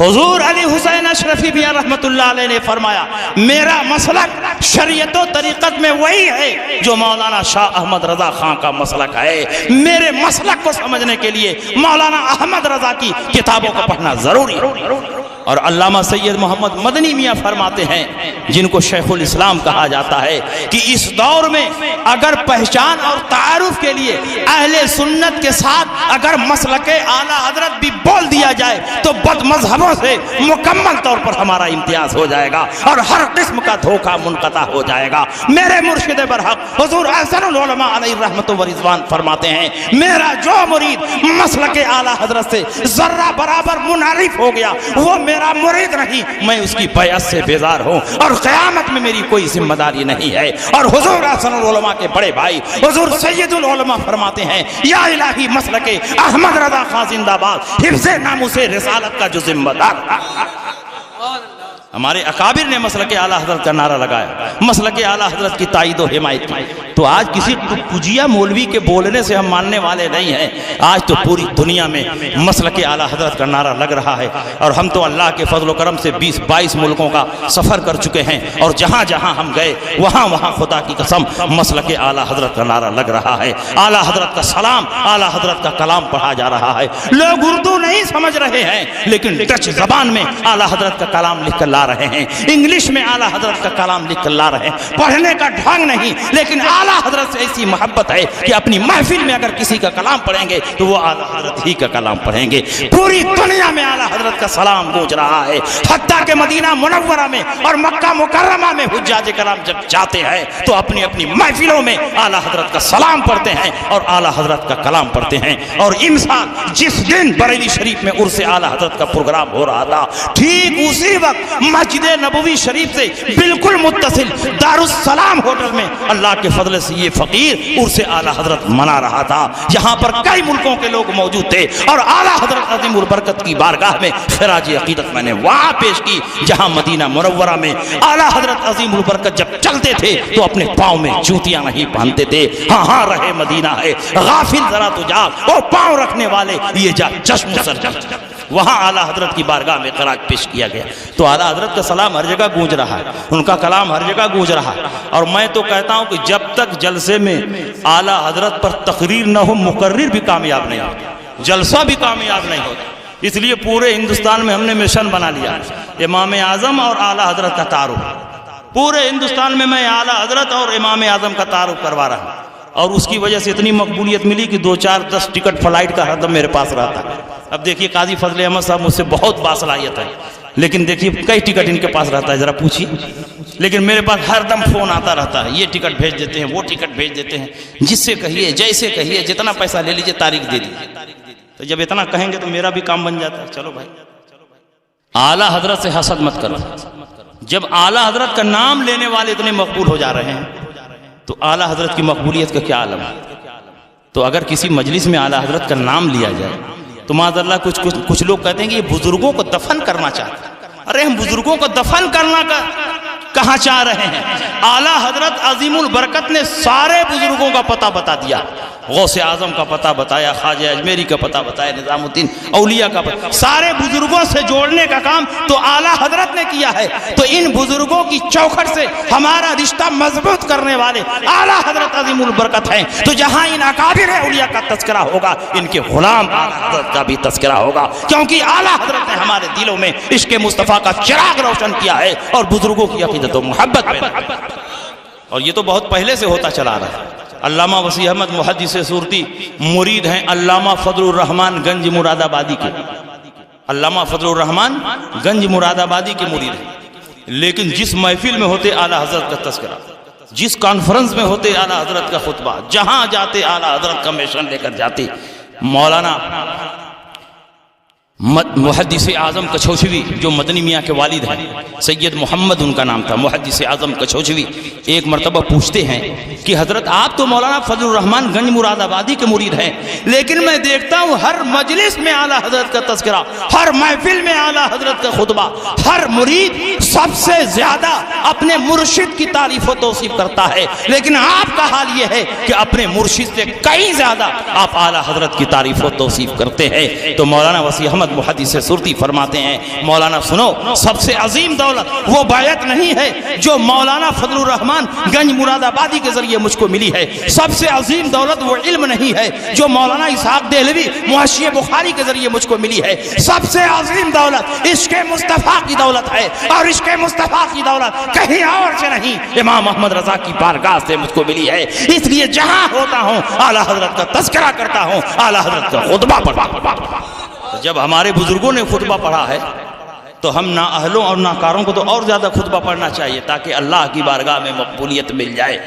حضور علی حسین اشرفی بھی رحمت اللہ علیہ نے فرمایا، میرا مسلک شریعت و طریقت میں وہی ہے جو مولانا شاہ احمد رضا خان کا مسلک ہے۔ میرے مسلک کو سمجھنے کے لیے مولانا احمد رضا کی کتابوں کو پڑھنا ضروری ہے۔ اور علامہ سید محمد مدنی میاں فرماتے ہیں، جن کو شیخ الاسلام کہا جاتا ہے، کہ اس دور میں اگر پہچان اور تعارف کے لیے اہل سنت کے ساتھ اگر مسلک اعلیٰ حضرت بھی بول دیا جائے تو بد مذہبوں سے مکمل طور پر ہمارا امتیاز ہو جائے گا اور ہر قسم کا دھوکہ منقطع ہو جائے گا۔ میرے مرشد برحق حضور احسن العلماء علیہ رحمت و رضوان فرماتے ہیں، میرا جو مرید مسلک اعلیٰ حضرت سے ذرہ برابر منحرف ہو گیا وہ میرا مرید نہیں، میں اس کی بیعت سے بیزار ہوں اور قیامت میں میری کوئی ذمہ داری نہیں ہے۔ اور حضور احسن العلماء کے بڑے بھائی حضور سید العلماء فرماتے ہیں، یا الہی مسلک احمد رضا خان زندہ باد، حفظ ناموس رسالت کا جو ذمہ دار۔ ہمارے اکابر نے مسلک اعلیٰ حضرت کا نعرہ لگایا، مسلک اعلیٰ حضرت کی تائید و حمایت کی۔ تو آج کسی کجیا مولوی کے بولنے سے ہم ماننے والے نہیں ہیں، آج تو پوری دنیا میں مسلک اعلیٰ حضرت کا نعرہ لگ رہا ہے۔ اور ہم تو اللہ کے فضل و کرم سے 20-22 ملکوں کا سفر کر چکے ہیں، اور جہاں جہاں ہم گئے وہاں وہاں خدا کی قسم مسلک اعلیٰ حضرت کا نعرہ لگ رہا ہے۔ اعلیٰ حضرت کا سلام، اعلیٰ حضرت کا کلام پڑھا جا رہا ہے۔ لوگ اردو نہیں سمجھ رہے ہیں لیکن ڈچ زبان میں اعلیٰ حضرت کا کلام لکھ کر لا رہے ہیں، انگلش میں اعلیٰ حضرت کا کلام لکھ کر لا رہے ہیں۔ پڑھنے کا ڈھنگ نہیں، لیکن اعلیٰ حضرت سے ایسی محبت ہے کہ اپنی محفل میں اگر کسی کا کلام پڑھیں گے تو وہ اعلیٰ حضرت ہی کا کلام پڑھیں گے۔ پوری دنیا میں اعلیٰ حضرت کا سلام گونج رہا ہے، حتیٰ کہ مدینہ منورہ میں اور مکہ مکرمہ میں حجاج کرام جب جاتے ہیں تو اپنی اپنی محفلوں میں اعلیٰ حضرت کا سلام پڑھتے ہیں اور اعلیٰ حضرت کا کلام پڑھتے ہیں۔ اور امسال جس دن بریلی شریف میں عرس اعلیٰ حضرت کا پروگرام ہو رہا تھا، ٹھیک اسی وقت مسجد نبوی شریف سے بالکل متصل دارالسلام ہوٹل میں اللہ کے فضل سے یہ فقیر عرس اعلیٰ حضرت منا رہا تھا، جہاں پر کئی ملکوں کے لوگ موجود تھے، اور اعلیٰ حضرت عظیم البرکت کی بارگاہ میں خراج عقیدت میں نے وہاں پیش کی جہاں مدینہ منورہ میں اعلیٰ حضرت عظیم البرکت جب چلتے تھے تو اپنے پاؤں میں جوتیاں نہیں پہنتے تھے۔ ہاں ہاں رہے مدینہ ہے، غافل ذرا تو جاگ، وہ پاؤں رکھنے والے یہ جا چشم سر وہاں اعلیٰ حضرت کی بارگاہ میں خراج پیش کیا گیا۔ تو اعلیٰ حضرت کا سلام ہر جگہ گونج رہا ہے، ان کا کلام ہر جگہ گونج رہا ہے۔ اور میں تو کہتا ہوں کہ جب تک جلسے میں اعلیٰ حضرت پر تقریر نہ ہو مقرر بھی کامیاب نہیں ہوتا، جلسہ بھی کامیاب نہیں ہوتا۔ اس لیے پورے ہندوستان میں ہم نے مشن بنا لیا، امام اعظم اور اعلیٰ حضرت کا تعارف۔ پورے ہندوستان میں میں اعلیٰ حضرت اور امام اعظم کا تعارف کروا رہا ہوں، اور اس کی وجہ سے اتنی مقبولیت ملی کہ 2-4-10 ٹکٹ فلائٹ کا ہر دم میرے پاس رہتا ہے۔ اب دیکھیے قاضی فضل احمد صاحب مجھ سے بہت باصلاحیت ہے، لیکن دیکھیے کئی ٹکٹ ان کے پاس رہتا ہے، ذرا پوچھیے، لیکن میرے پاس ہر دم فون آتا رہتا ہے، یہ ٹکٹ بھیج دیتے ہیں، وہ ٹکٹ بھیج دیتے ہیں، جس سے کہیے جیسے کہیے جتنا پیسہ لے لیجیے تاریخ دے دیجیے۔ تو جب اتنا کہیں گے تو میرا بھی کام بن جاتا ہے۔ چلو بھائی، اعلیٰ حضرت سے حسد مت کرو۔ جب اعلیٰ حضرت کا نام لینے والے اتنے مقبول ہو جا رہے ہیں تو اعلیٰ حضرت کی مقبولیت کا کیا عالم ہے۔ تو اگر کسی مجلس میں اعلیٰ حضرت کا نام لیا جائے تو معاذ اللہ کچھ لوگ کہتے ہیں کہ یہ بزرگوں کو دفن کرنا چاہتے ہیں۔ ارے ہم بزرگوں کو دفن کرنا کہاں چاہ رہے ہیں؟ اعلیٰ حضرت عظیم البرکت نے سارے بزرگوں کا پتہ بتا دیا، غوث اعظم کا پتہ بتایا، خواجہ اجمیری کا پتہ بتایا، نظام الدین اولیاء کا پتہ، سارے بزرگوں سے جوڑنے کا کام تو اعلیٰ حضرت نے کیا ہے۔ تو ان بزرگوں کی چوکھٹ سے ہمارا رشتہ مضبوط کرنے والے اعلیٰ حضرت عظیم البرکت ہیں۔ تو جہاں ان اکابر اولیاء کا تذکرہ ہوگا، ان کے غلام اعلیٰ حضرت کا بھی تذکرہ ہوگا، کیونکہ اعلیٰ حضرت نے ہمارے دلوں میں عشق مصطفیٰ کا چراغ روشن کیا ہے اور بزرگوں کی عقیدت و محبت پیدا کی۔ اور یہ تو بہت پہلے سے ہوتا چلا رہا ہے۔ علامہ وسیع احمد محدث سورتی مرید ہیں علامہ فضل الرحمن گنج مراد آبادی کے۔ علامہ فضل الرحمن گنج مراد آبادی کے مرید ہیں، لیکن جس محفل میں ہوتے اعلیٰ حضرت کا تذکرہ، جس کانفرنس میں ہوتے اعلیٰ حضرت کا خطبہ، جہاں جاتے اعلیٰ حضرت کا مشن لے کر جاتے۔ مولانا محدث اعظم کچھوچھوی جو مدنی میاں کے والد ہیں، سید محمد ان کا نام تھا، محدث اعظم کچھوچھوی ایک مرتبہ پوچھتے ہیں کہ حضرت آپ تو مولانا فضل الرحمن گنج مراد آبادی کے مرید ہیں، لیکن میں دیکھتا ہوں ہر مجلس میں اعلیٰ حضرت کا تذکرہ، ہر محفل میں اعلیٰ حضرت کا خطبہ، ہر مرید سب سے زیادہ اپنے مرشد کی تعریف و توصیف کرتا ہے، لیکن آپ کا حال یہ ہے کہ اپنے مرشد سے کئی زیادہ آپ اعلیٰ حضرت کی تعریف و توصیف کرتے ہیں۔ تو مولانا وسیع احمد محدث سورتی فرماتے ہیں، مولانا سنو، سب سے عظیم دولت وہ بیعت نہیں ہے جو مولانا فضل الرحمن گنج مراد آبادی کے ذریعے مجھ کو ملی ہے، سب سے عظیم دولت وہ علم نہیں ہے جو مولانا اسحاق دہلوی محشی بخاری کے ذریعے مجھ کو ملی ہے، سب سے عظیم دولت عشق مصطفیٰ کی دولت ہے، اور عشق مصطفیٰ کی دولت کہیں اور سے نہیں، امام احمد رضا کی بارگاہ سے مجھ کو ملی ہے۔ اس لیے جہاں ہوتا ہوں اعلیٰ حضرت کا تذکرہ کرتا ہوں، اعلیٰ حضرت کا خطبہ پڑھتا ہوں۔ جب ہمارے بزرگوں نے خطبہ پڑھا ہے تو ہم نہ اہلوں اور نہ کاروں کو تو اور زیادہ خطبہ پڑھنا چاہیے تاکہ اللہ کی بارگاہ میں مقبولیت مل جائے۔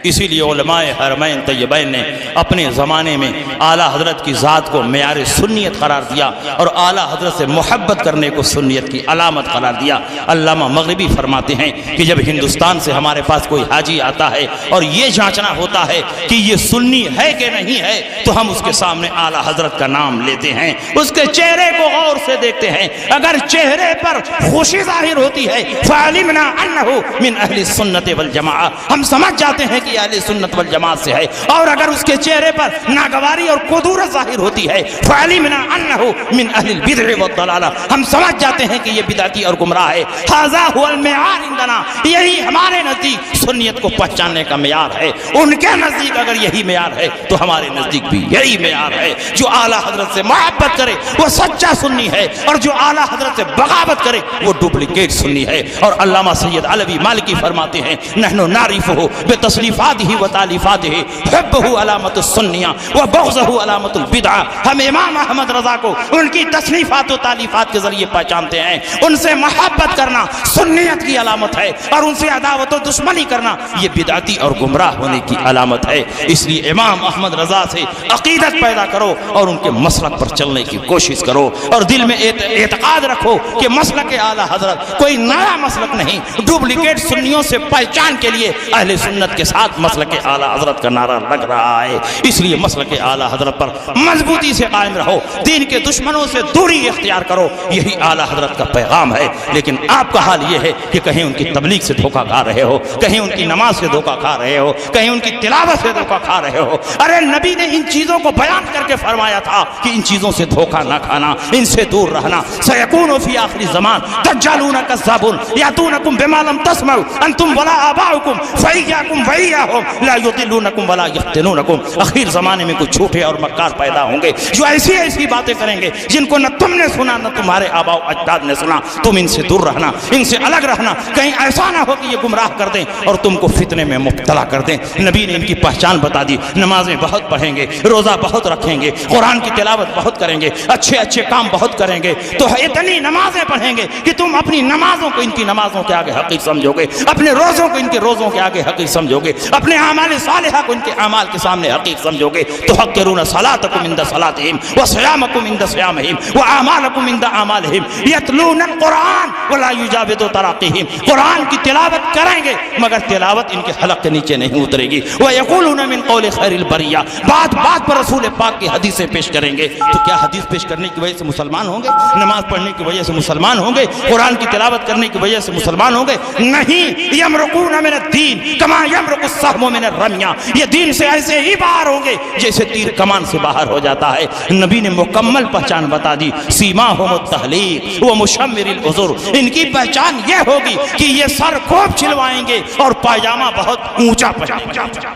اسی لیے علماء حرمین طیبین نے اپنے زمانے میں اعلیٰ حضرت کی ذات کو معیار سنیت قرار دیا اور اعلیٰ حضرت سے محبت کرنے کو سنیت کی علامت قرار دیا۔ علامہ مغربی فرماتے ہیں کہ جب ہندوستان سے ہمارے پاس کوئی حاجی آتا ہے اور یہ جانچنا ہوتا ہے کہ یہ سنی ہے کہ نہیں ہے تو ہم اس کے سامنے اعلیٰ حضرت کا نام لیتے ہیں، اس کے چہرے کو غور سے دیکھتے ہیں، اگر چہرے پر خوشی ظاہر ہوتی ہے فعلمنا انہ من اہل السنت والجماعہ، ہم سمجھ جاتے ہیں کہ اہل سنت والجماعت سے ہے، اور اگر اس کے چہرے پر ناگواری اور کدورت ظاہر ہوتی ہے فعلمنا انہ من اہل البدع والضلالہ، ہم سمجھ جاتے ہیں کہ یہ بدعتی اور گمراہ ہے۔ ھذا ھو المعیار عندنا، یہی ہمارے نزدیک سنیت کو پہچاننے کا معیار ہے۔ ان کے نزدیک اگر یہی معیار ہے تو ہمارے نزدیک بھی یہی معیار ہے۔ جو اعلیٰ حضرت سے محبت کرے وہ سچا سنی ہے، اور جو اعلیٰ حضرت سے بغاوت کرے وہ ڈپلیکیٹ سنی ہے۔ اور علامہ سید علوی مالکی فرماتے ہیں، نحن نعرفہ بتصنیفاتہ و تالیفاتہ، حبہ علامت السنیہ و بغضہ علامت البدعہ، ہم امام احمد رضا کو ان کی تصنیفات و تالیفات کے ذریعے پہچانتے ہیں، ان سے محبت کرنا سنیت کی علامت ہے، اور ان سے عداوت و دشمنی کرنا یہ بدعتی اور گمراہ ہونے کی علامت ہے۔ اس لیے امام احمد رضا سے عقیدت پیدا کرو اور ان کے مسلک پر چلنے کی کوشش کرو، اور دل میں اعتقاد رکھو کہ مسلک اعلیٰ حضرت کوئی نیا مسلک نہیں، ڈپلیکیٹ سنیوں سے پہچان کے لیے اہل سنت کے ساتھ مسلک اعلیٰ حضرت کا نعرہ لگ رہا ہے۔ اس لیے مسلک اعلیٰ حضرت پر مضبوطی سے قائم رہو، دین کے دشمنوں سے دوری اختیار کرو، یہی اعلیٰ حضرت کا پیغام ہے۔ لیکن آپ کا حال یہ ہے کہ کہیں ان کی تبلیغ سے دھوکہ کھا رہے ہو، کہیں ان کی نماز سے دھوکہ کھا رہے ہو، کہیں ان کی تلاوت سے دھوکہ کھا رہے ہو۔ ارے نبی نے ان چیزوں کو بیان کر کے فرمایا تھا کہ ان چیزوں سے دھوکہ نہ کھانا، ان سے دور رہنا۔ سیکون فی آخر الزمان دجالون کذابون یاتونکم بما لم تسمعوا انتم ولا آباؤکم فإیاکم وإیاہم لا یضلونکم ولا یفتنونکم. آخر زمانے میں کچھ جھوٹے اور مکار پیدا ہوں گے جو ایسی ایسی باتیں کریں گے جن کو نہ تم نے سنا نہ تمہارے آباء و اجداد نے سنا. تم ان سے دور رہنا, ان سے الگ رہنا, کہیں ایسا نہ ہو کہ یہ گمراہ کر دیں اور تم کو فتنے میں مبتلا کر دیں. نبی نے ان کی پہچان بتا دی. نمازیں بہت پڑھیں گے, روزہ بہت رکھیں گے, قرآن کی تلاوت بہت کریں گے, اچھے اچھے کام بہت کریں گے, تو اتنی نمازیں پڑھیں گے کہ تم اپنی نمازوں کو ان کی نمازوں کے آگے حقیر سمجھو گے, اپنے روزوں کو ان کے روزوں کے آگے حقیر سمجھو گے, اپنے اعمال صالحہ کو ان کے اعمال کے سامنے حقیر سمجھو گے. تحقرون صلاتکم عند صلاتہم وصیامکم عند صیامہم واعمالکم عند اعمالہم یتلون القرآن ولا یجاوز تراقیہم. قرآن کی تلاوت کریں گے مگر تلاوت ان کے حلق کے نیچے نہیں اترے گی. وَيَقُولُونَ مِنْ قَوْلِ خَيْرِ الْبَرِيَّةِ, بات بات پر رسول پاک کی حدیثیں پیش کریں گے. تو کیا حدیث پیش کرنے کی وجہ سے مسلمان ہوں گے؟ نماز پڑھنے کی وجہ سے مسلمان ہوں گے؟ قرآن کی تلاوت کرنے کی وجہ سے مسلمان ہوں گے؟ نہیں. یمرقون من الدین کما یمرق السهم من الرمیہ, یہ دین سے ایسے ہی باہر ہوں گے جیسے تیر کمان سے باہر ہو جاتا ہے. نبی نے مکمل پہچان بتا دی. سیماہم التحلیق ومشمر العذر, ان کی پہچان یہ ہوگی کہ یہ سر خوب چھلوائیں گے اور پائجامہ بہت اونچا پہنیں گے.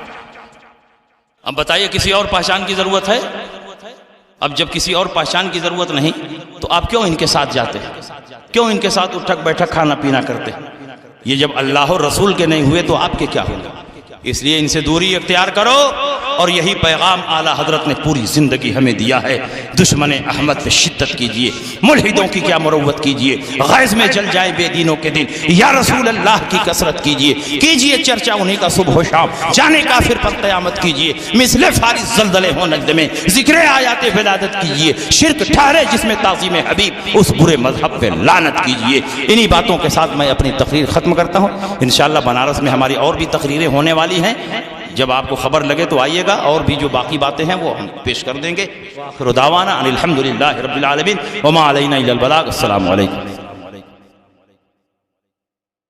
اب بتائیے کسی اور پہچان کی ضرورت ہے؟ اب جب کسی اور پہچان کی ضرورت نہیں تو آپ کیوں ان کے ساتھ جاتے ہیں؟ کیوں ان کے ساتھ اٹھک بیٹھک کھانا پینا کرتے ہیں؟ یہ جب اللہ اور رسول کے نہیں ہوئے تو آپ کے کیا ہوگا؟ اس لیے ان سے دوری اختیار کرو. اور یہی پیغام اعلیٰ حضرت نے پوری زندگی ہمیں دیا ہے. دشمن احمد پہ شدت کیجئے, ملحدوں کی کیا مروت کیجئے, غیظ میں جل جائے بے دینوں کے دن, یا رسول اللہ کی کثرت کیجئے چرچا انہی کا صبح و شام, جانے کافر پر قیامت کیجئے, مثل فارس زلزلے ہوں نجد میں, ذکر آیات ولادت کیجئے, شرک ٹھہرے جس میں تعظیم حبیب, اس برے مذہب پہ لعنت کیجئے. انہی باتوں کے ساتھ میں اپنی تقریر ختم کرتا ہوں. انشاءاللہ بنارس میں ہماری اور بھی تقریریں ہونے والی ہیں. جب آپ کو خبر لگے تو آئیے گا, اور بھی جو باقی باتیں ہیں وہ ہم پیش کر دیں گے. آخر دعوانا ان الحمدللہ رب العالمین وما علینا الا البلاغ. السلام علیکم.